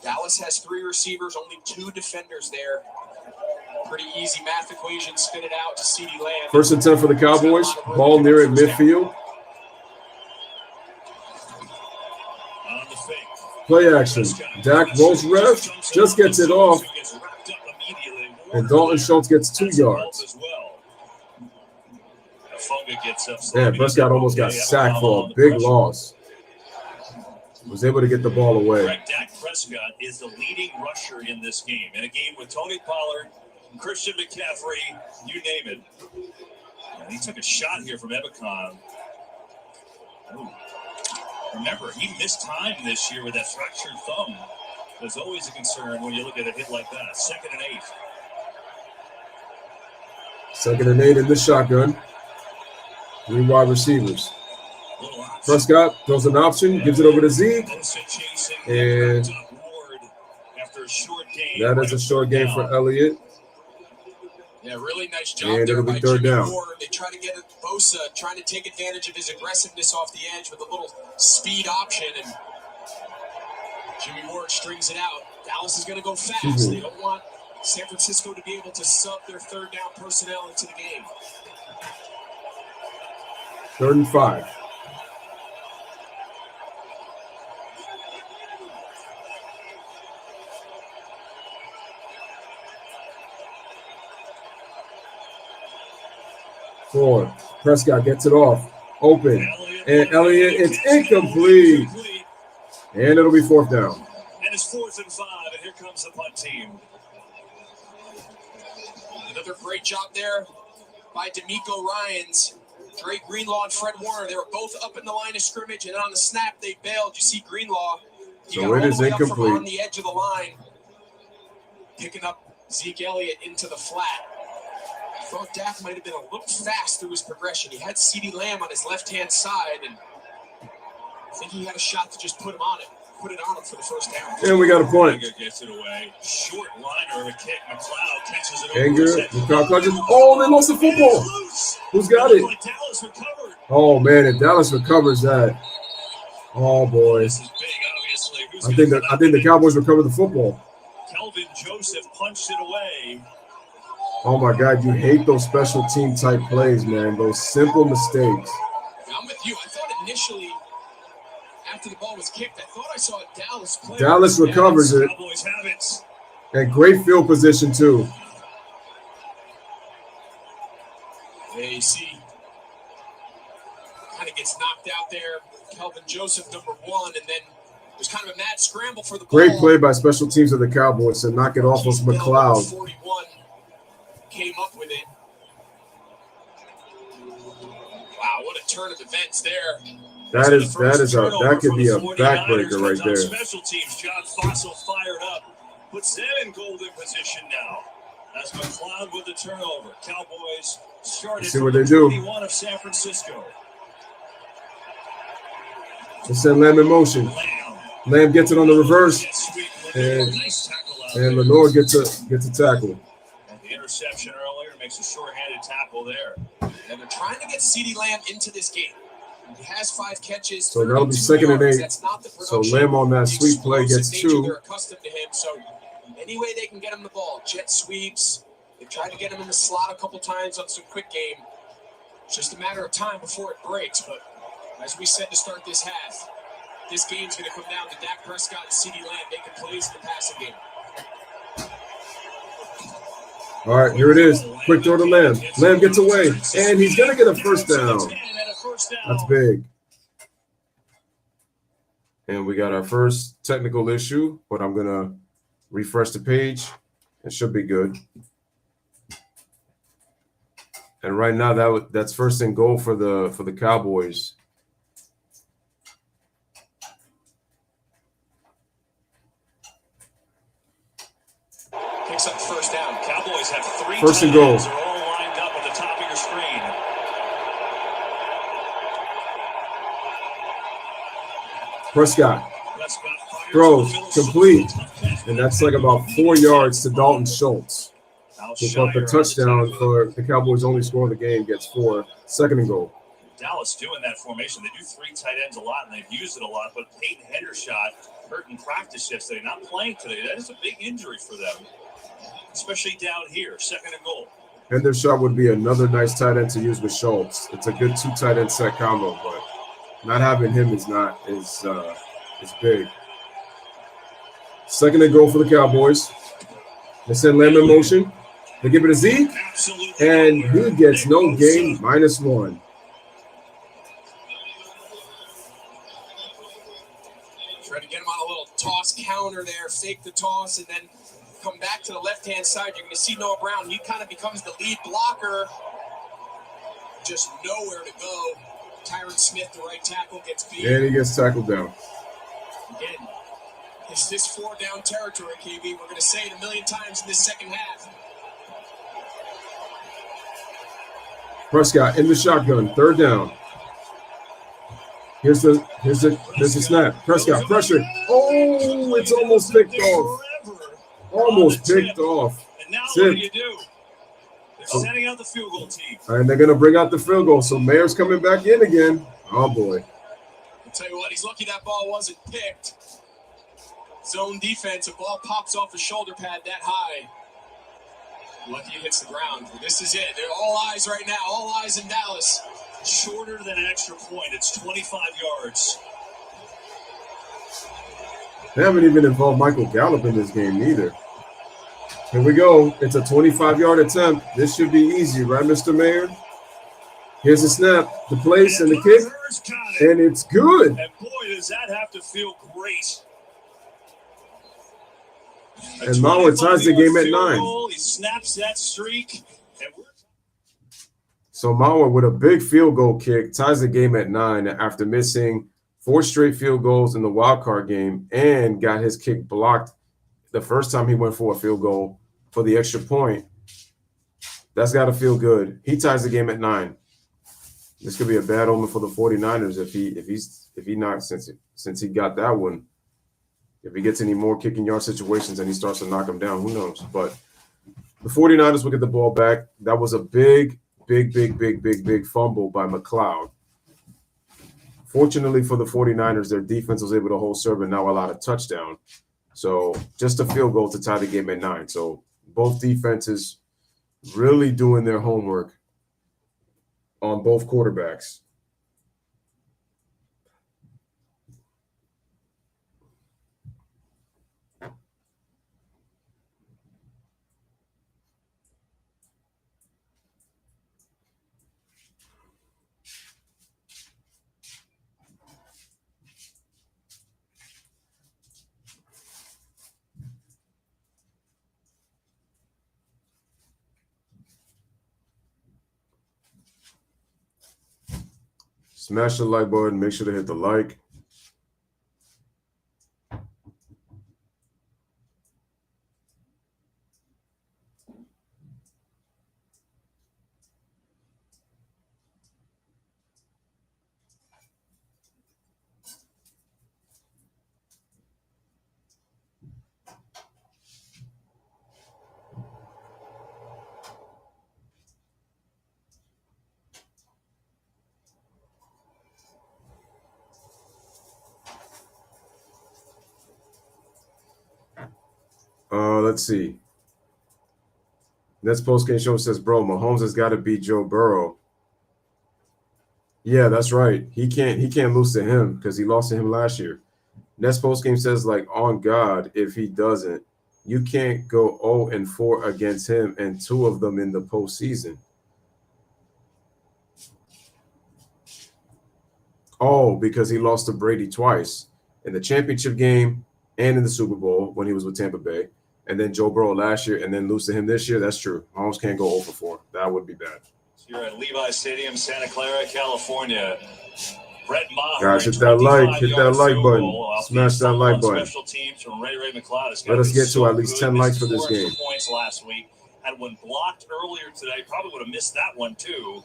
Dallas has 3 receivers, only 2 defenders there. Pretty easy math equation. Spit it out to CeeDee Lamb. First and 10 for the Cowboys. Ball near at midfield. Play action. Dak rolls left, just gets it off, and Dalton Schultz gets 2 yards. Yeah, Prescott almost got sacked for a big loss. Was able to get the ball away. Dak Prescott is the leading rusher in this game. In a game with Tony Pollard, Christian McCaffrey, you name it. And he took a shot here from Ebicon. Remember, he missed time this year with that fractured thumb. There's always a concern when you look at a hit like that. 2nd and 8. 2nd and 8 in the shotgun. 3 wide receivers. Prescott throws an option, gives it over to Zeke. And after a short game, that is a short game for Elliott. Yeah, really nice job And there it'll be by third Jimmy down. Ward. They try to get it, Bosa trying to take advantage of his aggressiveness off the edge with a little speed option, and Jimmy Ward strings it out. Dallas is going to go fast. They don't want San Francisco to be able to sub their third down personnel into the game. 3rd and 5. Prescott gets it off. Open. And Elliott, it's incomplete. And it'll be 4th down. And it's 4th and 5, and here comes the punt team. Another great job there by D'Amico Ryans. Drake Greenlaw and Fred Warner, they were both up in the line of scrimmage, and on the snap, they bailed. You see Greenlaw, he got all the way up from on the edge of the line, picking up Zeke Elliott into the flat. I thought Dak might have been a little fast through his progression. He had CeeDee Lamb on his left-hand side, and I think he had a shot to just put it on him for the first down. And we got a point. Gets it away. Short liner of a kick. McLeod catches it over. Anger. McLeod clutches. Oh, they lost the football. Who's got it? Dallas recovered. Oh, man, if Dallas recovers that. Oh, boy. This is big, obviously. I think the Cowboys recovered the football. Kelvin Joseph punched it away. Oh, my God, you hate those special team type plays, man. Those simple mistakes. I'm with you. I thought initially, after the ball was kicked, I thought I saw a Dallas player. Dallas recovers it. Cowboys have it. And great field position, too. AC kind of gets knocked out there. Kelvin Joseph, number 1, and then there's kind of a mad scramble for the ball. Great play by special teams of the Cowboys to knock it off of McLeod. 41 came up with it. Wow, what a turn of events there. That could be a backbreaker right there. Special teams, John Fossil fired up, puts them in golden position now. As McLeod with the turnover. Cowboys started see what they do. 21 of San Francisco. They send Lamb in motion. Lamb gets it on the reverse, and Lenore gets a tackle. And the interception earlier makes a short-handed tackle there. And they're trying to get CeeDee Lamb into this game. He has 5 catches. So that'll be 2nd and 8. That's not the So Lamb on that sweep play gets 2. They're accustomed to him. So any way they can get him the ball, jet sweeps. They tried to get him in the slot a couple times on some quick game. It's just a matter of time before it breaks. But as we said to start this half, this game's going to come down to Dak Prescott and CeeDee Lamb making plays in the passing game. All right, here it is. Quick throw to Lamb. Lamb gets away, and he's going to get a first down. That's big. And we got our first technical issue, but I'm going to refresh the page. It should be good. And right now, that's 1st and goal for the Cowboys. Picks up first down. Cowboys have 3 1st and goal. They're all lined up at the top of your screen. Prescott throws complete, and that's like about 4 yards to Dalton Schultz. Pick up a touchdown for the Cowboys. Only score in the game gets 4. 2nd and goal. Dallas doing that formation. They do 3 tight ends a lot, and they've used it a lot. But Peyton Hendershot hurt in practice yesterday, not playing today. That is a big injury for them, especially down here. 2nd and goal. Hendershot would be another nice tight end to use with Schultz. It's a good 2 tight end set combo, but not having him is big. 2nd and goal for the Cowboys. They send Lamb in motion. They give it to Zeke, and he gets no gain, -1. Try to get him on a little toss counter there, fake the toss, and then come back to the left-hand side. You're going to see Noah Brown. He kind of becomes the lead blocker. Just nowhere to go. Tyron Smith, the right tackle, gets beat. And he gets tackled down. Again, it's this 4-down territory, KB. We're going to say it a million times in this second half. Prescott in the shotgun, 3rd down. Here's the snap. Prescott pressure. Oh, Oh, it's almost picked off. Almost picked off. And now Tip. what do? They're setting out the field goal team. And they're going to bring out the field goal. So Mayer's coming back in again. Oh, boy. I'll tell you what, he's lucky that ball wasn't picked. Zone defense, a ball pops off a shoulder pad that high. Lucky it hits the ground. This is it. They're all eyes right now. All eyes in Dallas. Shorter than an extra point. It's 25 yards. They haven't even involved Michael Gallup in this game either. Here we go. It's a 25-yard attempt. This should be easy, right, Mr. Mayor? Here's the snap, the place, and the kick. And it's good. And boy, does that have to feel great. And Mauer ties the game at 9. He snaps that streak. So Mauer with a big field goal kick ties the game at 9 after missing 4 straight field goals in the wild card game and got his kick blocked the first time he went for a field goal for the extra point. That's got to feel good. He ties the game at 9. This could be a bad omen for the 49ers if he knocks since he got that one. If he gets any more kicking yard situations and he starts to knock them down, who knows? But the 49ers will get the ball back. That was a big fumble by McLeod. Fortunately for the 49ers, their defense was able to hold serve and now allowed a touchdown. So just a field goal to tie the game at 9. So both defenses really doing their homework on both quarterbacks. Smash the like button. Make sure to hit the like. Let's see. Nets postgame show says, bro, Mahomes has got to beat Joe Burrow. Yeah, that's right. He can't lose to him because he lost to him last year. Nets postgame says, like, on God, if he doesn't, you can't go 0-4 against him and 2 of them in the postseason. Oh, because he lost to Brady twice in the championship game and in the Super Bowl when he was with Tampa Bay. And then Joe Burrow last year and then lose to him this year. That's true. Mahomes can't go 0-4. That would be bad. You're at Levi Stadium, Santa Clara, California. Brett Maher. Guys, hit that like button. Smash that like button. Special teams from Ray McLeod. Let us get to at least 10 likes for this game. Points last week. Had one blocked earlier today. Probably would have missed that one too.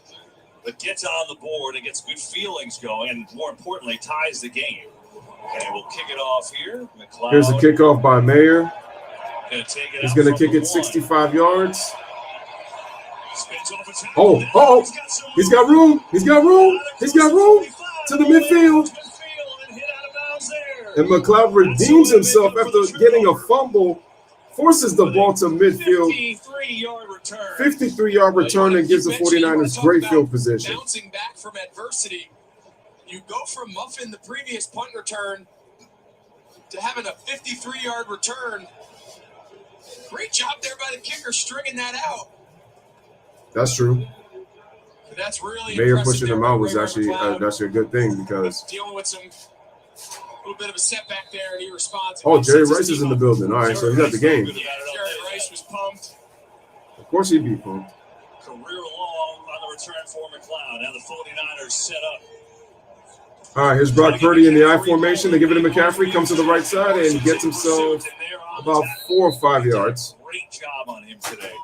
But gets on the board and gets good feelings going, and more importantly, ties the game. Okay, we'll kick it off here. McLeod. Here's a kickoff by Mayer. He's going to kick it 65 yards. Oh, he's got room. He's got room to the midfield. And McLeod redeems himself after getting a fumble, forces the ball to midfield. 53-yard return and gives the 49ers great field position. Bouncing back from adversity. You go from muffing the previous punt return to having a 53-yard return. Great job there by the kicker stringing that out. That's true. That's really Mayer pushing him out was actually a good thing because dealing with some little bit of a setback there, and he responds. Oh, Jerry Rice is in the building. All right, so he's at the game. Jerry Rice was pumped. Of course he'd be pumped. Career long on the return for McLeod. Now the 49ers set up. All right, here's Brock Purdy in the I formation. They give it to McCaffrey, comes to the right side, and gets himself about 4 or 5 yards. Great job on him today.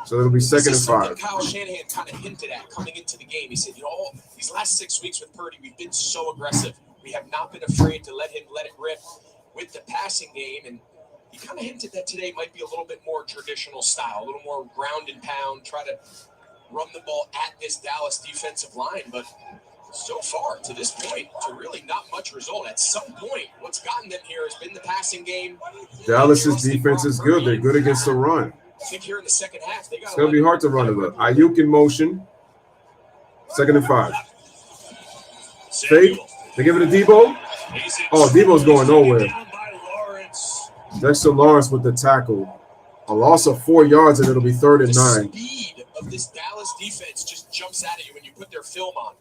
So it'll be 2nd and 5. Kyle Shanahan kind of hinted at coming into the game. He said, these last 6 weeks with Purdy, we've been so aggressive. We have not been afraid to let him let it rip with the passing game, and he kind of hinted that today might be a little bit more traditional style, a little more ground and pound, try to run the ball at this Dallas defensive line. But so far, to this point, to really not much result. At some point, what's gotten them here has been the passing game. Dallas's defense is good. They're good against the run. I think here in the second half, It's going to be hard to run it up. Ayuk in motion. 2nd and 5. Fake. They give it to Debo. Oh, Debo's going nowhere. Dexter Lawrence with the tackle. A loss of 4 yards, and it'll be 3rd and 9. The speed of this Dallas defense just jumps out at you when you put their film on.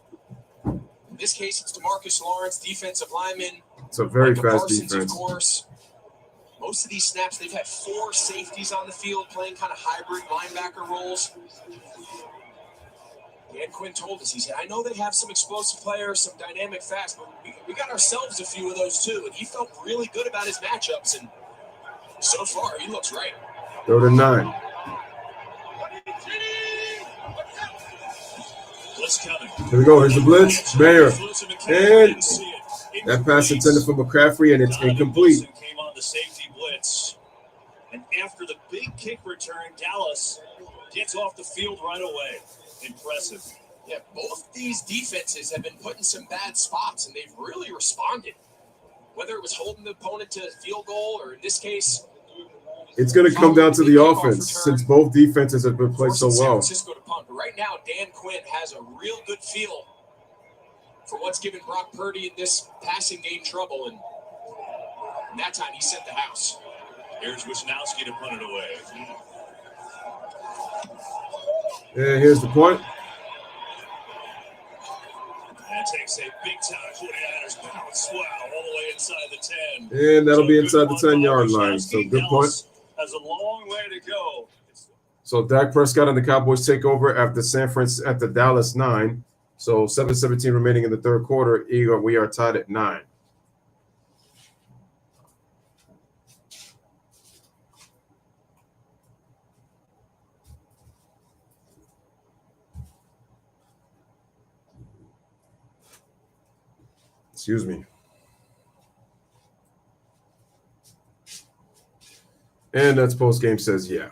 In this case, it's DeMarcus Lawrence, defensive lineman. It's a very Micah fast Parsons, defense. Of course. Most of these snaps, they've had 4 safeties on the field playing kind of hybrid linebacker roles. Dan Quinn told us, he said, I know they have some explosive players, some dynamic fast, but we got ourselves a few of those too. And he felt really good about his matchups. And so far, he looks right. 3rd and 9. Here we go. Here's the blitz. Mayer. And that pass intended for McCaffrey, and it's incomplete. Came on the safety blitz. And after the big kick return, Dallas gets off the field right away. Impressive. Yeah, both these defenses have been put in some bad spots, and they've really responded. Whether it was holding the opponent to a field goal, or in this case, it's going to come down to the offense, since both defenses have been played so well. San Francisco to punt. But right now, Dan Quinn has a real good feel for what's given Brock Purdy in this passing game trouble, and that time he set the house. Here's Wisnowski to punt it away. And here's the punt. And it takes a big-time 49ers bounce. Wow, all the way inside the 10. And that'll be inside the 10-yard line. So good punt. Has a long way to go. So Dak Prescott and the Cowboys take over after at the Dallas 9. So 7:17 remaining in the 3rd quarter. We are tied at 9. Excuse me. And that's post-game says, yeah.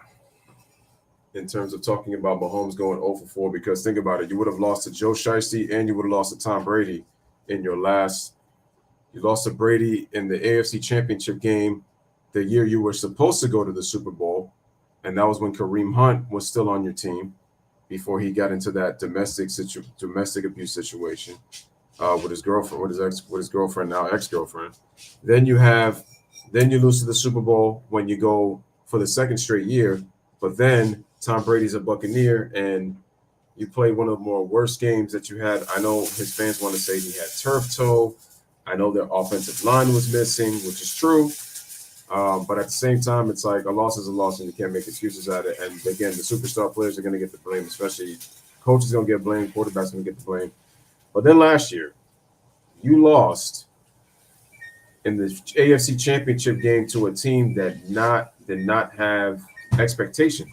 In terms of talking about Mahomes going 0 for 4, because think about it. You would have lost to Joe Shiesty and you would have lost to Tom Brady in your last. You lost to Brady in the AFC Championship game the year you were supposed to go to the Super Bowl. And that was when Kareem Hunt was still on your team before he got into that domestic abuse situation. With his girlfriend, with his girlfriend, now ex-girlfriend. Then you lose to the Super Bowl when you go for the 2nd straight year. But then Tom Brady's a Buccaneer, and you play one of the more worst games that you had. I know his fans want to say he had turf toe. I know their offensive line was missing, which is true. But at the same time, it's like a loss is a loss, and you can't make excuses out of it. And again, the superstar players are going to get the blame, especially coaches going to get blamed, quarterbacks going to get the blame. But then last year, you lost in the AFC Championship game to a team that did not have expectations.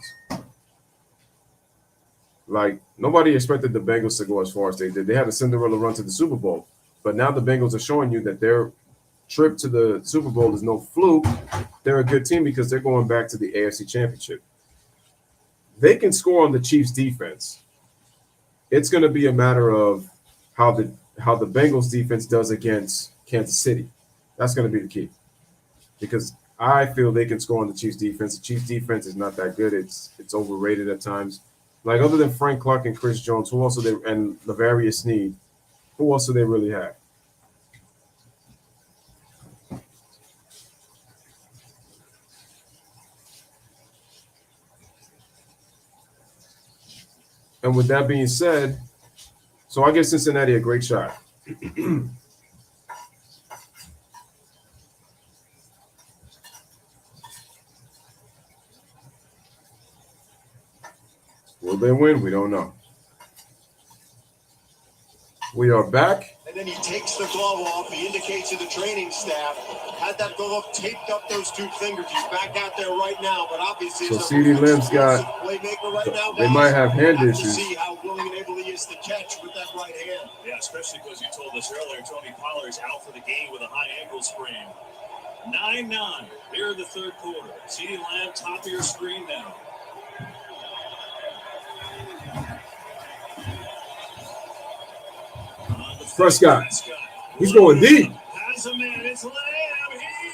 Like, nobody expected the Bengals to go as far as they did. They had a Cinderella run to the Super Bowl. But now the Bengals are showing you that their trip to the Super Bowl is no fluke. They're a good team because they're going back to the AFC Championship. They can score on the Chiefs' defense. It's going to be a matter of how the Bengals defense does against Kansas City. That's going to be the key, because I feel they can score on the Chiefs defense. The Chiefs defense is not that good. It's overrated at times. Like, other than Frank Clark and Chris Jones, and Lavarius Sneed, who else do they really have? And with that being said, so I give Cincinnati a great shot. Will they win? We don't know. We are back. And then he takes the glove off. He indicates to the training staff, had that glove taped up those two fingers. He's back out there right now, but obviously, So CeeDee Lamb's got. playmaker right now. They might have hand to issues. see how willing and able he is to catch with that right hand. Yeah, especially because you told us earlier, Tony Pollard's out for the game with a high ankle sprain. 9-9 here in the third quarter. CeeDee Lamb, top of your screen now. Prescott. He's going deep. Has a man. It's Lamb.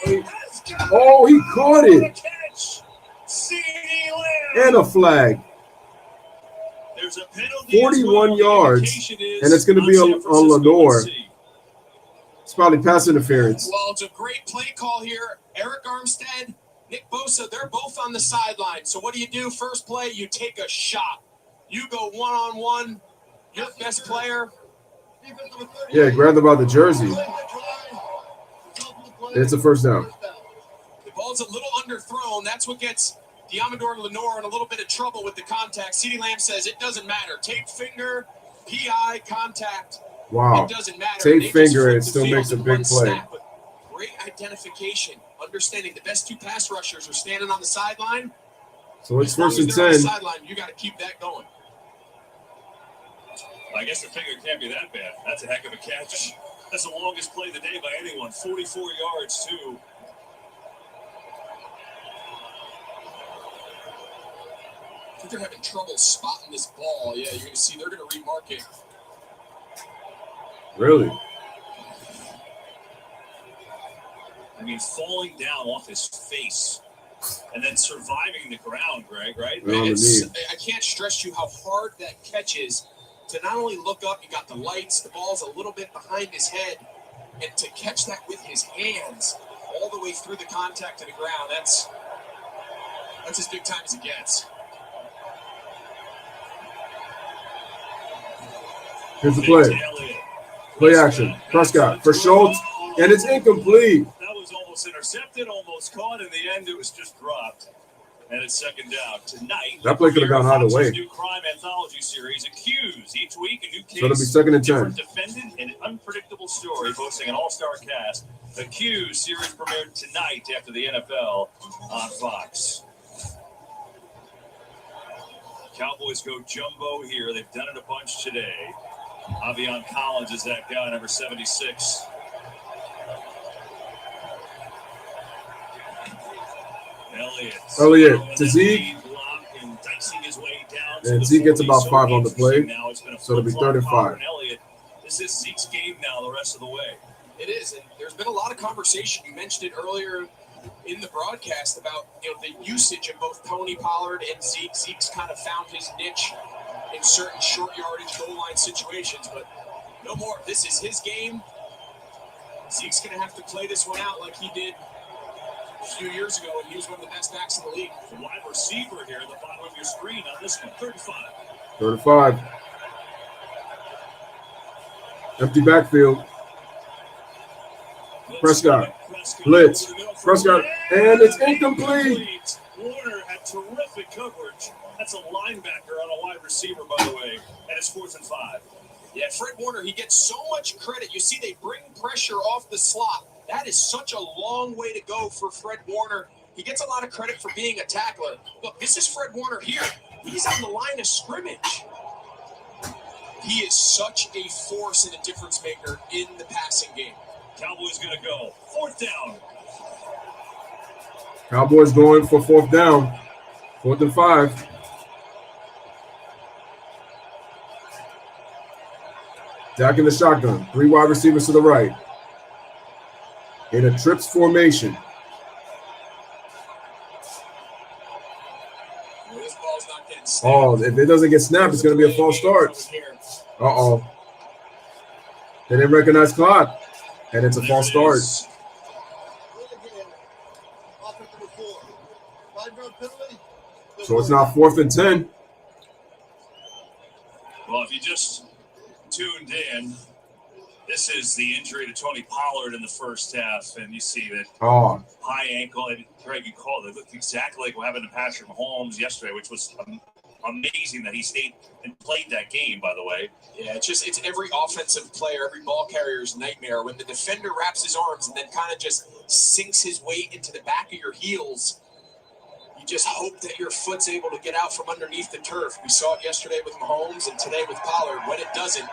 He has got Oh, he caught it. catch. CeeDee Lamb. And a flag. There's a penalty 41 as well. yards, and it's going to be on Lenore. It's probably pass interference. Well, it's a great play call here. Eric Armstead, Nick Bosa, they're both on the sideline. So what do? First play, you take a shot. You go one-on-one. Your best player. Yeah, grabbed him by the jersey. It's a first down. The ball's a little underthrown. That's what gets Diamador Lenore in a little bit of trouble with the contact. CeeDee Lamb says it doesn't matter. Tape finger, PI, contact. Wow. It doesn't matter. Tape finger, it still makes a big play. Snap, great identification. Understanding the best two pass rushers are standing on the sideline. So it's first and 10. Sideline, you got to keep that going. I guess the finger can't be that bad. That's a heck of a catch. That's the longest play of the day by anyone. 44 yards, too. I think they're having trouble spotting this ball. Yeah, you're going to see they're going to remark it. Really? I mean, falling down off his face and then surviving the ground, Greg, right? I can't stress you how hard that catch is. To not only look up, you got the lights, the ball's a little bit behind his head, and to catch that with his hands all the way through the contact to the ground, that's as big time as it gets. Here's the play. Play action. Prescott for Schultz, and it's incomplete. That was almost intercepted, almost caught. In the end, it was just dropped. And it's second down. Tonight, that play could have gone either way. New crime anthology series, Accused. Each week, a new case. So it'll be second and 10. Defendant and an unpredictable story, boasting an all-star cast. Accused series premiered tonight after the NFL on Fox. Cowboys go jumbo here. They've done it a bunch today. Avion Collins is that guy, number 76. Elliott to Zeke. And Zeke gets about 5 on the play. So it'll be 3rd and 5. This is Zeke's game now the rest of the way. It is, and there's been a lot of conversation. You mentioned it earlier in the broadcast about the usage of both Tony Pollard and Zeke. Zeke's kind of found his niche in certain short yardage goal line situations, but no more. This is his game. Zeke's going to have to play this one out like he did a few years ago when he was one of the best backs in the league. The wide receiver here at the bottom of your screen on this one, 35. 35. Empty backfield. Prescott. Blitz. Prescott. And it's incomplete. Warner had terrific coverage. That's a linebacker on a wide receiver, by the way. And it's 4th and 5. Yeah, Fred Warner, he gets so much credit. You see, they bring pressure off the slot. That is such a long way to go for Fred Warner. He gets a lot of credit for being a tackler. Look, this is Fred Warner here. He's on the line of scrimmage. He is such a force and a difference maker in the passing game. Cowboys going to go. 4th down. Cowboys going for 4th down. 4th and 5. Dak in the shotgun. 3 wide receivers to the right. In a trips formation. This ball's not getting snapped. Oh, if it doesn't get snapped, it's going to be a false start. Uh-oh. They didn't recognize clock, and it's a false start. So it's now 4th and 10. Well, if you just tuned in, this is the injury to Tony Pollard in the first half, and you see that high ankle. And Greg, you called it. It looked exactly like what happened to Patrick Mahomes yesterday, which was amazing that he stayed and played that game, by the way. Yeah, it's every offensive player, every ball carrier's nightmare when the defender wraps his arms and then kind of just sinks his weight into the back of your heels. You just hope that your foot's able to get out from underneath the turf. We saw it yesterday with Mahomes and today with Pollard. When it doesn't,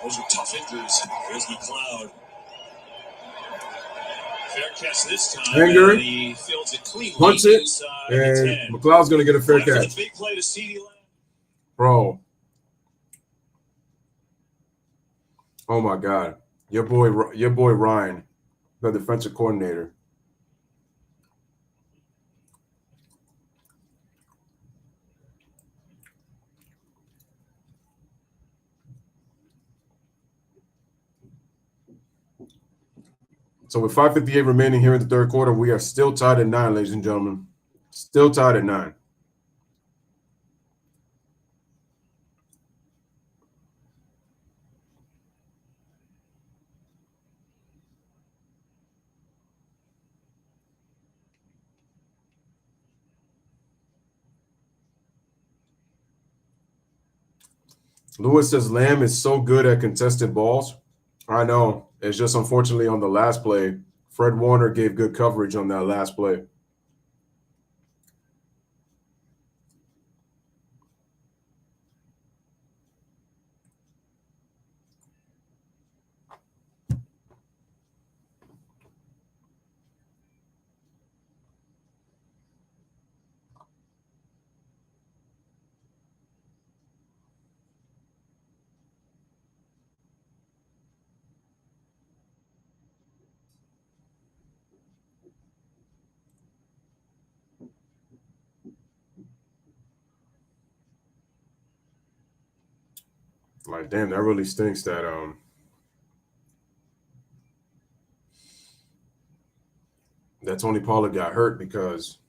those are tough injuries. There's McLeod. Fair catch this time. Hanger And he fields it cleanly punts it, inside and 10. McLeod's going to get a fair After the catch. big play to CeeDee Lamb. Bro. Oh, my God. Your boy Ryan, the defensive coordinator. So with 5:58 remaining here in the third quarter, we are still tied at 9, ladies and gentlemen. Still tied at 9. Lewis says Lamb is so good at contested balls. I know. It's just unfortunately on the last play, Fred Warner gave good coverage on that last play. Like, damn, that really stinks that Tony Pollard got hurt, because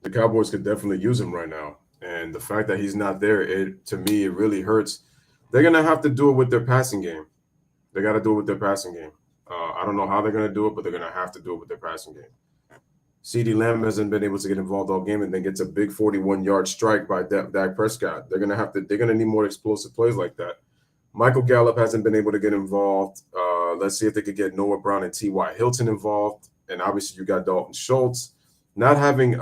the Cowboys could definitely use him right now. And the fact that he's not there, to me, it really hurts. They're going to have to do it with their passing game. They got to do it with their passing game. I don't know how they're going to do it, but they're going to have to do it with their passing game. CeeDee Lamb hasn't been able to get involved all game, and then gets a big 41-yard strike by Dak Prescott. They're going to need more explosive plays like that. Michael Gallup hasn't been able to get involved. Let's see if they could get Noah Brown and T.Y. Hilton involved. And obviously you got Dalton Schultz. Not having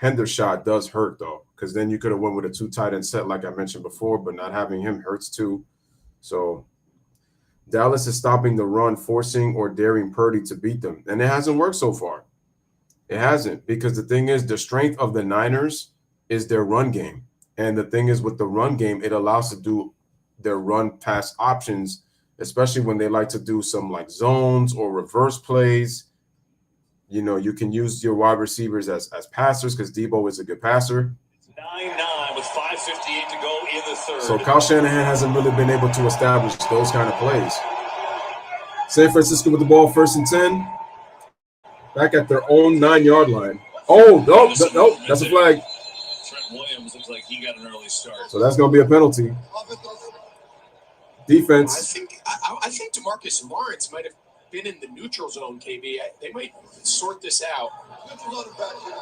Hendershot does hurt, though, because then you could have went with a 2 tight end set like I mentioned before, but not having him hurts too. So Dallas is stopping the run, forcing or daring Purdy to beat them. And it hasn't worked so far. It hasn't, because the thing is, the strength of the Niners is their run game. And the thing is, with the run game, it allows to do their run pass options, especially when they like to do some like zones or reverse plays. You know, you can use your wide receivers as passers, because Debo is a good passer. It's 9-9 with 5:58 to go in the third. So Kyle Shanahan hasn't really been able to establish those kind of plays. San Francisco with the ball, 1st and 10. Back at their own 9-yard line. Oh, no, that's a flag. Trent Williams looks like he got an early start. So that's going to be a penalty. Defense. I think DeMarcus Lawrence might have been in the neutral zone, KB. They might sort this out.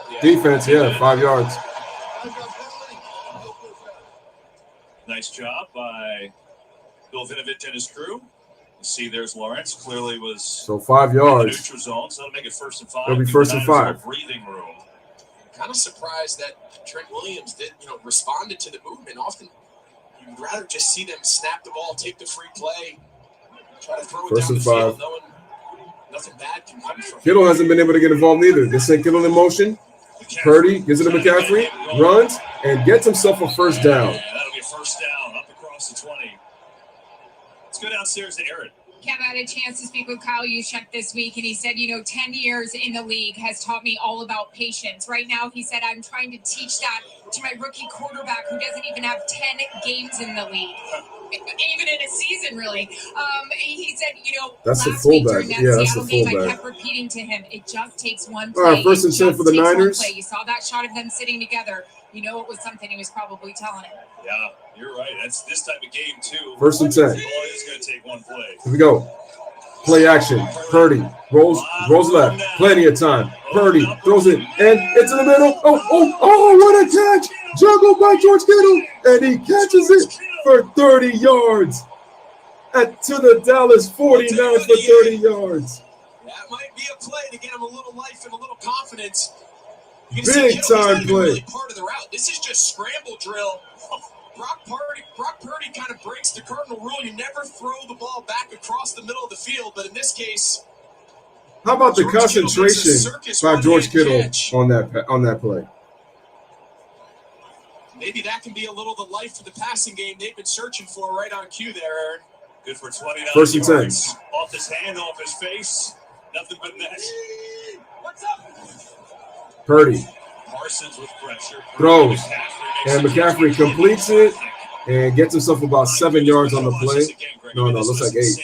Yeah. Defense, 5 yards. Nice job by Bill Vinovich and his crew. See, there's Lawrence. Clearly was so 5 yards. In the neutral zone, so that'll make it 1st and 5. It'll be 1st and 5. Breathing room. Kind of surprised that Trent Williams responded to the movement. Often you'd rather just see them snap the ball, take the free play, try to throw it 1st down and the 5. field, nothing bad can come from Kittle hasn't been able to get involved either. They send Kittle in motion. Purdy gives it to McCaffrey, runs, and gets himself a 1st down. Yeah, that'll be a 1st down up across the 20. Let's go downstairs to Aaron. Kev had a chance to speak with Kyle Juszczyk this week, and he said, 10 years in the league has taught me all about patience. Right now, he said, I'm trying to teach that to my rookie quarterback who doesn't even have 10 games in the league, even in a season, really. He said, that's last week during that that's Seattle game, I kept repeating to him, it just takes one play. All right, 1st and 10 for the Niners. You saw that shot of them sitting together. It was something he was probably telling him. Yeah, you're right. That's this type of game, too. 1st and 10. It's going to take one play. Here we go. Play action. Purdy rolls left. Plenty of time. Purdy throws it and into the middle. Oh, what a catch. Juggled by George Kittle. And he catches it for 30 yards. To the Dallas 49 for 30 yards. That might be a play to get him a little life and a little confidence. Big time play. Really part of the route. This is just scramble drill. Brock Purdy kind of breaks the cardinal rule. You never throw the ball back across the middle of the field, but in this case, how about the concentration by George Kittle on that play? Maybe that can be a little the life of the passing game they've been searching for right on cue there, Aaron. Good for 29 First and 10. yards. Off his hand, off his face. Nothing but net. What's up? Purdy Parsons with pressure. throws. And McCaffrey completes it and gets himself about 7 yards on the play. No, looks like 8.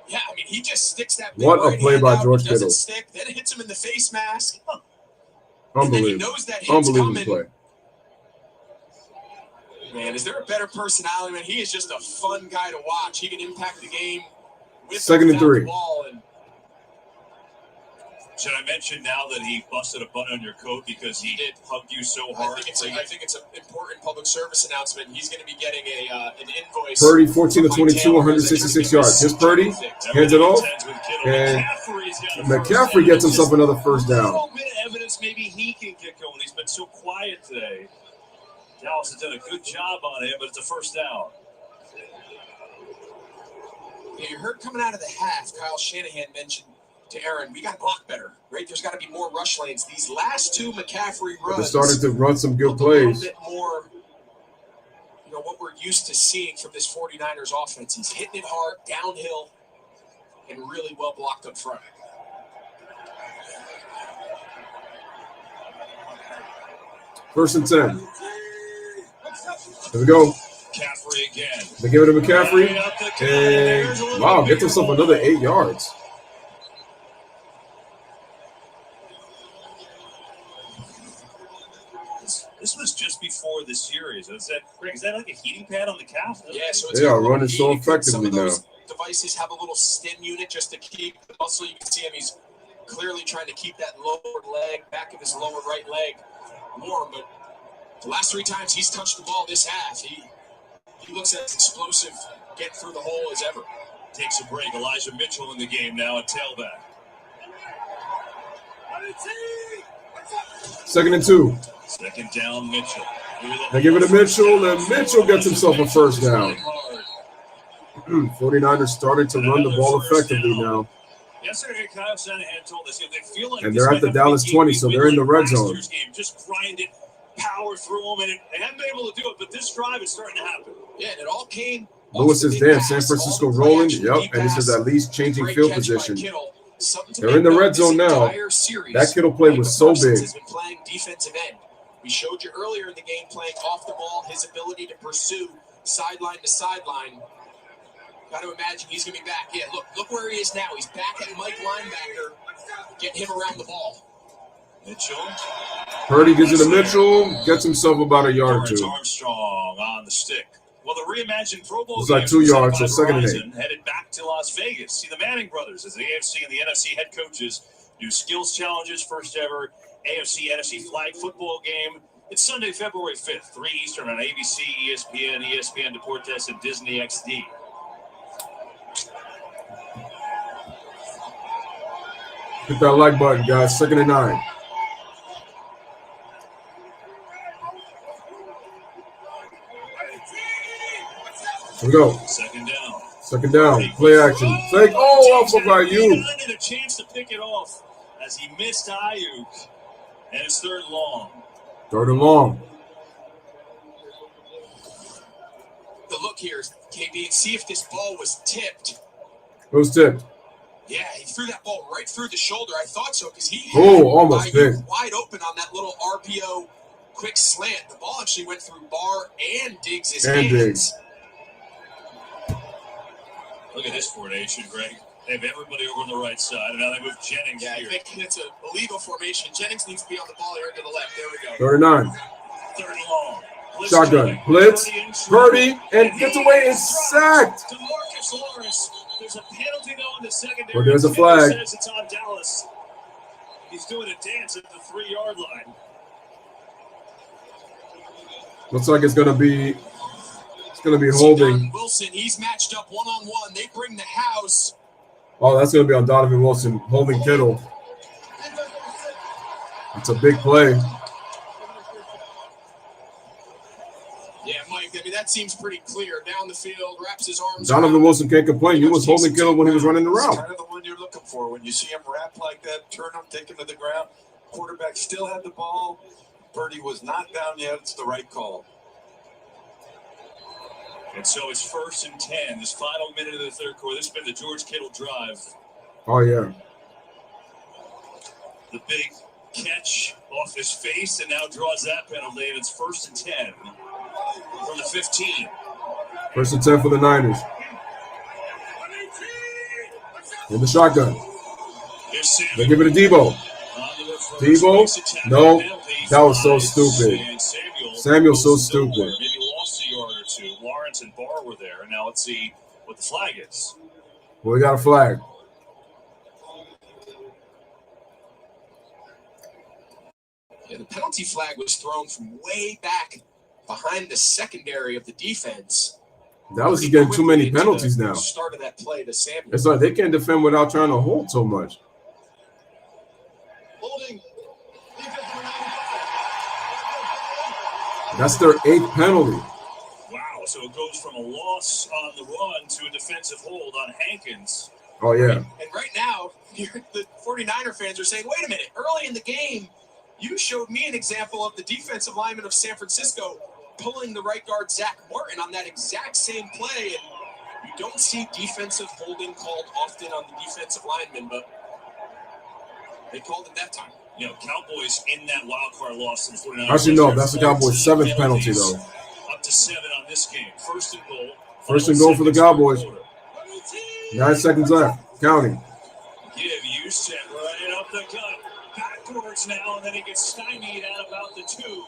Yeah, I mean, he just sticks that. What a play by George Kittle. Stick, then it hits him in the face mask. Unbelievable. Unbelievable play. Man, is there a better personality? Man, he is just a fun guy to watch. He can impact the game with Second and 3. the ball. And should I mention now that he busted a button on your coat because he did hug you so hard? I think it's an important public service announcement. He's going to be getting an invoice. Purdy, 14 to 22, 166 yards. Here's Purdy, hands it off, and McCaffrey gets himself another first down. A bit of evidence maybe he can get going. He's been so quiet today. Dallas has done a good job on him, but it's a first down. Yeah, you heard coming out of the half, Kyle Shanahan mentioned to Aaron, we got to block better, right? There's got to be more rush lanes. These last two McCaffrey runs. They're starting to run some good plays. A little bit more, what we're used to seeing from this 49ers offense. He's hitting it hard, downhill, and really well blocked up front. First and 10. Here we go. McCaffrey again. They give it to McCaffrey. And wow, gets himself another 8 yards. This was just before the series. Is that like a heating pad on the calf? Yeah, so they are running so effectively now. Devices have a little stim unit just to keep the muscle. You can see him. He's clearly trying to keep that lower leg, back of his lower right leg, warm. But the last 3 times he's touched the ball this half, he looks as explosive getting through the hole as ever. Takes a break. Elijah Mitchell in the game now at tailback. Second and 2. Second down, Mitchell. They give it to Mitchell, and Mitchell gets himself a first down. 49ers starting to run the ball effectively now. Yesterday, Kyle Shanahan told us they feel like, and they're at the Dallas 20, so they're in the red zone. Just grind it, power through them, and they haven't been able to do it. But this drive is starting to happen. Yeah, and it all came. Lewis is there. San Francisco rolling. Yep, and this is at least changing field position. They're in the red zone now. That Kittle play was so big. Has been playing defensive end. We showed you earlier in the game playing off the ball, his ability to pursue sideline to sideline. Got to imagine he's going to be back. Yeah, look where he is now. He's back at Mike linebacker, getting him around the ball. Mitchell. Purdy gives it to Mitchell, gets himself about a yard or 2. Armstrong on the stick. Well, the reimagined Pro Bowl it's like 2 yards, so second and 8. Headed back to Las Vegas. See the Manning brothers as the AFC and the NFC head coaches do skills challenges, first ever AFC-NFC flag football game. It's Sunday, February 5th, 3 Eastern on ABC, ESPN, ESPN Deportes, and Disney XD. Hit that like button, guys. Second and 9. Here we go. Second down. Play action. Fake. Oh, off of Ayuk. A chance to pick it off as he missed Ayuk. And it's third and long. Third and long. The look here, KB, see if this ball was tipped. It was tipped. Yeah, he threw that ball right through the shoulder. I thought so because he had almost big. Wide open on that little RPO quick slant. The ball actually went through Barr and Diggs' hands. Look at this formation, Greg. They have everybody over on the right side, and now they move Jennings here. I think it's a illegal formation. Jennings needs to be on the ball here to the left. There we go. Third and 9. Third and long. Shotgun. Blitz. Purdy, and gets away and sacked. DeMarcus Lawrence There's a penalty though in the secondary. Well, there's a flag. Says it's on Dallas. He's doing a dance at the 3-yard line. Looks like it's gonna be holding. Wilson, he's matched up one-on-one. They bring the house. Oh, that's gonna be on Donovan Wilson holding Kittle. It's a big play. Yeah, Mike, I mean, that seems pretty clear. Down the field, wraps his arms. Donovan Wilson can't complain. He was holding Kittle when he was running the route. Kind of the one you're looking for. When you see him wrap like that, turn him, take him to the ground. Quarterback still had the ball. Purdy was not down yet. It's the right call. And so it's 1st and 10. This final minute of the third quarter. This has been the George Kittle drive. Oh, yeah. The big catch off his face and now draws that penalty, and it's 1st and 10 from the 15. 1st and 10 for the Niners. In the shotgun. They give it to Debo. Debo? No. That was so stupid. Samuel's so stupid. Maybe lost a yard or two. Lawrence and Barr were there. Now let's see what the flag is. Well, we got a flag. Yeah, the penalty flag was thrown from way back behind the secondary of the defense. That was just getting too many penalties now. Start of that play to Samuel. It's like they can't defend without trying to hold so much. Holding. That's their 8th penalty. Wow, so it goes from a loss on the run to a defensive hold on Hankins. Oh, yeah. And right now, the 49er fans are saying, wait a minute, early in the game, you showed me an example of the defensive lineman of San Francisco pulling the right guard, Zach Martin, on that exact same play. And you don't see defensive holding called often on the defensive lineman, but they called it that time. You know, Cowboys in that wild card loss in 49ers. Actually, no, that's the Cowboys' 7th penalty, though. Up to 7 on this game. 1st and goal. 1st and goal for the Cowboys. 9 seconds left. Counting. Give Houston right up the gut. Backwards now, and then he gets stymied at about the 2.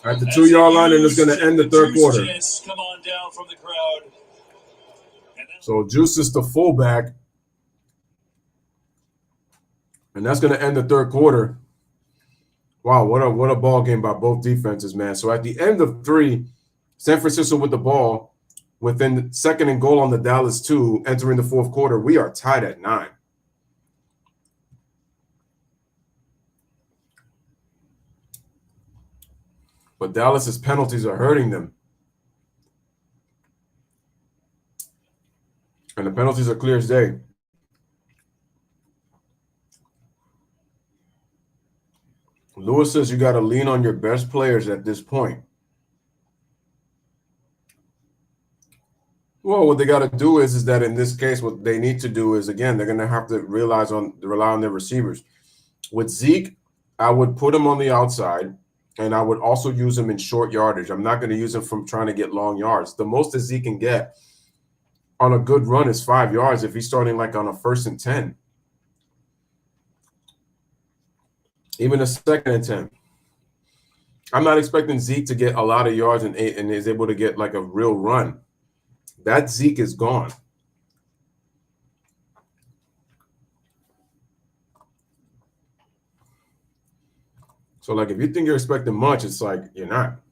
At the 2-yard line, and it's going to end the third quarter. Come on down from the crowd. So Juice is the fullback. And that's going to end the third quarter. Wow, what a ball game by both defenses, man. So at the end of 3, San Francisco with the ball, within 2nd and goal on the Dallas 2, entering the 4th quarter, we are tied at 9. But Dallas's penalties are hurting them. And the penalties are clear as day. Lewis says you got to lean on your best players at this point. Well, what they got to do is that in this case, what they need to do is, again, they're going to have to rely on their receivers. With Zeke, I would put him on the outside, and I would also use him in short yardage. I'm not going to use him from trying to get long yards. The most that Zeke can get on a good run is 5 yards if he's starting like on a 1st and 10. Even a 2nd and 10. I'm not expecting Zeke to get a lot of yards and is able to get like a real run. That Zeke is gone. So like if you think you're expecting much, it's like you're not.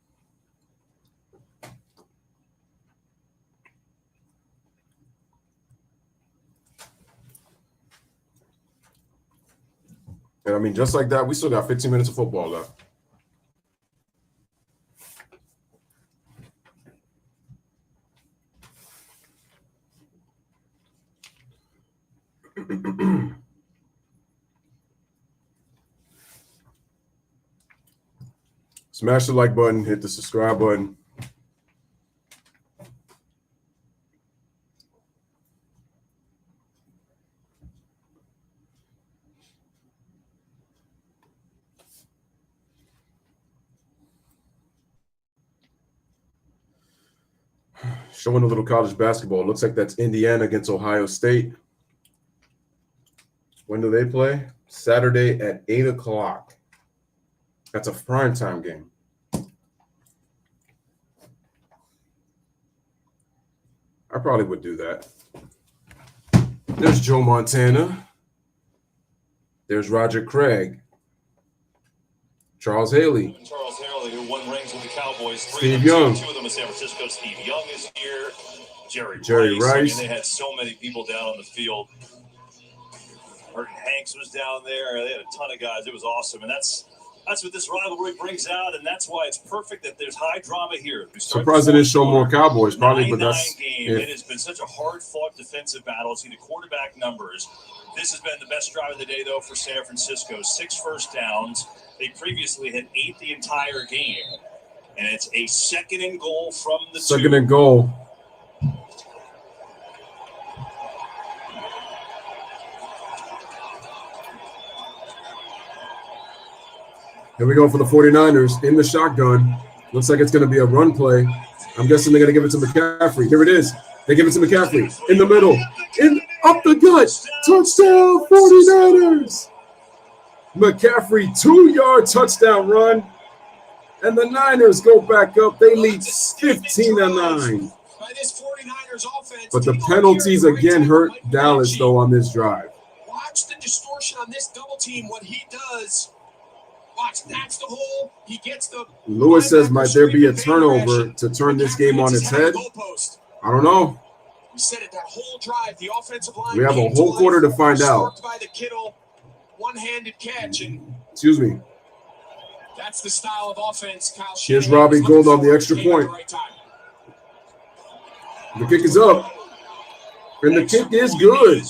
And I mean, just like that, we still got 15 minutes of football left. Smash the like button, hit the subscribe button. Showing a little college basketball. Looks like that's Indiana against Ohio State. When do they play? Saturday at 8 o'clock. That's a primetime game. I probably would do that. There's Joe Montana. There's Roger Craig. Charles Haley. Charles Haley, who won rings with the Cowboys. Steve Young. Two of them in San Francisco. Steve Young is here. Jerry Rice. I mean, they had so many people down on the field. Merton Hanks was down there. They had a ton of guys. It was awesome. And that's what this rivalry brings out, and that's why it's perfect that there's high drama here. Surprised they didn't show more Cowboys, probably, but that's game. It has been such a hard-fought defensive battle. See the quarterback numbers. This has been the best drive of the day, though, for San Francisco. 6 first downs. They previously had 8 the entire game, and it's a 2nd and goal from the 2nd and goal. Here we go for the 49ers in the shotgun. Looks like it's going to be a run play. I'm guessing they're going to give it to McCaffrey. Here it is. They give it to McCaffrey in the middle. Up the gut. Touchdown, 49ers. McCaffrey, 2-yard touchdown run. And the Niners go back up. They lead 15-9. But the penalties again hurt Dallas, though, on this drive. Watch the distortion on this double team. What he does. Watch, that's the hole. He gets the. Lewis says, might there be a turnover to turn this game on its head? I don't know. We said it that whole drive. The offensive line. We have a whole quarter to find out. By the Kittle, one-handed catch. And excuse me. That's the style of offense. Kyle Here's Robbie Gould on the extra point. The kick is up. And the kick is good.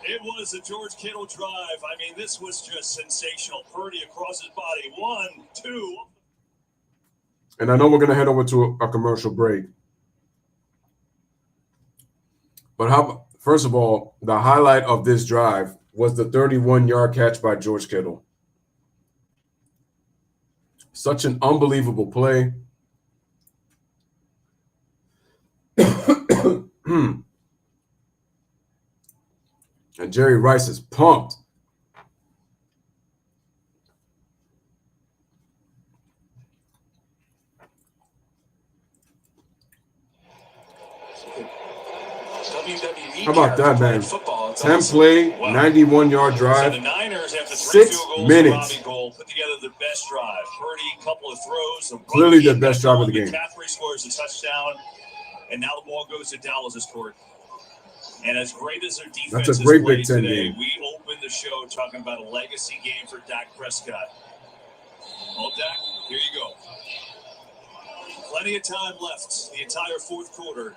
It was a George Kittle drive. I mean, this was just sensational. Purdy across his body. 1, 2. And I know we're going to head over to a commercial break. But first of all, the highlight of this drive was the 31-yard catch by George Kittle. Such an unbelievable play. And Jerry Rice is pumped. How about that, man? 10-play, 91-yard drive, 6 minutes. Put together the best drive. Purdy, couple of throws. Clearly the best drive of the game. McCaffrey scores a touchdown, and now the ball goes to Dallas' court. And as great as their defense That's a great is played Big Ten today, game. we opened the show talking about a legacy game for Dak Prescott. Well, Dak, here you go. Plenty of time left, the entire 4th quarter.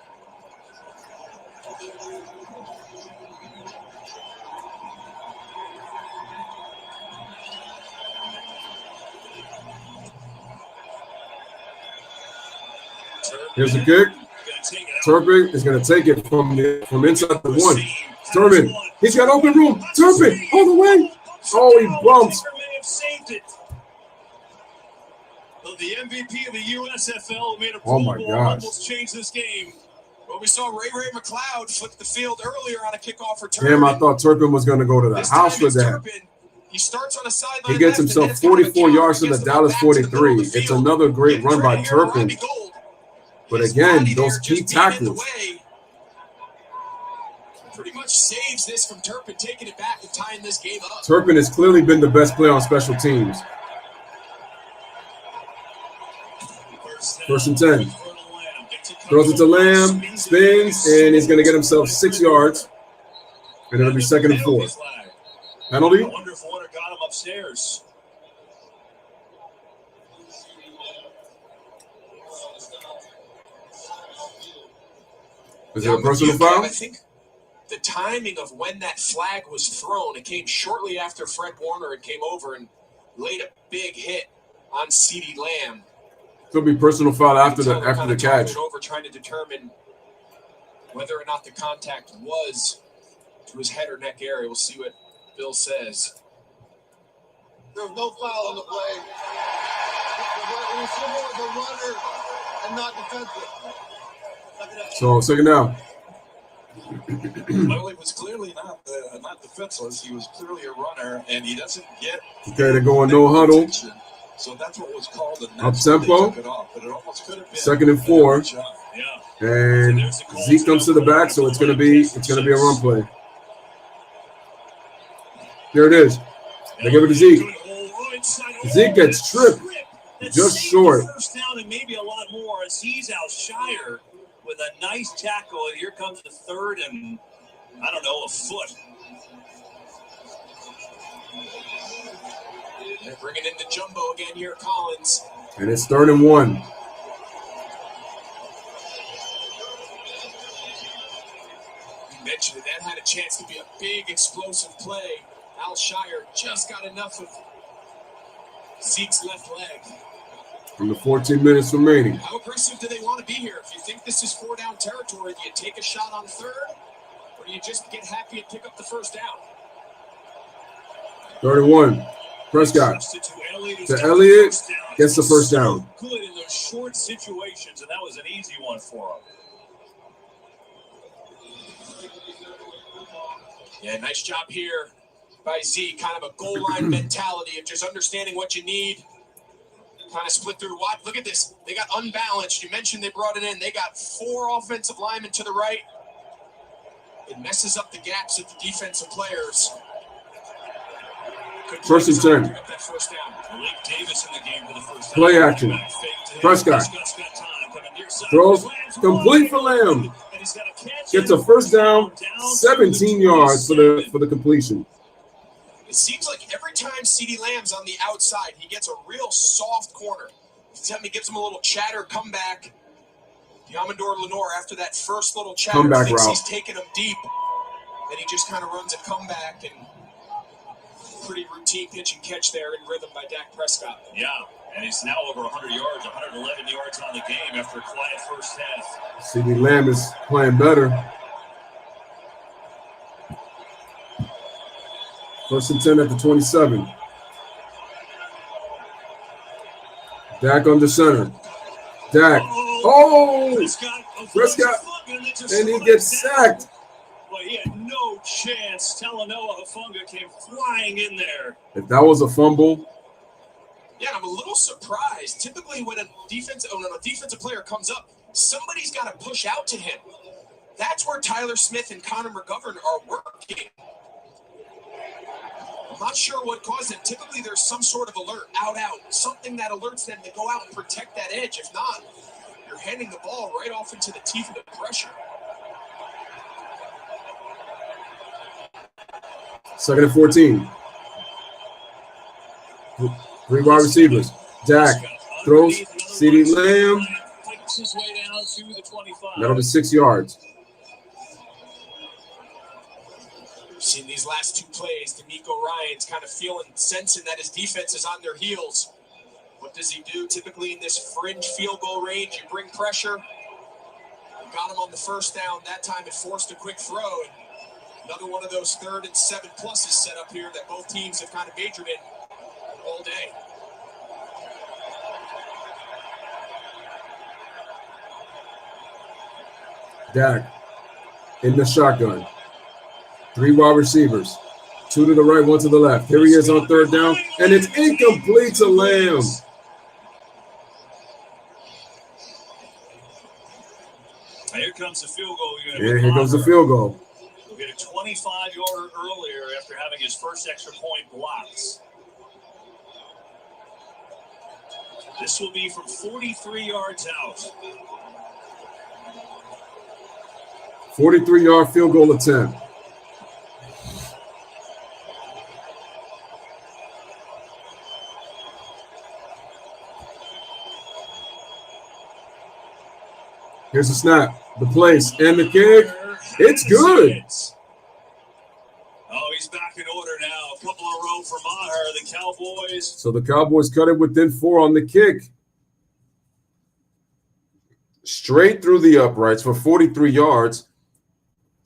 Here's the kick. Turpin is going to take it from inside the 1. Turpin, he's got open room. Turpin, all the way. Oh, he bumps. The MVP of the USFL made a oh my ball, gosh. Almost changed this game. Well, we saw Ray McLeod flip the field earlier on a kickoff for Turpin. Damn, I thought Turpin was going to go to the house for that. He starts on a sideline. He gets himself 44 yards to the Dallas 43. It's another great run by Turpin. But again, those key tackles. Pretty much saves this from Turpin taking it back and tying this game up. Turpin has clearly been the best player on special teams. 1st and 10. Throws it to Lamb, spins, and he's going to get himself 6 yards. And it'll be 2nd and 4. Penalty? I wonder if Warner got him upstairs. Is it a personal foul? I think the timing of when that flag was thrown, it came shortly after Fred Warner had came over and laid a big hit on CeeDee Lamb. Could be personal foul after the catch. Over trying to determine whether or not the contact was to his head or neck area. We'll see what Bill says. There was no foul on the play. It was more of a runner and not defensive. So 2nd down. Well, he was clearly not defenseless. He was clearly a runner, and he doesn't get. Okay, they're going no huddle. So that's what was called up tempo. 2nd and 4. Yeah. And Zeke comes to the back, so it's gonna be a run play. There it is. They give it to Zeke. Zeke gets tripped just short. First down and maybe a lot more as he's out Shire with a nice tackle. And here comes the third and, I don't know, a foot. They're bringing in the jumbo again here, Collins. And it's 3rd and 1. You mentioned that had a chance to be a big explosive play. Al Shire just got enough of Zeke's left leg. From the 14 minutes remaining. How aggressive do they want to be here? If you think this is 4-down territory, do you take a shot on 3rd? Or do you just get happy and pick up the first down? 3rd and 1. Prescott to Elliott, gets the first down. Good in those short situations, and that was an easy one for him. Yeah, nice job here by Z. Kind of a goal line mentality of just understanding what you need. Kind of split through. Look at this. They got unbalanced. You mentioned they brought it in. They got 4 offensive linemen to the right. It messes up the gaps of the defensive players. First and 10. Play action. Prescott throws complete for Lamb. Gets a first down, 17 yards for the completion. It seems like every time CeeDee Lamb's on the outside, he gets a real soft corner. He gives him a little chatter comeback. Yamador Lenore, after that first little chatter, comeback thinks route. He's taking him deep. Then he just kind of runs a comeback and pretty routine pitch and catch there in rhythm by Dak Prescott. Yeah, and he's now over 100 yards, 111 yards on the game after a quiet first half. CeeDee Lamb is playing better. First and 10 at the 27. Dak under center. Dak. Oh! Prescott. And he gets sacked. But he had no chance. Talanoa Hufanga came flying in there. If that was a fumble. Yeah, I'm a little surprised. Typically when a defensive player comes up, somebody's got to push out to him. That's where Tyler Smith and Connor McGovern are working. I'm not sure what caused it. Typically there's some sort of alert, out, something that alerts them to go out and protect that edge. If not, you're handing the ball right off into the teeth of the pressure. 2nd and 14. 3 wide receivers. Dak throws. CeeDee Lamb. That'll be 6 yards. We've seen these last 2 plays. D'Amico Ryan's kind of sensing that his defense is on their heels. What does he do? Typically in this fringe field goal range, you bring pressure. You got him on the first down. That time it forced a quick throw. And another one of those 3rd and 7 pluses set up here that both teams have kind of majored in all day. Dak in the shotgun. 3 wide receivers. 2 to the right, 1 to the left. Here he is on 3rd down, and it's incomplete to Lamb. Here comes the field goal. Yeah, here comes the field goal. We'll get a 25-yarder earlier after having his first extra point blocks. This will be from 43 yards out. 43-yard field goal attempt. Here's the snap, the place, and the kick. It's good. Oh, he's back in order now. A couple in a row for Maher, the Cowboys. So the Cowboys cut it within 4 on the kick. Straight through the uprights for 43 yards.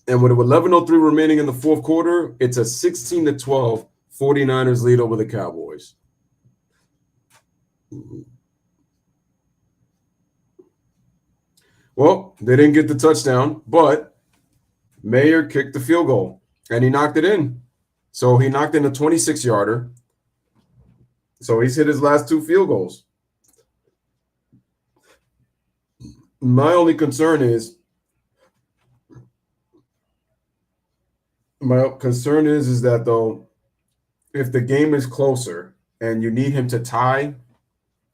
And with 11:03 remaining in the 4th quarter, it's a 16-12 49ers lead over the Cowboys. Well, they didn't get the touchdown, but Mayer kicked the field goal, and he knocked it in. So he knocked in a 26-yarder. So he's hit his last 2 field goals. My only concern is that though, if the game is closer and you need him to tie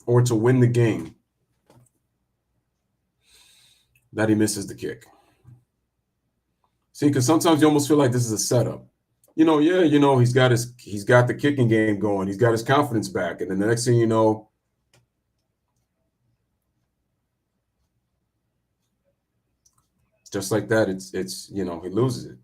or to win the game, that he misses the kick. See, because sometimes you almost feel like this is a setup. He's got the kicking game going. He's got his confidence back. And then the next thing you know, just like that, it's he loses it.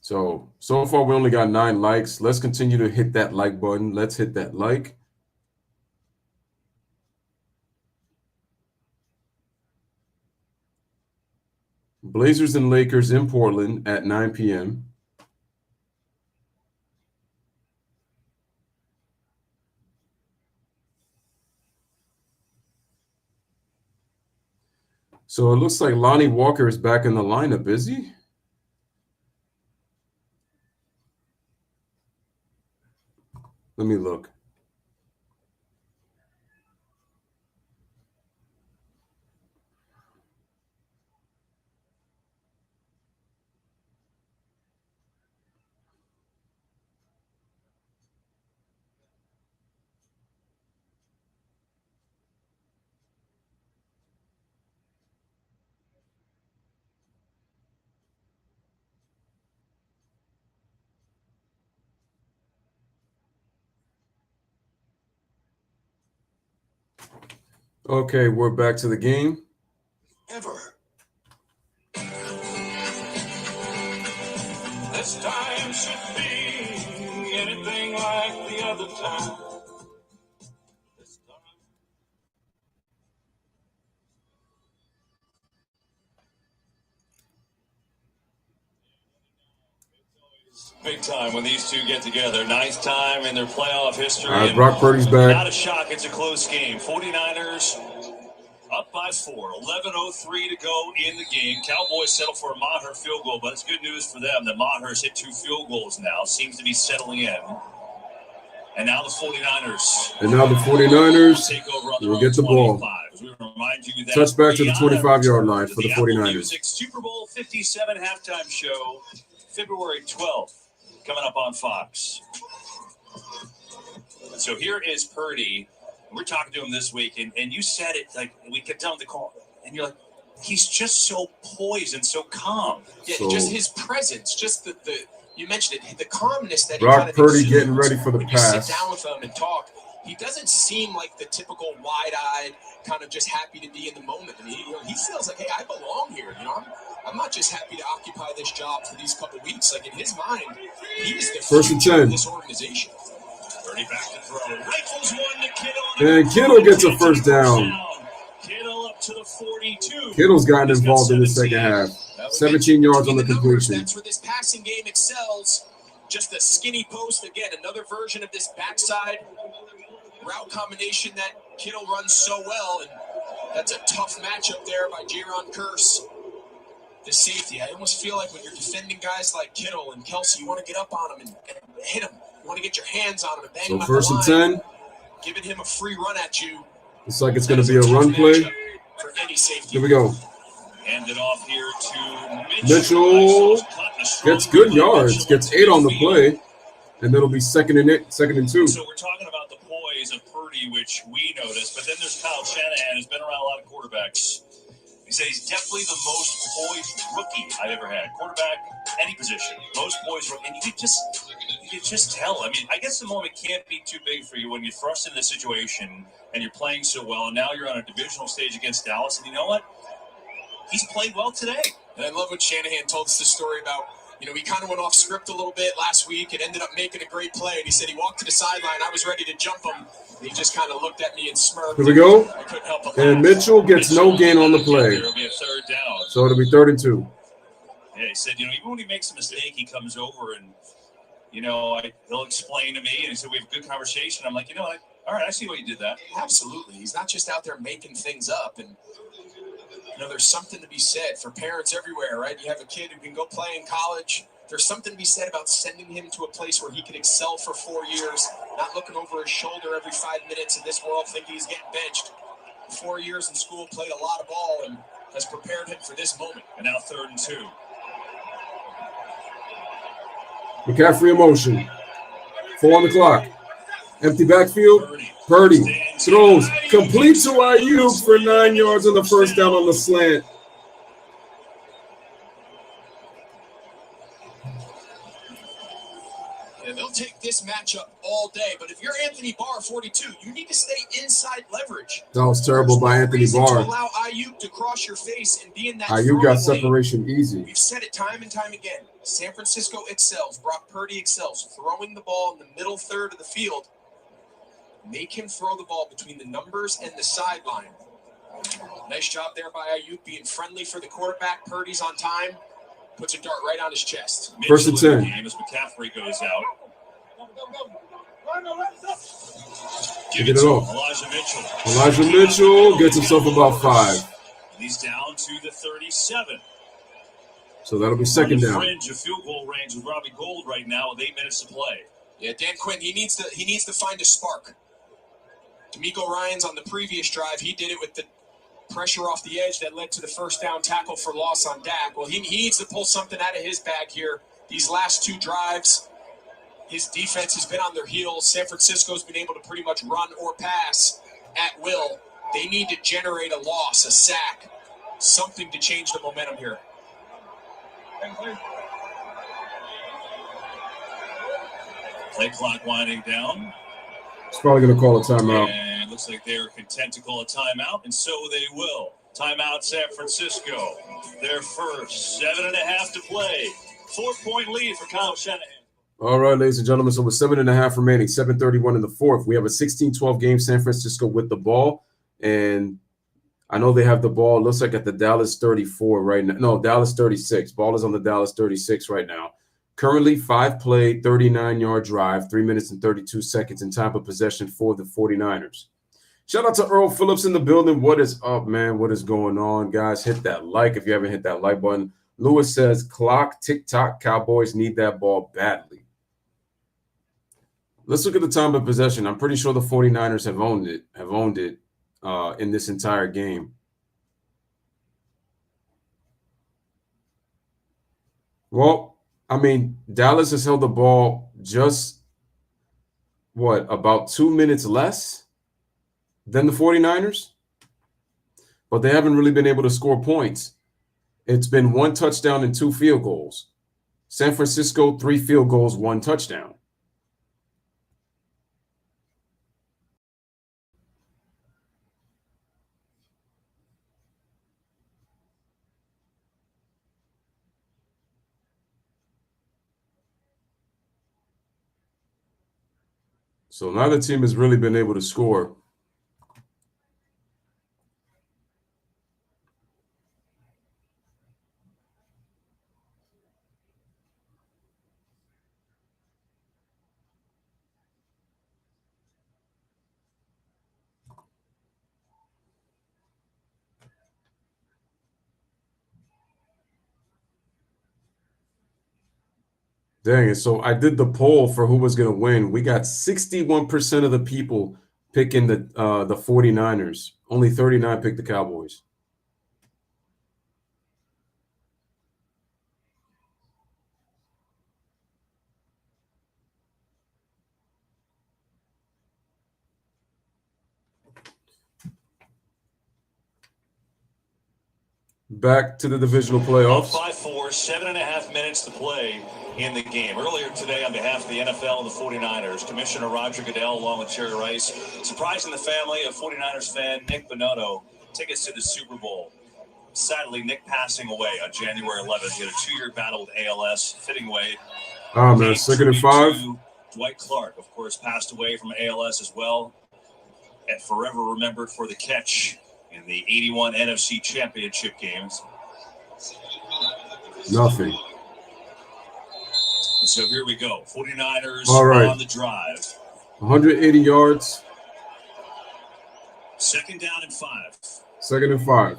So far we only got 9 likes. Let's continue to hit that like button. Let's hit that like. Blazers and Lakers in Portland at 9 p.m. So it looks like Lonnie Walker is back in the lineup, is he? Let me look. Okay, we're back to the game. Ever. This time should be anything like the other time. Big time when these two get together. Nice time in their playoff history. All right, Brock Purdy's back. Not a shock. It's a close game. 49ers up by 4. 11:03 to go in the game. Cowboys settle for a Maher field goal, but it's good news for them that Maher's hit 2 field goals now. Seems to be settling in. And now the 49ers. Take over on will get the ball. We remind you that Touchback to the 25-yard line for the 49ers. Music Super Bowl 57 halftime show, February 12th, coming up on Fox. So here is Purdy. We're talking to him this week, and you said it, like, we kept telling the call, and you're like, he's just so poised and so calm. Yeah, just his presence, just the you mentioned it, the calmness that Brock he kind of Purdy exudes getting ready for the when pass. you sit down with him and talk. He doesn't seem like the typical wide-eyed, kind of just happy to be in the moment. I mean, he feels like, hey, I belong here. I'm not just happy to occupy this job for these couple weeks. Like, in his mind, he is the First and future 10. of this organization. Purdy back to throw. Rifles one to Kittle. And Kittle gets a first down. Kittle up to the 42. Kittle's gotten involved in the second half. 17 yards on the completion. That's where this passing game excels. Just a skinny post. Again, another version of this backside route combination that Kittle runs so well. And that's a tough matchup there by Jaron Kearse, the safety. I almost feel like when you're defending guys like Kittle and Kelsey, you want to get up on them and hit them. You want to get your hands on them and bang them. So first and 10. Giving him a free run at you. Looks like it's going to be a run play. For any safety. Here we go. Hand it off here to Mitchell gets good yards, gets 8 on the play, and it'll be second and 2. So we're talking about the poise of Purdy, which we noticed, but then there's Kyle Shanahan, who's been around a lot of quarterbacks. He said he's definitely the most poised rookie I've ever had. Quarterback, any position, most poised rookie. And you could just tell. I mean, I guess the moment can't be too big for you when you're thrust into the situation and you're playing so well, and now you're on a divisional stage against Dallas, and you know what? He's played well today. And I love what Shanahan told us this story about. He kind of went off script a little bit last week and ended up making a great play. And he said he walked to the sideline. I was ready to jump him. And he just kind of looked at me and smirked. Here we go. I couldn't help but And laugh. Mitchell gets no gain on the play. It'll be a third down. So it'll be 3rd and 2. Yeah, he said, even when he makes a mistake, he comes over and, he'll explain to me. And he said, we have a good conversation. I'm like, all right, I see why you did that. Absolutely. He's not just out there making things up. And there's something to be said for parents everywhere, right? You have a kid who can go play in college, There's something to be said about sending him to a place where he can excel for 4 years, not looking over his shoulder every 5 minutes in this world thinking he's getting benched. 4 years in school, played a lot of ball, and has prepared him for this moment. And now 3rd and 2. McCaffrey in motion. 4 on the clock. Empty backfield. Purdy throws. Complete to Ayuk for 9 yards on the first down on the slant. Yeah, they'll take this matchup all day, but if you're Anthony Barr, 42, you need to stay inside leverage. That was terrible by Anthony Barr. To allow Ayuk to cross your face and be in that Ayuk got separation easy. We've said it time and time again. San Francisco excels. Brock Purdy excels. Throwing the ball in the middle third of the field. Make him throw the ball between the numbers and the sideline. Nice job there by Ayuk being friendly for the quarterback. Purdy's on time. Puts a dart right on his chest. First and 10. Game as McCaffrey goes out. Give it off. Elijah Mitchell. Elijah Mitchell gets himself about 5. He's down to the 37. So that'll be second down. Fringe of field goal range with Robbie Gould right now with 8 minutes to play. Yeah, Dan Quinn, he needs to find a spark. D'Amico Ryans on the previous drive, he did it with the pressure off the edge that led to the first down tackle for loss on Dak. Well, he needs to pull something out of his bag here. These last 2 drives, his defense has been on their heels. San Francisco's been able to pretty much run or pass at will. They need to generate a loss, a sack, something to change the momentum here. Play clock winding down. He's probably going to call a timeout. And looks like they're content to call a timeout, and so they will. Timeout, San Francisco. Their first 7.5 to play. 4-point lead for Kyle Shanahan. All right, ladies and gentlemen, so with 7.5 remaining, 7:31 in the fourth, we have a 16-12 game, San Francisco with the ball, and I know they have the ball, it looks like at the Dallas 34 right now. No, Dallas 36. Ball is on the Dallas 36 right now. Currently, 5-play, 39-yard drive, 3 minutes and 32 seconds in time of possession for the 49ers. Shout out to Earl Phillips in the building. What is up, man? What is going on, guys? Hit that like if you haven't hit that like button. Lewis says, clock, tick-tock, Cowboys need that ball badly. Let's look at the time of possession. I'm pretty sure the 49ers have owned it in this entire game. Well, I mean, Dallas has held the ball just, about 2 minutes less than the 49ers? But they haven't really been able to score points. It's been 1 touchdown and 2 field goals. San Francisco, 3 field goals, 1 touchdown. So neither team has really been able to score. Dang it. So I did the poll for who was going to win. We got 61% of the people picking the 49ers. Only 39 picked the Cowboys. Back to the divisional playoffs. 5-4, 7.5 minutes to play in the game. Earlier today, on behalf of the NFL and the 49ers, Commissioner Roger Goodell, along with Jerry Rice, surprising the family of 49ers fan Nick Bonotto tickets to the Super Bowl. Sadly, Nick passing away on January 11th. He had a 2-year battle with ALS, fitting way. Oh, man, 2nd and 5. Dwight Clark, of course, passed away from ALS as well, and forever remembered for the catch in the 81 NFC Championship games. Nothing. And so here we go. 49ers All right. on the drive. 180 yards. 2nd down and 5. 2nd and 5.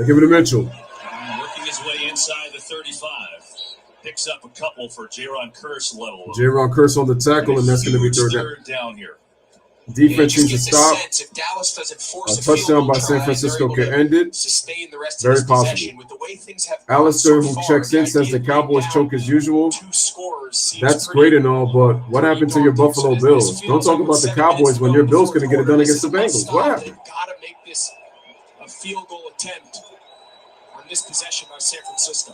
They give it to Mitchell. Working his way inside the 35. Picks up a couple for Jaron Curse level. Jaron Curse on the tackle, and that's going to be third down here. Defense needs to stop. If Dallas doesn't force A touchdown by San Francisco can end it. Very possible. Alistair, who checks in, says the Cowboys choke as usual. That's great and all, but what happened to your Buffalo Bills? Don't talk about the Cowboys when your Bills could have get it done against the Bengals. What happened? Got to make this a field goal attempt on this possession by San Francisco.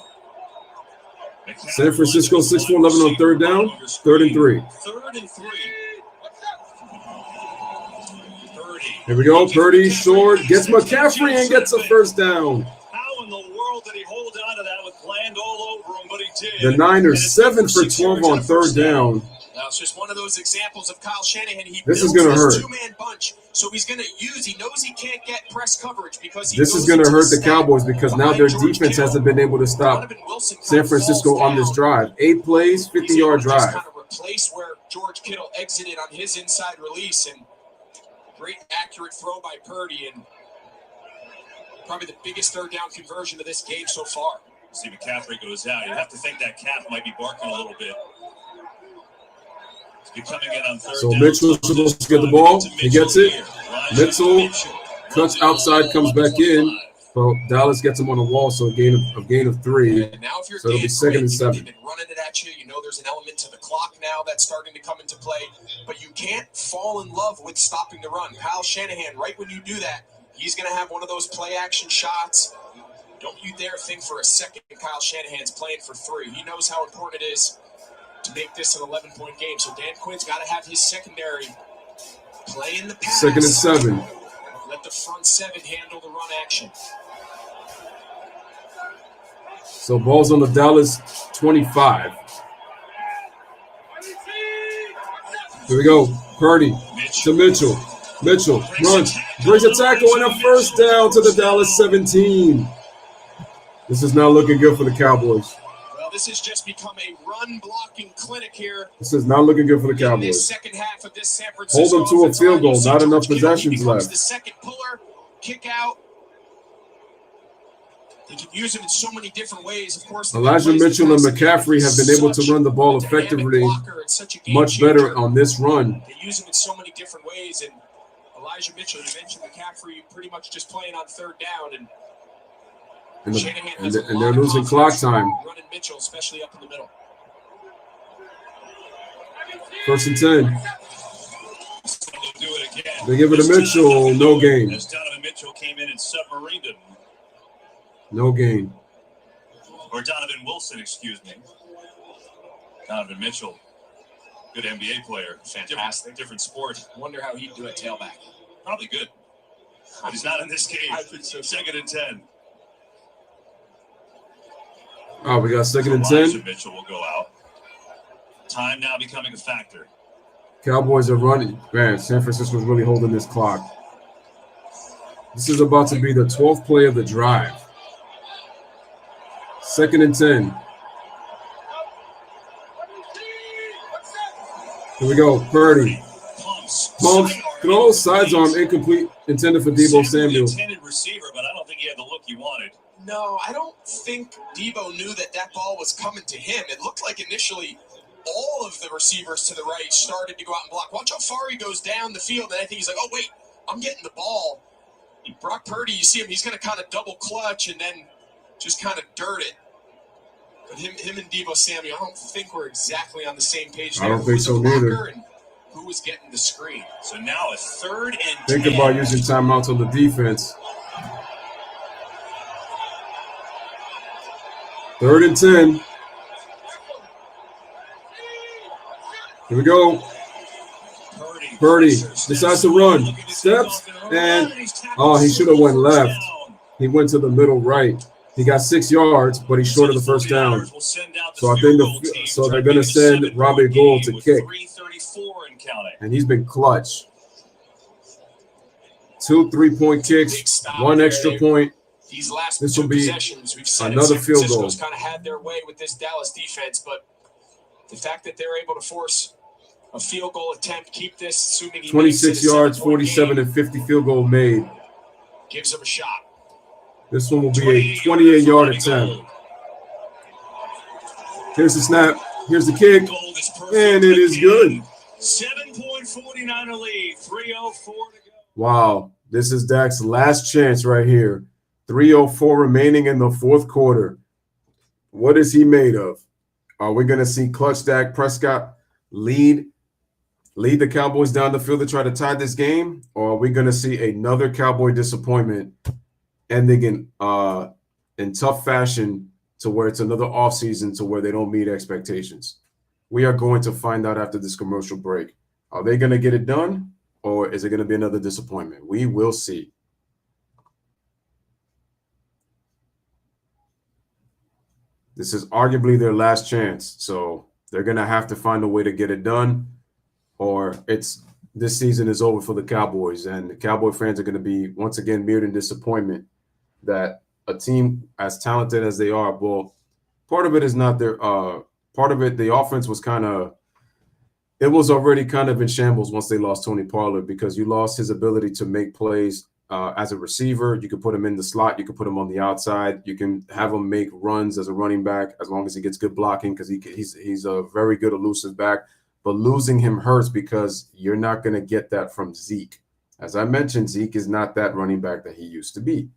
San Francisco 6-4-11 on third down, 3rd and 3. 3rd and 3. Here we go. Purdy short, gets McCaffrey and gets a first down. How in the world did he hold on to that with Bland all over him, but he did. The Niners 7 for 12 on third down. Now it's just one of those examples of Kyle Shanahan. This is going to hurt. Two-man bunch, so he's going to use. He knows he can't get press coverage because this is going to hurt the Cowboys because now their defense hasn't been able to stop San Francisco on this drive. 8 plays, 50-yard drive. Kind of replace where George Kittle exited on his inside release, and great accurate throw by Purdy, and probably the biggest third down conversion of this game so far. See McCaffrey goes out. You have to think that calf might be barking a little bit. Coming in on third so down. Mitchell's supposed to get the ball. He gets it. Mitchell cuts outside, comes back in. So Dallas gets him on the wall, so a gain of 3. And now if you're so it'll be 2nd and 7. They've been running it at you. You know there's an element to the clock now that's starting to come into play. But you can't fall in love with stopping the run. Kyle Shanahan, right when you do that, he's going to have one of those play-action shots. Don't you dare think for a second Kyle Shanahan's playing for 3. He knows how important it is to make this an 11-point game. So Dan Quinn's got to have his secondary play in the pass. 2nd and 7. Let the front 7 handle the run action. So ball's on the Dallas 25. Here we go. Purdy to Mitchell. Mitchell runs, brings a tackle, and a first down to the Dallas 17. This is not looking good for the Cowboys. Well, this has just become a run-blocking clinic here. This is not looking good for the In Cowboys. this second half of this San Francisco Hold them to a field goal. Not enough George possessions Kittle, he left. becomes the second puller, kick out. They can use him in so many different ways. Of course, Elijah Mitchell and McCaffrey have been able to run the ball effectively, much better on this run. They use him in so many different ways, and Elijah Mitchell, you mentioned McCaffrey pretty much just playing on third down, and they're losing clock time. Running Mitchell, especially up in the middle. 1st and 10. They give it to Mitchell. No gain. As Donovan Mitchell came in and submarined him. No gain. Or Donovan Wilson, excuse me. Donovan Mitchell, good NBA player. Fantastic. Different sport. Wonder how he'd do at tailback. Probably good. But he's not in this game. I think so. 2nd and 10. Oh, we got 2nd and 10. Mitchell will go out. Time now becoming a factor. Cowboys are running. Man, San Francisco's really holding this clock. This is about to be the 12th play of the drive. 2nd and 10. Here we go. Purdy. Pumps. Close. Sides arm incomplete. Intended for Deebo Samuel. Intended receiver, but I don't think he had the look he wanted. No, I don't think Deebo knew that ball was coming to him. It looked like initially all of the receivers to the right started to go out and block. Watch how far he goes down the field, and I think he's like, oh, wait, I'm getting the ball. Brock Purdy, you see him, he's going to kind of double clutch and then just kind of dirt it. But him and Deebo Samuel, I don't think we're exactly on the same page there. I don't think so neither. Who was getting the screen? So now a 3rd and 10. Think about using timeouts on the defense. 3rd and 10. Here we go. Purdy decides to run. Steps and he should have went left. He went to the middle right. He got 6 yards, but he's short of the first down. So I think they're going to send Robbie Gould to kick. And he's been clutch. 2 3-point kicks, 1 extra point. These last this two will be possessions, we've said another field goal. Kind of had their way with this Dallas defense, but the fact that they're able to force a field goal attempt, keep this, assuming he 26 yards, 47 and 50 field goal made. Gives them a shot. This one will be a 28-yard attempt. Here's the snap. Here's the kick. And it is good. 7.49 lead. 3:04 to go. Wow. This is Dak's last chance right here. 3:04 remaining in the fourth quarter. What is he made of? Are we going to see clutch Dak Prescott lead the Cowboys down the field to try to tie this game? Or are we going to see another Cowboy disappointment ending in tough fashion to where it's another offseason to where they don't meet expectations? We are going to find out after this commercial break. Are they going to get it done, or is it going to be another disappointment? We will see. This is arguably their last chance, so they're going to have to find a way to get it done, or this season is over for the Cowboys, and the Cowboy fans are going to be once again mirrored in disappointment that a team as talented as they are, well, part of it is not their part of it, the offense was it was already kind of in shambles once they lost Tony Pollard, because you lost his ability to make plays as a receiver. You could put him in the slot. You could put him on the outside. You can have him make runs as a running back as long as he gets good blocking, because he's a very good elusive back. But losing him hurts because you're not going to get that from Zeke. As I mentioned, Zeke is not that running back that he used to be.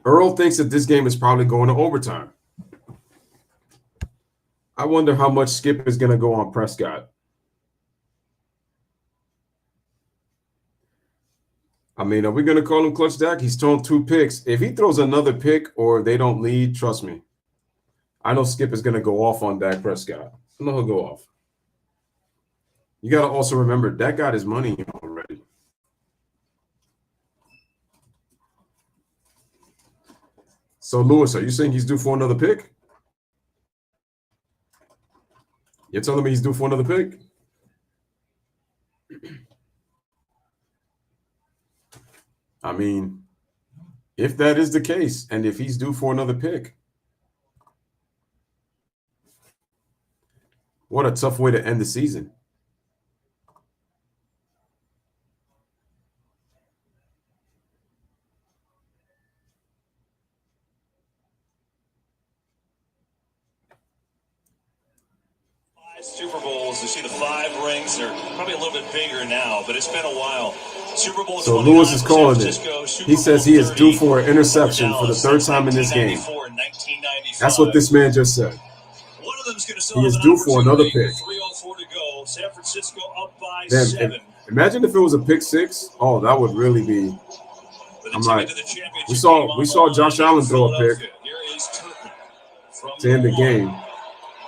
Earl thinks that this game is probably going to overtime. I wonder how much Skip is going to go on Prescott. I mean, are we going to call him Clutch Dak? He's thrown 2 picks. If he throws another pick or they don't lead, trust me, I know Skip is going to go off on Dak Prescott. I know he'll go off. You got to also remember, Dak got his money already. So, Louis, are you saying he's due for another pick? You're telling me he's due for another pick? I mean, if that is the case, and if he's due for another pick, what a tough way to end the season. Super Bowls, you see the 5 rings. They're probably a little bit bigger now, but it's been a while. Super Bowl. So Louis is calling it. He says he is due for an interception for the 3rd time in this game. That's what this man just said. He is due for another pick. 3:04 to go. San Francisco up by Damn, 7. imagine if it was a pick 6. Oh, that would really be. I'm like, we saw Josh Allen throw a pick to end the game.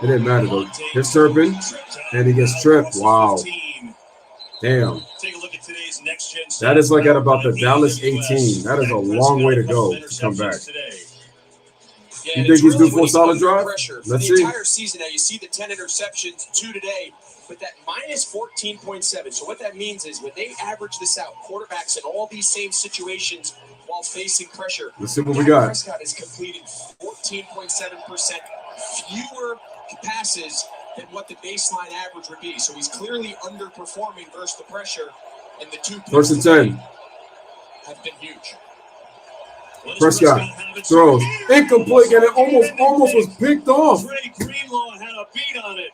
It didn't matter though. Here's Turpin, and he gets tripped. Wow. Damn. Take a look at today's next gen. That is like at about the Dallas 18. That is a long way to go to come back. You think he's due for a solid drive? Let's see. The entire season now, you see the 10 interceptions, 2 today, but that minus 14.7. So what that means is when they average this out, quarterbacks in all these same situations while facing pressure, let's see what we got. Prescott has completed 14.7% fewer passes than what the baseline average would be. So he's clearly underperforming versus the pressure, and the 2 picks 1st and 10 have been huge. Prescott throws incomplete, and it almost was picked off. Greenlaw had a beat on it.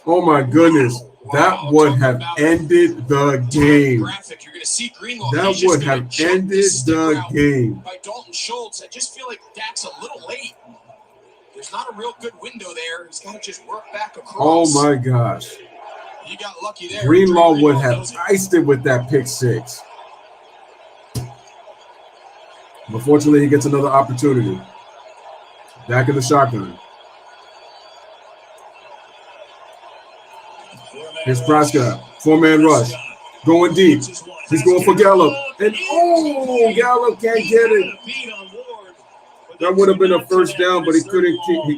Oh my goodness. That would have ended the game. You're going to see Greenlaw. That would have ended the game. By Dalton Schultz. I just feel like Dak's a little late. There's not a real good window there. He's got to just work back across. Oh my gosh. You got lucky there. Greenlaw would have iced it with that pick 6. But fortunately, he gets another opportunity. Back in the shotgun. Here's Prescott. 4-man rush. Going deep. He's going for Gallup. And Gallup can't get it. That would have been a 1st down, but he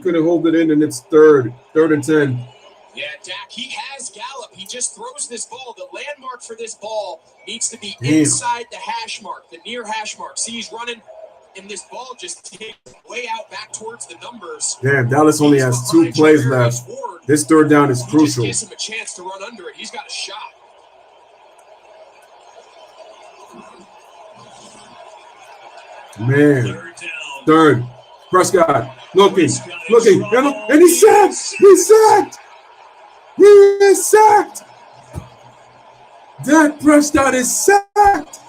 couldn't hold it in, and it's 3rd and 10. Yeah, Dak, he has Gallup. He just throws this ball. The landmark for this ball needs to be inside the hash mark, the near hash mark. See, he's running, and this ball just takes way out back towards the numbers. Damn, Dallas only has 2 plays left. This 3rd down is crucial. Gives him a chance to run under it. He's got a shot. Man. Third. Prescott looking, and he's sacked. He's sacked. He is sacked. Dak Prescott is sacked.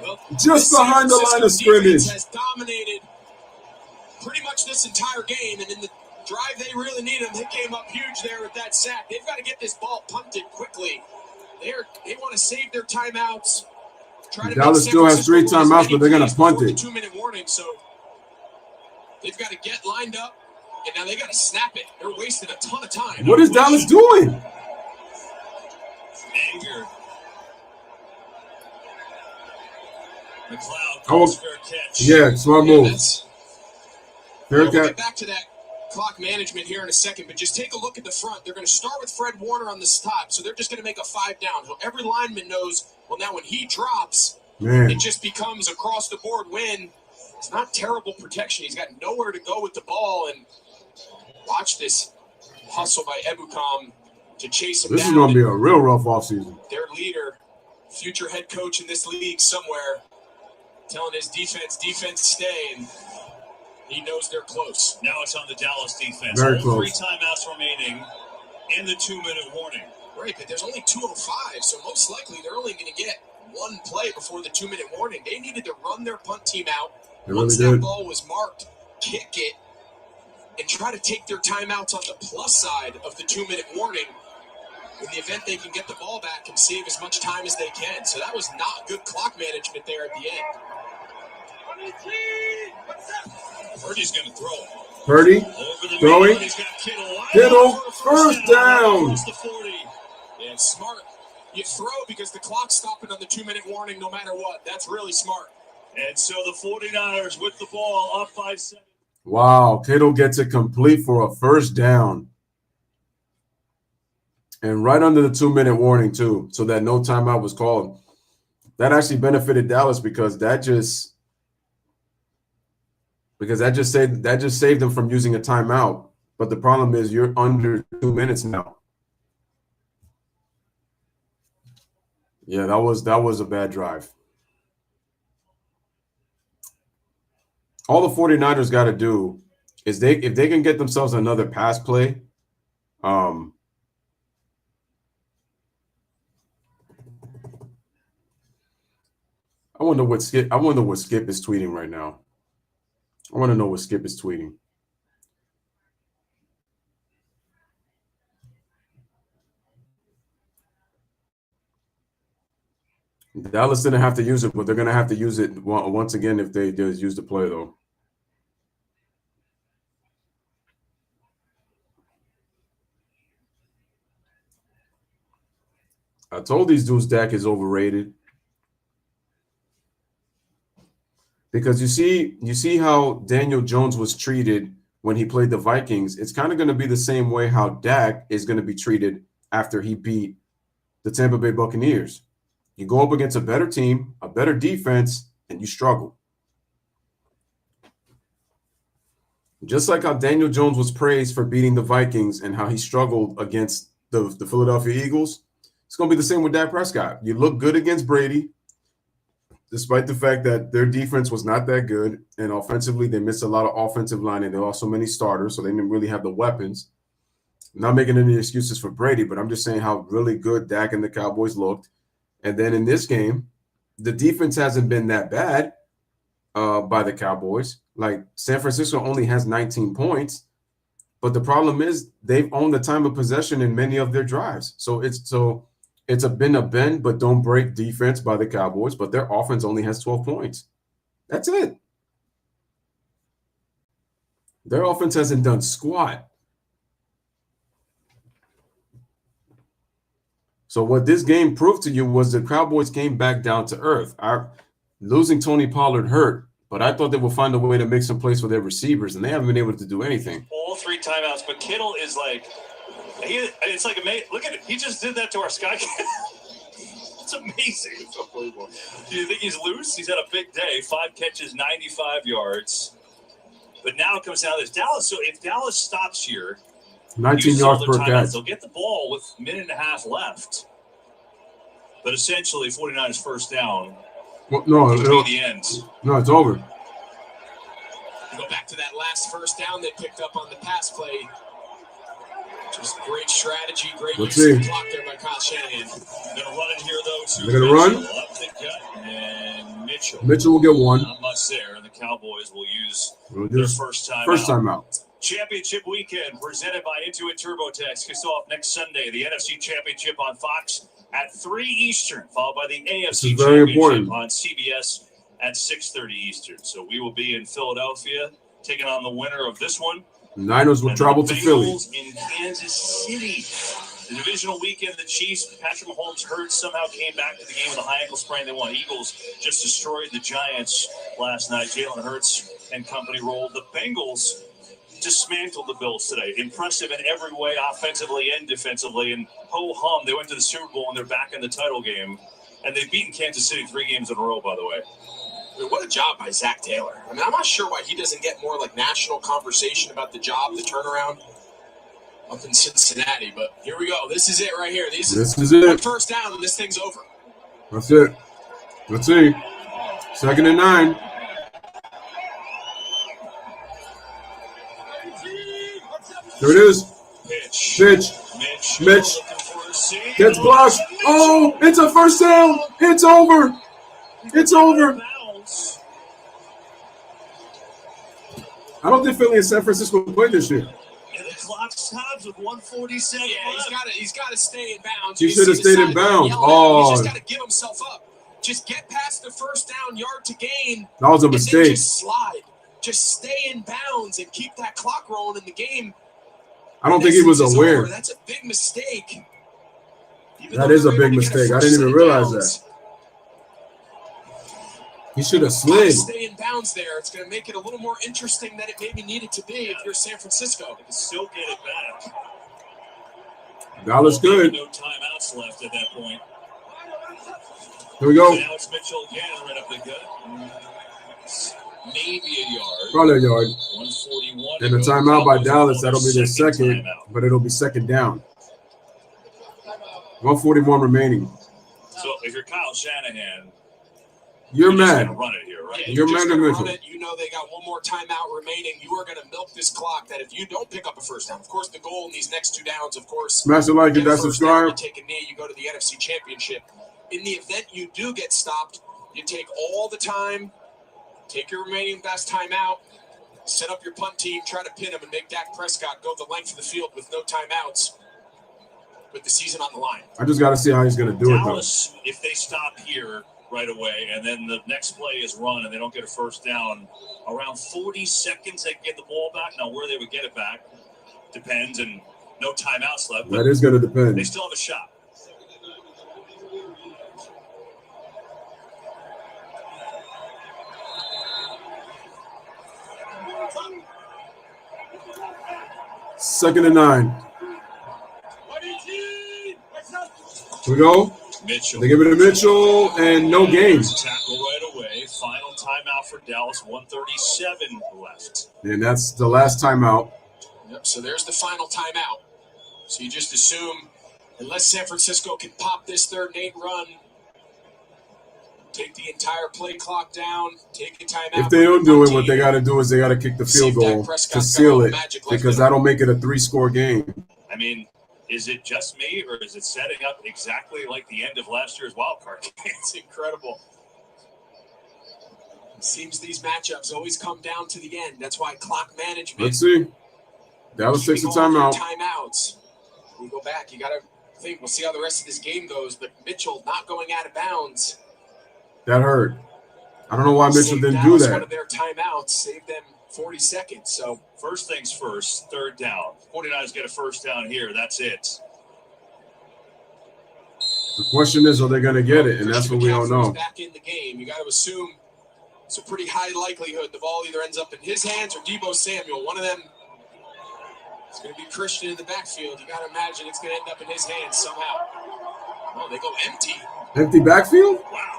Well, just behind the line of scrimmage. Has dominated pretty much this entire game, and in the drive they really need him, they came up huge there with that sack. They've got to get this ball punted quickly. They want to save their timeouts. Dallas still has 3 timeouts, but they're going to punt it. 2-minute warning, so they've got to get lined up, and now they got to snap it. They're wasting a ton of time. What is Dallas doing? Anger. McLeod calls fair catch. Yeah, smart move. We'll get back to that clock management here in a second, but just take a look at the front. They're going to start with Fred Warner on the top, so they're just going to make a 5 down. So every lineman knows, well, now when he drops, it just becomes across the board win. It's not terrible protection. He's got nowhere to go with the ball, and watch this hustle by Ebukam to chase him down. This is going to be a real rough offseason. Their leader, future head coach in this league somewhere, telling his defense stay, and he knows they're close. Now it's on the Dallas defense. Very close. 3 timeouts remaining in the 2-minute warning. Right, but there's only 2:05, so most likely they're only going to get 1 play before the 2-minute warning. They needed to run their punt team out. Once that ball was marked, kick it, and try to take their timeouts on the plus side of the 2-minute warning in the event they can get the ball back and save as much time as they can. So that was not good clock management there at the end. Purdy's going to throw. Purdy throwing. Kittle, first down. The 40. Yeah, smart. You throw because the clock's stopping on the 2-minute warning no matter what. That's really smart. And so the 49ers with the ball up by 7. Wow, Kittle gets it complete for a first down. And right under the 2-minute warning, too, so that no timeout was called. That actually benefited Dallas because that just saved them from using a timeout. But the problem is you're under 2 minutes now. Yeah, that was a bad drive. All the 49ers got to do is if they can get themselves another pass play, I wonder what Skip is tweeting right now. I want to know what Skip is tweeting. Dallas didn't have to use it, but they're going to have to use it once again if they just use the play, though. I told these dudes Dak is overrated. Because you see how Daniel Jones was treated when he played the Vikings. It's kind of going to be the same way how Dak is going to be treated after he beat the Tampa Bay Buccaneers. You go up against a better team, a better defense, and you struggle. Just like how Daniel Jones was praised for beating the Vikings and how he struggled against the Philadelphia Eagles, it's going to be the same with Dak Prescott. You look good against Brady, despite the fact that their defense was not that good, and offensively they missed a lot of offensive line, and there are so many starters, so they didn't really have the weapons. I'm not making any excuses for Brady, but I'm just saying how really good Dak and the Cowboys looked. And then in this game, the defense hasn't been that bad by the Cowboys. Like San Francisco only has 19 points, but the problem is they've owned the time of possession in many of their drives. So it's been a bend but don't break defense by the Cowboys, but their offense only has 12 points. That's it. Their offense hasn't done squat. So what this game proved to you was the Cowboys came back down to earth. Losing Tony Pollard hurt, but I thought they would find a way to make some plays for their receivers, and they haven't been able to do anything. All 3 timeouts, but Kittle is like, it's like amazing. Look at it. He just did that to our Sky. It's amazing. It's unbelievable. Do you think he's loose? He's had a big day. 5 catches, 95 yards. But now it comes down to this. Dallas. So if Dallas stops here, 19 yards per catch. They'll get the ball with a minute and a half left. But essentially, 49ers first down. Well, no, Could be the end. No, it's over. You go back to that last first down they picked up on the pass play. Just great strategy, great use of the clock there by Kyle Shanahan. They're going to run it here, though. They're going to run. Up the gut, and Mitchell. Mitchell will get one. Not much there, and the Cowboys will use their first time out. Championship weekend presented by Intuit TurboTax kicks off next Sunday. The NFC Championship on Fox at 3 Eastern, followed by the AFC Championship on CBS at 6:30 Eastern. So we will be in Philadelphia taking on the winner of this one. The Niners will travel to Philly. In Kansas City. The divisional weekend, the Chiefs, Patrick Mahomes hurt, somehow came back to the game with a high ankle sprain. They won. Eagles just destroyed the Giants last night. Jalen Hurts and company rolled. The Bengals dismantled the Bills today. Impressive in every way, offensively and defensively. And ho-hum, they went to the Super Bowl and they're back in the title game. And they've beaten Kansas City 3 games in a row, by the way. I mean, what a job by Zach Taylor. I mean, I'm not sure why he doesn't get more like national conversation about the job, the turnaround up in Cincinnati. But here we go. This is it right here. This is it. One first down and this thing's over. That's it. Let's see. 2nd and 9. There it is. Pitch. Mitch. Gets blocked. Oh, it's a first down. It's over. It's over. I don't think Philly and San Francisco play this year. And the clock stops with 147. Yeah, he's got to stay in bounds. He should have stayed in bounds. Oh, he's just got to give himself up. Just get past the first down, yard to gain. That was a mistake. And then just slide. Just stay in bounds and keep that clock rolling in the game. I don't think he was aware. That's a big mistake. That is a big mistake. I didn't even realize that. He should have slid. Stay in bounds there. It's going to make it a little more interesting than it maybe needed to be if you're San Francisco. They can still get it back. Dallas good. No timeouts left at that point. Here we go. Now it's Mitchell again, right up the gut. Maybe a yard. Probably a yard. 141. And a timeout by Dallas. That'll be their second, but it'll be second down. 141 remaining. So if you're Kyle Shanahan, you're mad. Run it here, right? Yeah, you're mad at Mitchell. You know they got one more timeout remaining. You are going to milk this clock that if you don't pick up a first down, of course, the goal in these next 2 downs, of course, smash the like, hit that subscribe. You take a knee, you go to the NFC Championship. In the event you do get stopped, you take all the time, take your remaining best timeout, set up your punt team, try to pin him, and make Dak Prescott go the length of the field with no timeouts with the season on the line. I just got to see how he's going to do Dallas, if they stop here right away, and then the next play is run, and they don't get a first down, around 40 seconds they can get the ball back. Now, where they would get it back depends, and no timeouts left. That is going to depend. They still have a shot. Second and 9. Here we go. Mitchell. They give it to Mitchell, and no gain. Tackle right away. Final timeout for Dallas. 1:37 left. And that's the last timeout. Yep. So there's the final timeout. So you just assume, unless San Francisco can pop this 3rd and 8 run, take the entire play clock down, take a timeout. If they don't do it, what they got to do is they got to kick the field goal to seal it, because that'll make it a 3-score game. I mean, is it just me, or is it setting up exactly like the end of last year's wild card game? It's incredible. It seems these matchups always come down to the end. That's why clock management. Let's see. Dallas takes a timeout. Timeouts. We go back. You got to think. We'll see how the rest of this game goes. But Mitchell not going out of bounds. That hurt. I don't know why Mitchell didn't do that. One of their timeouts saved them 40 seconds. So first things first, 3rd down. 49ers get a first down here. That's it. The question is, are they going to get it? And that's what we don't know. Back in the game, you got to assume it's a pretty high likelihood the ball either ends up in his hands or Deebo Samuel. One of them. It's going to be Christian in the backfield. You got to imagine it's going to end up in his hands somehow. Oh, they go empty. Empty backfield? Wow.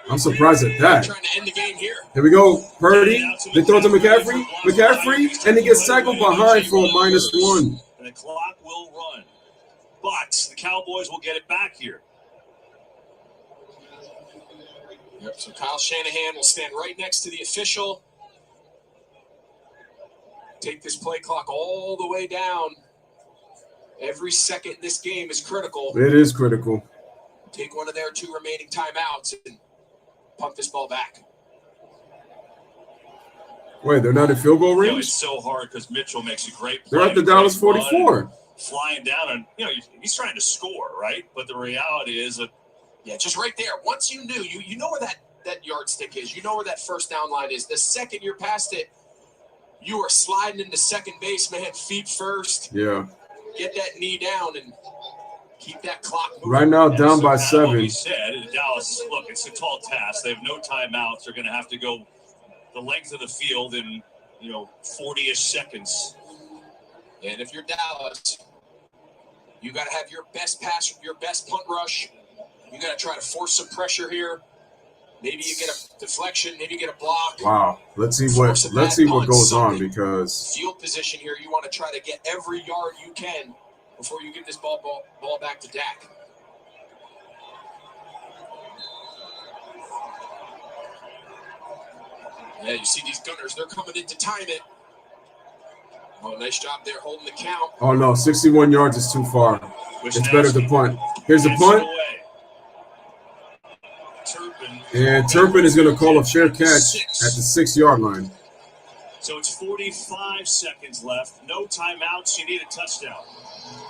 I'm surprised at that. Trying to end the game here. Here we go. Purdy. They throw it to McCaffrey, and he gets tackled behind for a -1. And the clock will run. But the Cowboys will get it back here. Yep, so Kyle Shanahan will stand right next to the official. Take this play clock all the way down. Every second in this game is critical. It is critical. Take one of their 2 remaining timeouts and punt this ball back. Wait, they're not in field goal range? It's so hard because Mitchell makes a great play. They're at the Dallas 44. Flying down, and he's trying to score, right? But the reality is that just right there. Once you knew, you know where that yardstick is. You know where that first down line is. The second you're past it, you are sliding into second base, man. Feet first. Yeah. Get that knee down and keep that clock moving. Right now, down by 7. Like we said, Dallas, look, it's a tall task. They have no timeouts. They're going to have to go the length of the field in 40-ish seconds. And if you're Dallas, you got to have your best pass, your best punt rush. You got to try to force some pressure here. Maybe you get a deflection. Maybe you get a block. Wow. Let's see what goes on, because field position here. You want to try to get every yard you can before you give this ball back to Dak. Yeah, you see these gunners. They're coming in to time it. Oh, nice job there holding the count. Oh, no, 61 yards is too far. It's better to punt. Here's the punt. And Turpin is going to call a fair catch at the 6-yard line. So it's 45 seconds left. No timeouts. You need a touchdown.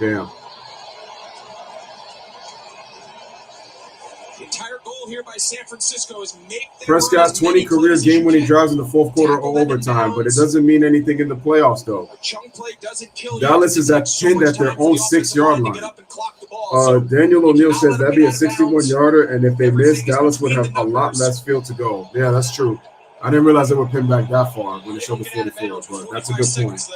Damn. The entire goal here by San Francisco is make Prescott's 20 career game-winning drives in the fourth quarter or overtime, but it doesn't mean anything in the playoffs, though. Dallas is pinned at their own 6-yard line. Daniel O'Neill says that'd be a 61-yarder, and if they miss, Dallas would have a lot less field to go. Yeah, that's true. I didn't realize they were pinned back that far when it showed the 44, but that's a good point.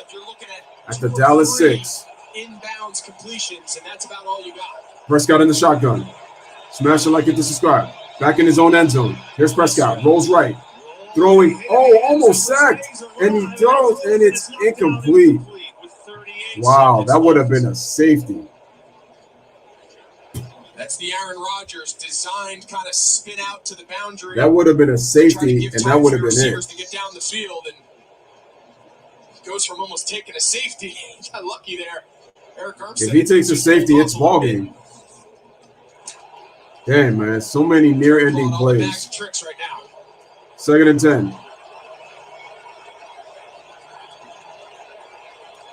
At the Dallas 6. Inbounds completions, and that's about all you got. Prescott in the shotgun. Smash it like it to subscribe. Back in his own end zone. Here's Prescott. Rolls right. Throwing. Oh, almost sacked. And he throws, and it's incomplete. Wow, that would have been a safety. That's the Aaron Rodgers designed kind of spin out to the boundary. That would have been a safety, and that would have been it. To get down the field, and he goes from almost taking a safety. He got lucky there. Eric Armstead. If he takes a safety, it's ball game. Damn, man, so many near-ending plays. Tricks right now. 2nd and 10.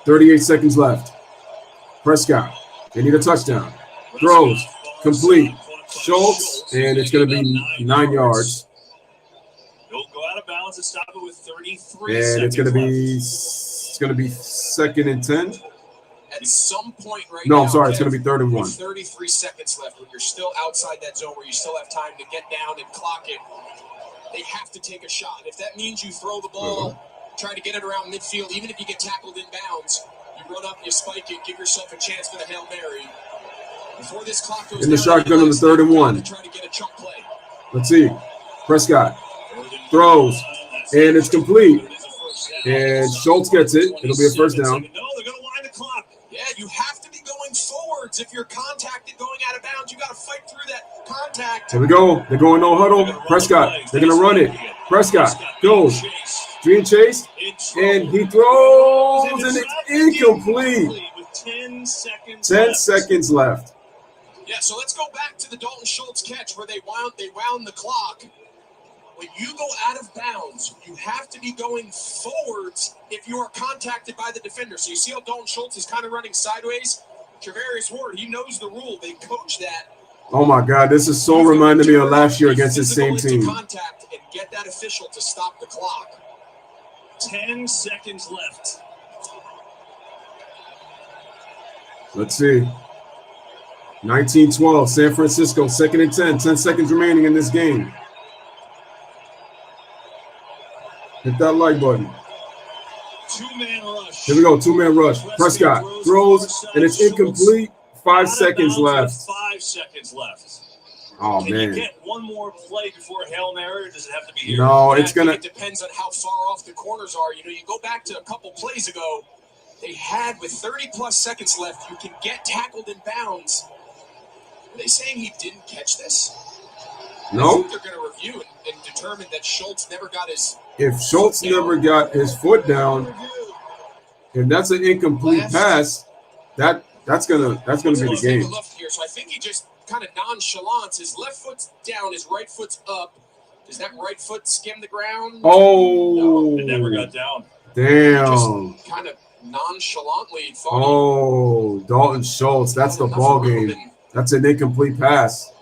38 seconds left. Prescott, they need a touchdown. Throws, complete. Schultz, and it's going to be 9 yards. He'll go out of bounds and stop it with 33 and seconds. It's going to be 2nd and 10. At some point right now. No, I'm sorry. It's going to be 3rd and 1. 33 seconds left when you're still outside that zone where you still have time to get down and clock it. They have to take a shot. If that means you throw the ball, try to get it around midfield, even if you get tackled in bounds, you run up, you spike it, give yourself a chance for the Hail Mary. Before this clock goes in the shotgun on the 3rd and 1. Try to get a chunk play. Let's see. Prescott throws, and it's complete. And Schultz gets it. It'll be a first down. No, they're going to wind the clock. Yeah, you have to be going forwards. If you're contacted going out of bounds, you got to fight through that contact. Here we go. They're going no huddle. Prescott, they're going to run it. Prescott goes. Dream chase, and he throws, and it's incomplete. 10 seconds left. Yeah, so let's go back to the Dalton Schultz catch where they wound the clock. When you go out of bounds, you have to be going forwards if you are contacted by the defender. So you see how Dalton Schultz is kind of running sideways? Travarius Ward, he knows the rule. They coach that. Oh, my God. This is so reminding me of last year against this same team. Contact and get that official to stop the clock. 10 seconds left. Let's see. 19-12, San Francisco, 2nd and 10. 10 seconds remaining in this game. Hit that like button. Two-man rush. Here we go, 2-man rush. Prescott throws, and it's incomplete. 5 seconds left. 5 seconds left. Oh, Can man. you get one more play before Hail Mary, or does it have to be here? No, it's going to. It depends on how far off the corners are. You know, you go back to a couple plays ago, they had with 30-plus seconds left, you can get tackled in bounds. Are they saying he didn't catch this? No? I think they're going to review and determine that Schultz never got his. If Schultz never got his foot down, and that's an incomplete pass, that's gonna be the game. Take a look here. So I think he just kind of nonchalant. His left foot's down, his right foot's up. Does that right foot skim the ground? Oh, no, it never got down. Damn. Just kind of nonchalantly. Oh, Dalton Schultz. That's the ball game. That's an incomplete pass.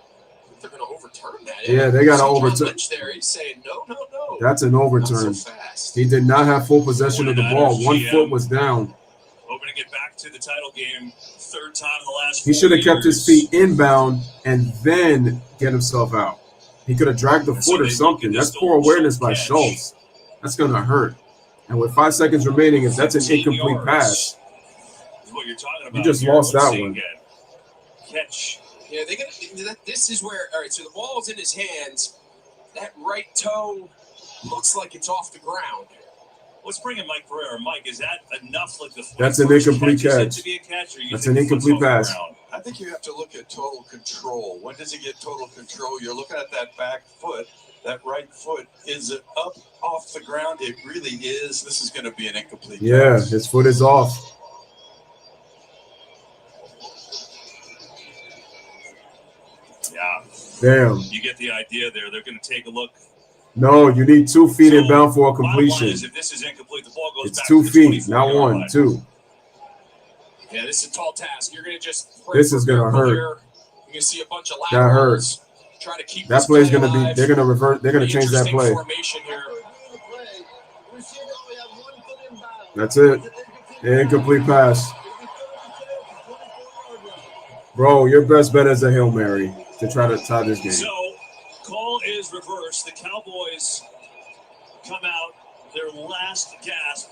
They're going to overturn that. Yeah, they got to overturn. There, he's saying no. That's an overturn. So fast. He did not have full possession of the ball. One foot was down. Hoping to get back to the title game, third time in the last 4 years. He should have kept his feet inbound and then get himself out. He could have dragged the foot or something. That's poor awareness by Schultz. That's going to hurt. And with 5 seconds remaining, if that's an incomplete pass, is what you're talking about. You just lost that one. Again. Catch. Yeah, this is where, all right, so the ball's in his hands. That right toe looks like it's off the ground. Let's bring in Mike Pereira. Mike, is that enough? Like that's an incomplete catch. That's an incomplete pass. I think you have to look at total control. When does he get total control? You're looking at that back foot. That right foot, is it up off the ground? It really is. This is going to be an incomplete pass. His foot is off. Yeah. Damn. You get the idea there. They're going to take a look. No, you need 2 feet inbound for a completion. If this is incomplete, the ball goes it's back 2 to feet, not 1, line. 2. Yeah, this is a tall task. You're going to just. This is going to hurt. You're going to see a bunch of laterals. That hurts. Try to keep that play is going to be. They're going to revert. They're going to change that play. That's it. Incomplete pass. Bro, your best bet is a Hail Mary to try to tie this game. So, call is reversed. The Cowboys come out, their last gasp.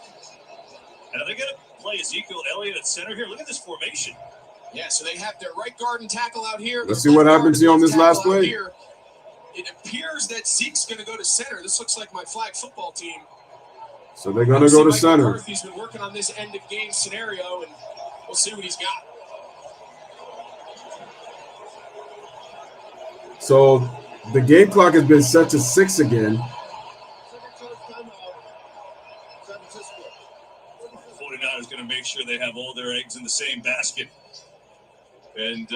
And are they going to play Ezekiel Elliott at center here? Look at this formation. Yeah, so they have their right guard and tackle out here. Let's see what happens here on this last play. Here. It appears that Zeke's going to go to center. This looks like my flag football team. So they're going to go to center. He's been working on this end of game scenario, and we'll see what he's got. So the game clock has been set to 6 again. 49ers going to make sure they have all their eggs in the same basket. And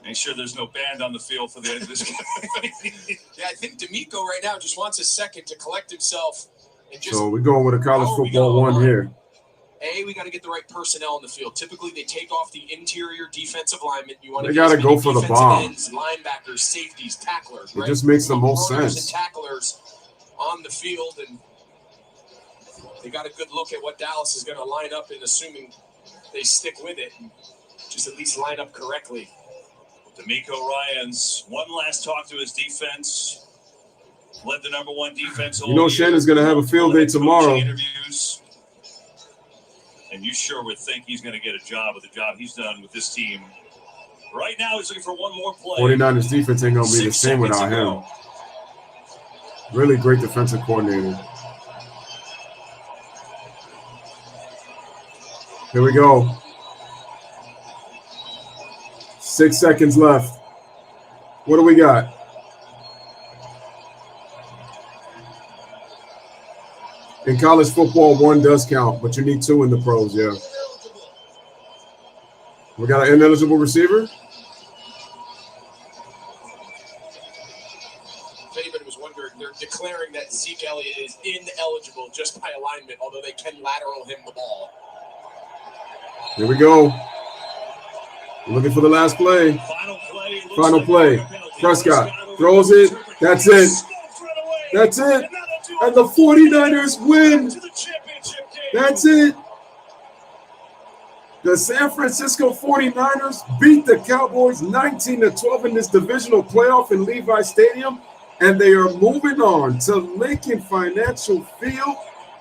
make sure there's no band on the field for the end of this game. Yeah, I think D'Amico right now just wants a second to collect himself. And just, so we're going with a college football 1 here. We got to get the right personnel in the field. Typically, they take off the interior defensive linemen. You want to got to go for the bomb. Ends, linebackers, safeties, tacklers. It just makes the most sense. And tacklers on the field, and they got a good look at what Dallas is going to line up in, assuming they stick with it and just at least line up correctly. D'Amico Ryans, one last talk to his defense. Led the number 1 defense. You know Shannon's going to have a field day tomorrow. Interviews. And you sure would think he's going to get a job with the job he's done with this team. Right now, he's looking for one more play. 49ers defense ain't going to be the same without him. Really great defensive coordinator. Here we go. 6 seconds left. What do we got? In college football, 1 does count, but you need 2 in the pros, yeah. We got an ineligible receiver. If anybody was wondering, they're declaring that Zeke Elliott is ineligible just by alignment, although they can lateral him the ball. Here we go. Looking for the last play. Final play. Prescott throws it. That's it. That's it. And the 49ers win. That's it. The San Francisco 49ers beat the Cowboys 19-12 in this divisional playoff in Levi Stadium, and they are moving on to Lincoln Financial Field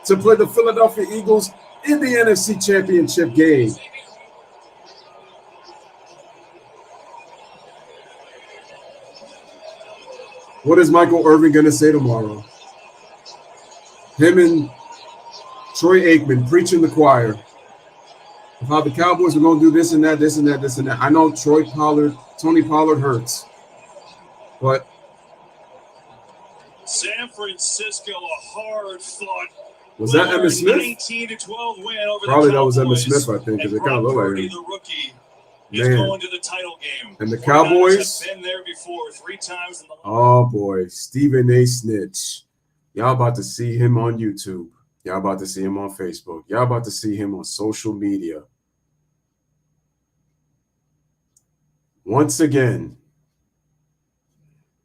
to play the Philadelphia Eagles in the NFC Championship game. What is Michael Irvin going to say tomorrow? Him and Troy Aikman preaching the choir of how the Cowboys are going to do this and that, this and that, this and that. I know Tony Pollard hurts. But San Francisco, a hard-fought. Was that Emmitt Smith? 19-12 win over Probably the Cowboys. That was Emmitt Smith, I think, because it kind of looked like Purdy, him. the rookie, Man. is going to the title game. And the Cowboys have been there before 3 times in the Oh boy, Stephen A. Snitch. Y'all about to see him on YouTube. Y'all about to see him on Facebook. Y'all about to see him on social media. Once again,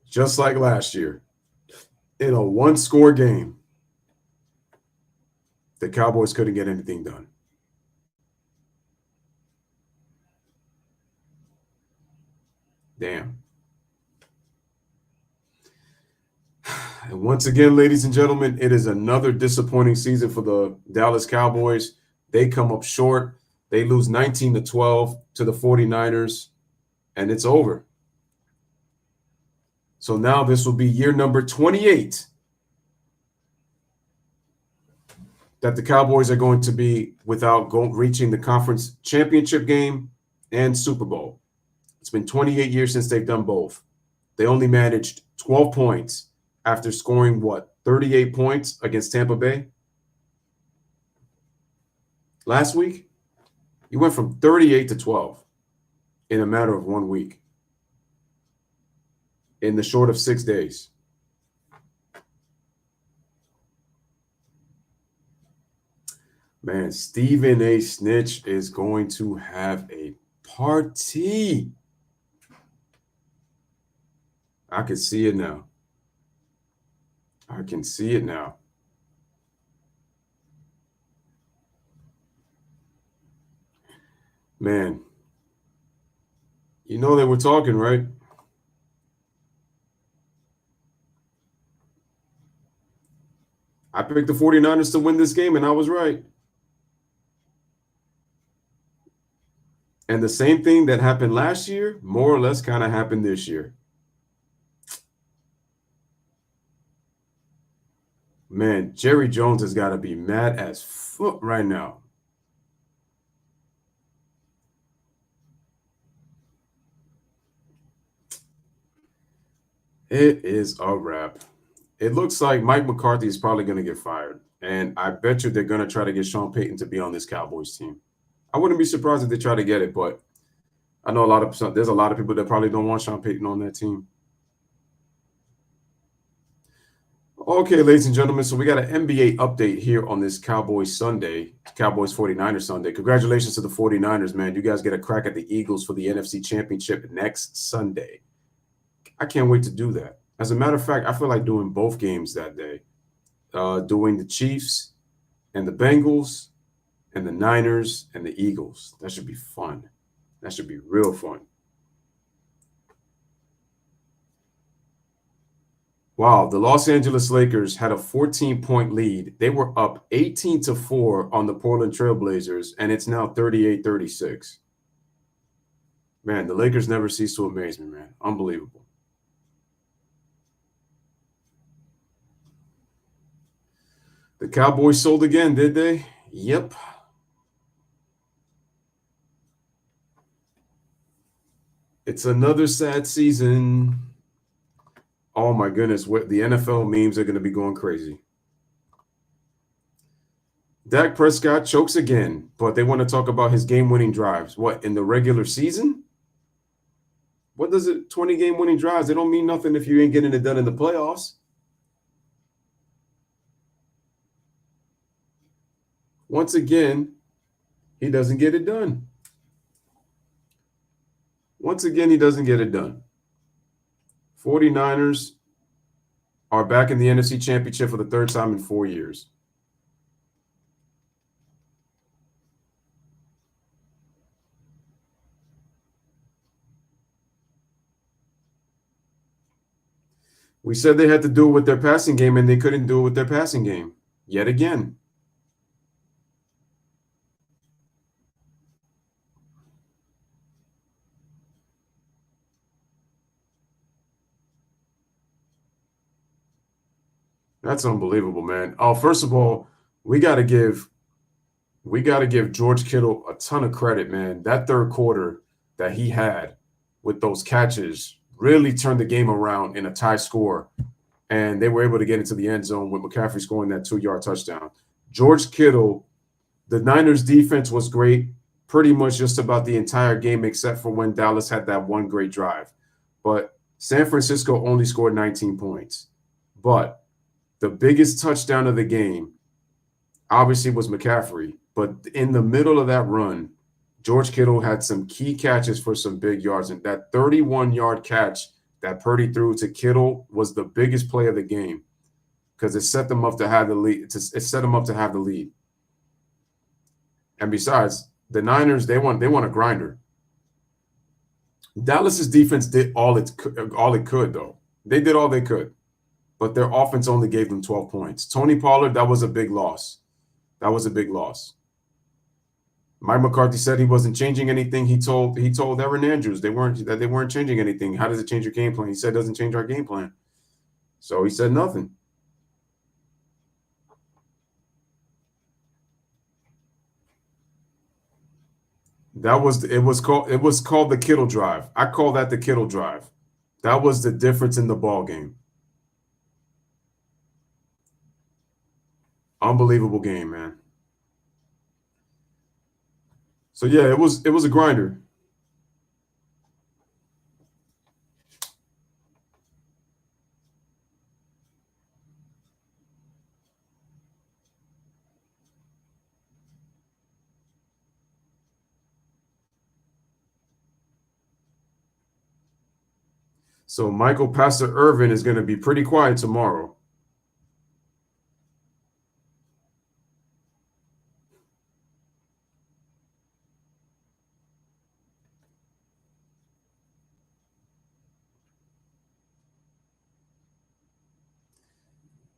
just like last year, in a one-score game, the Cowboys couldn't get anything done. Damn. And once again, ladies and gentlemen, it is another disappointing season for the Dallas Cowboys. They come up short. They lose 19-12 to the 49ers, and it's over. So now this will be year number 28 that the Cowboys are going to be without reaching the conference championship game and Super Bowl. It's been 28 years since they've done both. They only managed 12 points after scoring, 38 points against Tampa Bay? Last week, you went from 38 to 12 in a matter of 1 week, in the short of 6 days. Man, Stephen A. Snitch is going to have a party. I can see it now. I can see it now. Man, you know they were talking, right? I picked the 49ers to win this game, and I was right. And the same thing that happened last year, more or less kind of happened this year. Man, Jerry Jones has got to be mad as fuck right now. It is a wrap. It looks like Mike McCarthy is probably going to get fired. And I bet you they're going to try to get Sean Payton to be on this Cowboys team. I wouldn't be surprised if they try to get it, but I know there's a lot of people that probably don't want Sean Payton on that team. Okay, ladies and gentlemen, so we got an NBA update here on this Cowboys Sunday, Cowboys 49ers Sunday. Congratulations to the 49ers, man. You guys get a crack at the Eagles for the NFC Championship next Sunday. I can't wait to do that. As a matter of fact, I feel like doing both games that day, doing the Chiefs and the Bengals and the Niners and the Eagles. That should be fun. That should be real fun. Wow, the Los Angeles Lakers had a 14-point lead. They were up 18-4 on the Portland Trailblazers, and it's now 38-36. Man, the Lakers never cease to amaze me, man. Unbelievable. The Cowboys sold again, did they? Yep. It's another sad season. Oh my goodness, the NFL memes are going to be going crazy. Dak Prescott chokes again, but they want to talk about his game-winning drives. What, in the regular season? What does it, 20 game-winning drives? They don't mean nothing if you ain't getting it done in the playoffs. Once again, he doesn't get it done. Once again, he doesn't get it done. 49ers are back in the NFC Championship for the third time in 4 years. We said they had to do it with their passing game, and they couldn't do it with their passing game yet again. That's unbelievable, man. Oh, first of all, we got to give George Kittle a ton of credit, man. That third quarter that he had with those catches, really turned the game around in a tie score, and they were able to get into the end zone with McCaffrey scoring that 2-yard touchdown. George Kittle, the Niners defense was great pretty much just about the entire game except for when Dallas had that one great drive. But San Francisco only scored 19 points. But the biggest touchdown of the game obviously was McCaffrey. But in the middle of that run, George Kittle had some key catches for some big yards. And that 31-yard catch that Purdy threw to Kittle was the biggest play of the game because it set them up to have the lead. It set them up to have the lead. And besides, the Niners, they want a grinder. Dallas's defense did all it could, though. They did all they could. But their offense only gave them 12 points. Tony Pollard, that was a big loss. That was a big loss. Mike McCarthy said he wasn't changing anything. He told Evan Andrews they weren't changing anything. How does it change your game plan? He said it doesn't change our game plan. So he said nothing. It was called the Kittle drive. I call that the Kittle drive. That was the difference in the ball game. Unbelievable game, man. So yeah, it was a grinder. So Michael Pastor Irvin is going to be pretty quiet tomorrow.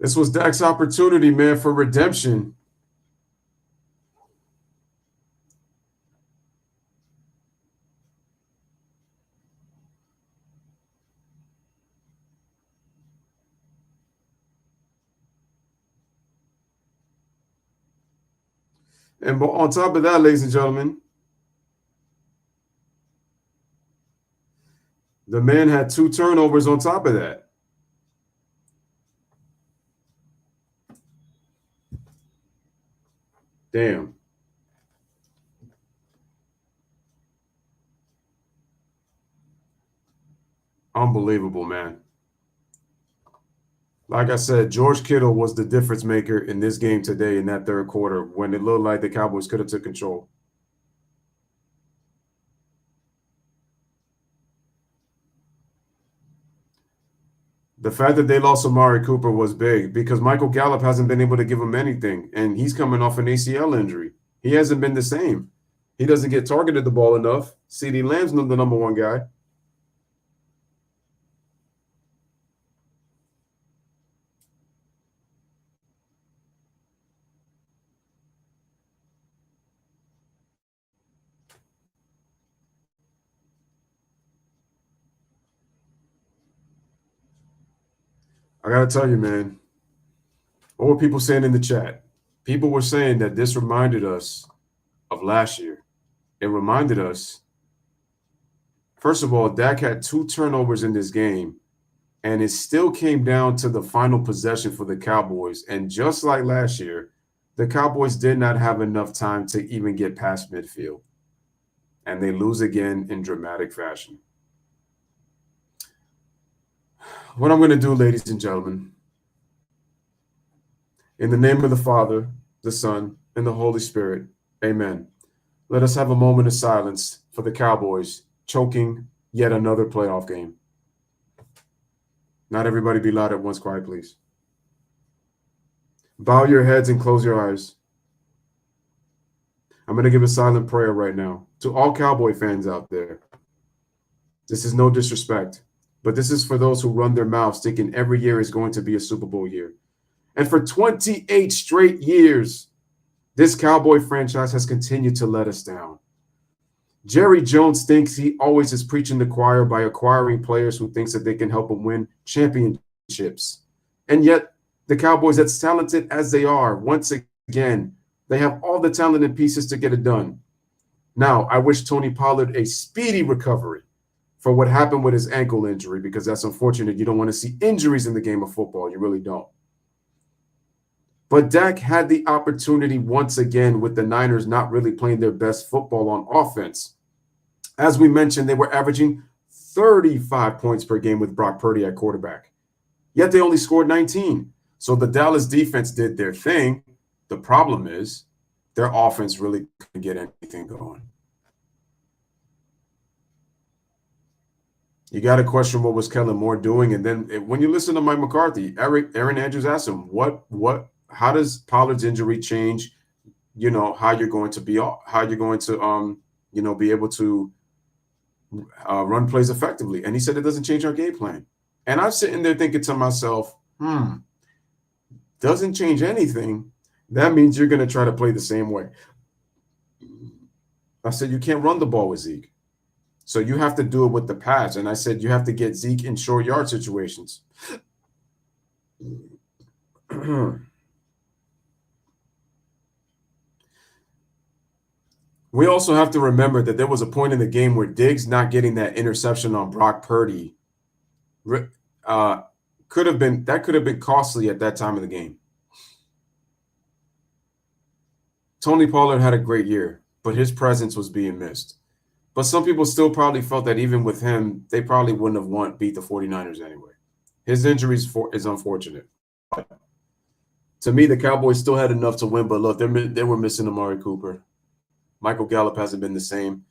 This was Dak's opportunity, man, for redemption. And on top of that, ladies and gentlemen, the man had 2 turnovers on top of that. Damn. Unbelievable, man. Like I said, George Kittle was the difference maker in this game today in that third quarter when it looked like the Cowboys could have took control. The fact that they lost Amari Cooper was big because Michael Gallup hasn't been able to give him anything, and he's coming off an ACL injury. He hasn't been the same. He doesn't get targeted the ball enough. CeeDee Lamb's the number 1 guy. I got to tell you, man, what were people saying in the chat? People were saying that this reminded us of last year. It reminded us, first of all, Dak had 2 turnovers in this game, and it still came down to the final possession for the Cowboys. And just like last year, the Cowboys did not have enough time to even get past midfield. And they lose again in dramatic fashion. What I'm going to do, ladies and gentlemen, in the name of the Father, the Son, and the Holy Spirit, amen. Let us have a moment of silence for the Cowboys choking yet another playoff game. Not everybody be loud at once, quiet, please. Bow your heads and close your eyes. I'm going to give a silent prayer right now to all Cowboy fans out there. This is no disrespect, but this is for those who run their mouths thinking every year is going to be a Super Bowl year. And for 28 straight years, this Cowboy franchise has continued to let us down. Jerry Jones thinks he always is preaching the choir by acquiring players who thinks that they can help him win championships. And yet, the Cowboys, as talented as they are, once again, they have all the talent and pieces to get it done. Now, I wish Tony Pollard a speedy recovery. for what happened with his ankle injury, because that's unfortunate. You don't want to see injuries in the game of football. You really don't. But Dak had the opportunity once again with the Niners not really playing their best football on offense. As we mentioned, they were averaging 35 points per game with Brock Purdy at quarterback. Yet they only scored 19. So the Dallas defense did their thing. The problem is their offense really couldn't get anything going. You got to question what was Kellen Moore doing. And then when you listen to Mike McCarthy, Aaron Andrews asked him, how does Pollard's injury change, how you're going to be able to run plays effectively? And he said, it doesn't change our game plan. And I'm sitting there thinking to myself, doesn't change anything. That means you're going to try to play the same way. I said, you can't run the ball with Zeke. So you have to do it with the pass. And I said, you have to get Zeke in short yard situations. We also have to remember that there was a point in the game where Diggs not getting that interception on Brock Purdy could have been costly at that time of the game. Tony Pollard had a great year, but his presence was being missed. But some people still probably felt that even with him, they probably wouldn't have beat the 49ers anyway. His injuries is unfortunate. To me, the Cowboys still had enough to win, but look, they were missing Amari Cooper. Michael Gallup hasn't been the same.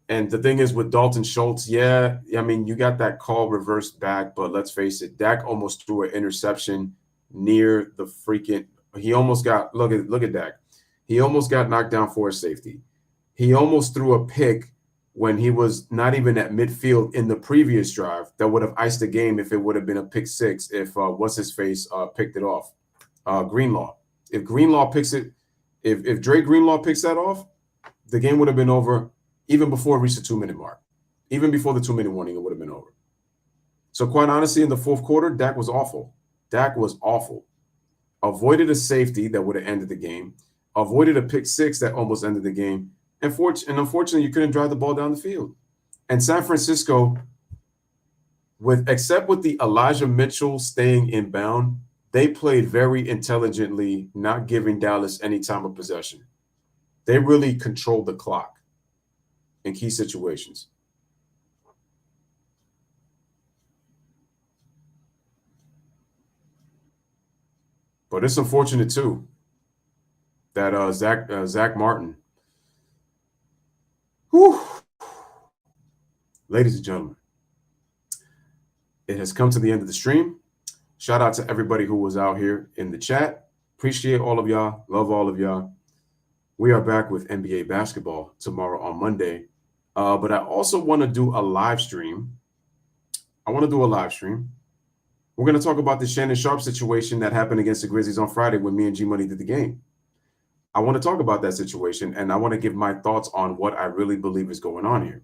And the thing is with Dalton Schultz, you got that call reversed back, but let's face it, Dak almost threw an interception near the freaking – he almost got – look at Dak. He almost got knocked down for a safety. He almost threw a pick when he was not even at midfield in the previous drive that would have iced the game if it would have been a pick six if what's-his-face picked it off, Greenlaw. If Greenlaw picks it – if Dre Greenlaw picks that off, the game would have been over even before it reached the 2-minute mark. Even before the 2-minute warning, it would have been over. So quite honestly, in the fourth quarter, Dak was awful. Dak was awful. Avoided a safety that would have ended the game. Avoided a pick six that almost ended the game. And unfortunately, you couldn't drive the ball down the field. And San Francisco, except with the Elijah Mitchell staying inbound, they played very intelligently, not giving Dallas any time of possession. They really controlled the clock in key situations. But it's unfortunate too that Zach Martin. Whew. Ladies and gentlemen, it has come to the end of the stream. Shout out to everybody who was out here in the chat. Appreciate all of y'all. Love all of y'all. We are back with NBA basketball tomorrow on Monday. But I also want to do a live stream. We're going to talk about the Shannon Sharpe situation that happened against the Grizzlies on Friday when me and G-Money did the game. I want to talk about that situation, and I want to give my thoughts on what I really believe is going on here.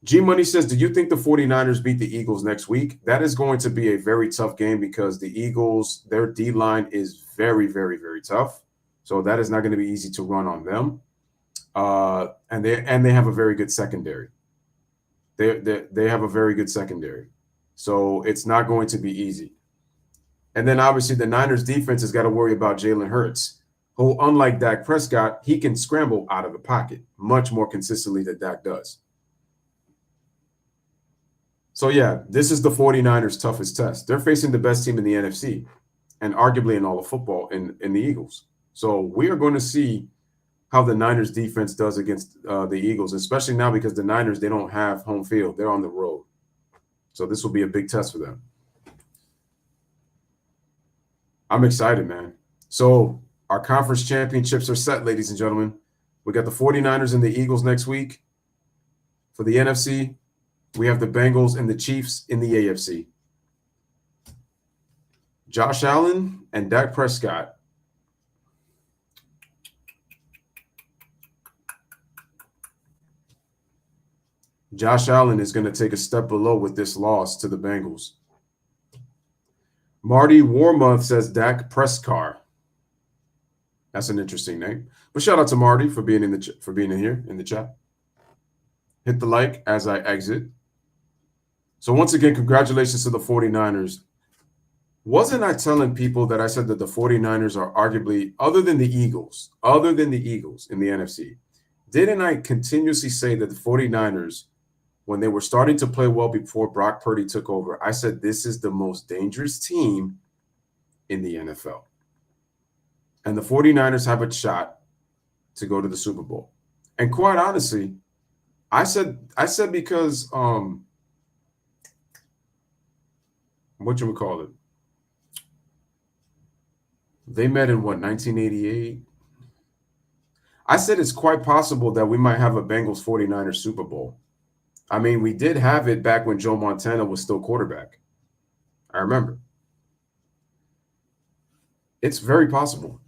G-Money says, do you think the 49ers beat the Eagles next week? That is going to be a very tough game because the Eagles, their D-line is very, very, very tough. So that is not going to be easy to run on them. And they have a very good secondary. They have a very good secondary. So it's not going to be easy. And then obviously the Niners defense has got to worry about Jalen Hurts, who, unlike Dak Prescott, he can scramble out of the pocket much more consistently than Dak does. So yeah, this is the 49ers' toughest test. They're facing the best team in the NFC and arguably in all of football in the Eagles. So we are going to see how the Niners defense does against the Eagles, especially now because the Niners, they don't have home field. They're on the road. So this will be a big test for them. I'm excited, man. So our conference championships are set, ladies and gentlemen. We got the 49ers and the Eagles next week. For the NFC, we have the Bengals and the Chiefs in the AFC. Josh Allen and Dak Prescott. Josh Allen is going to take a step below with this loss to the Bengals. Marty Warmonth says Dak Prescar. That's an interesting name. But shout out to Marty for being in here in the chat. Hit the like as I exit. So once again, congratulations to the 49ers. Wasn't I telling people that I said that the 49ers are arguably, other than the Eagles in the NFC, didn't I continuously say that the 49ers, when they were starting to play well before Brock Purdy took over, I said this is the most dangerous team in the NFL. And the 49ers have a shot to go to the Super Bowl. And quite honestly, I said because what you would call it? They met in what, 1988? I said it's quite possible that we might have a Bengals 49ers Super Bowl. I mean, we did have it back when Joe Montana was still quarterback. I remember. It's very possible.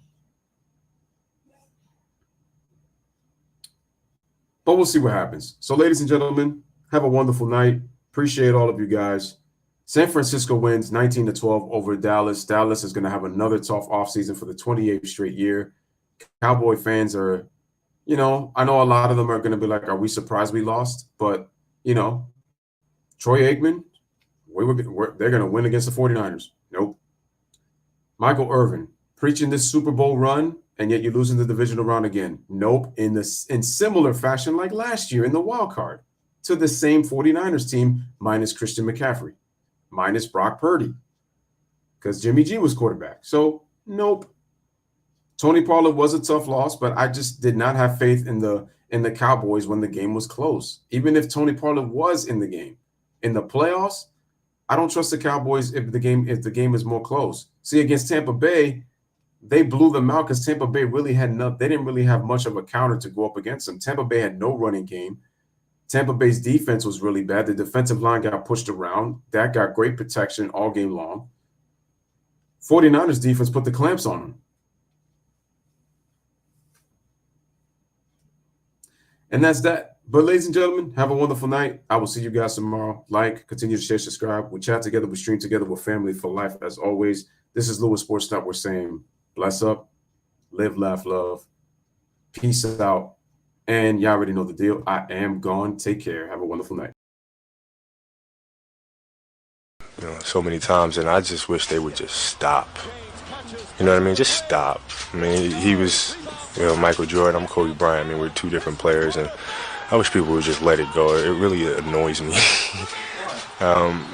But we'll see what happens. So, ladies and gentlemen, have a wonderful night. Appreciate all of you guys. San Francisco wins 19-12 over Dallas. Dallas is going to have another tough offseason for the 28th straight year. Cowboy fans are, I know a lot of them are going to be like, are we surprised we lost? But, Troy Aikman, they're going to win against the 49ers. Nope. Michael Irvin, preaching this Super Bowl run, and yet you're losing the divisional round again. Nope. In similar fashion like last year in the wild card to the same 49ers team minus Christian McCaffrey, minus Brock Purdy, because Jimmy G was quarterback. So, nope. Tony Pollard was a tough loss, but I just did not have faith in the Cowboys when the game was close. Even if Tony Pollard was in the game. In the playoffs, I don't trust the Cowboys if the game is more close. See, against Tampa Bay, they blew them out because Tampa Bay really they didn't really have much of a counter to go up against them. Tampa Bay had no running game. Tampa Bay's defense was really bad. The defensive line got pushed around. That got great protection all game long. 49ers defense put the clamps on them. And that's that. But ladies and gentlemen, have a wonderful night. I will see you guys tomorrow. Like, continue to share, subscribe. We chat together. We stream together. We're family for life. As always, this is Louis Sports Network saying, bless up, live, laugh, love. Peace out. And y'all already know the deal. I am gone. Take care. Have a wonderful night. So many times, and I just wish they would just stop. You know what I mean? Just stop. I mean, he was, Michael Jordan. I'm Kobe Bryant. I mean, we're two different players, and I wish people would just let it go. It really annoys me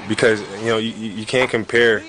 because you can't compare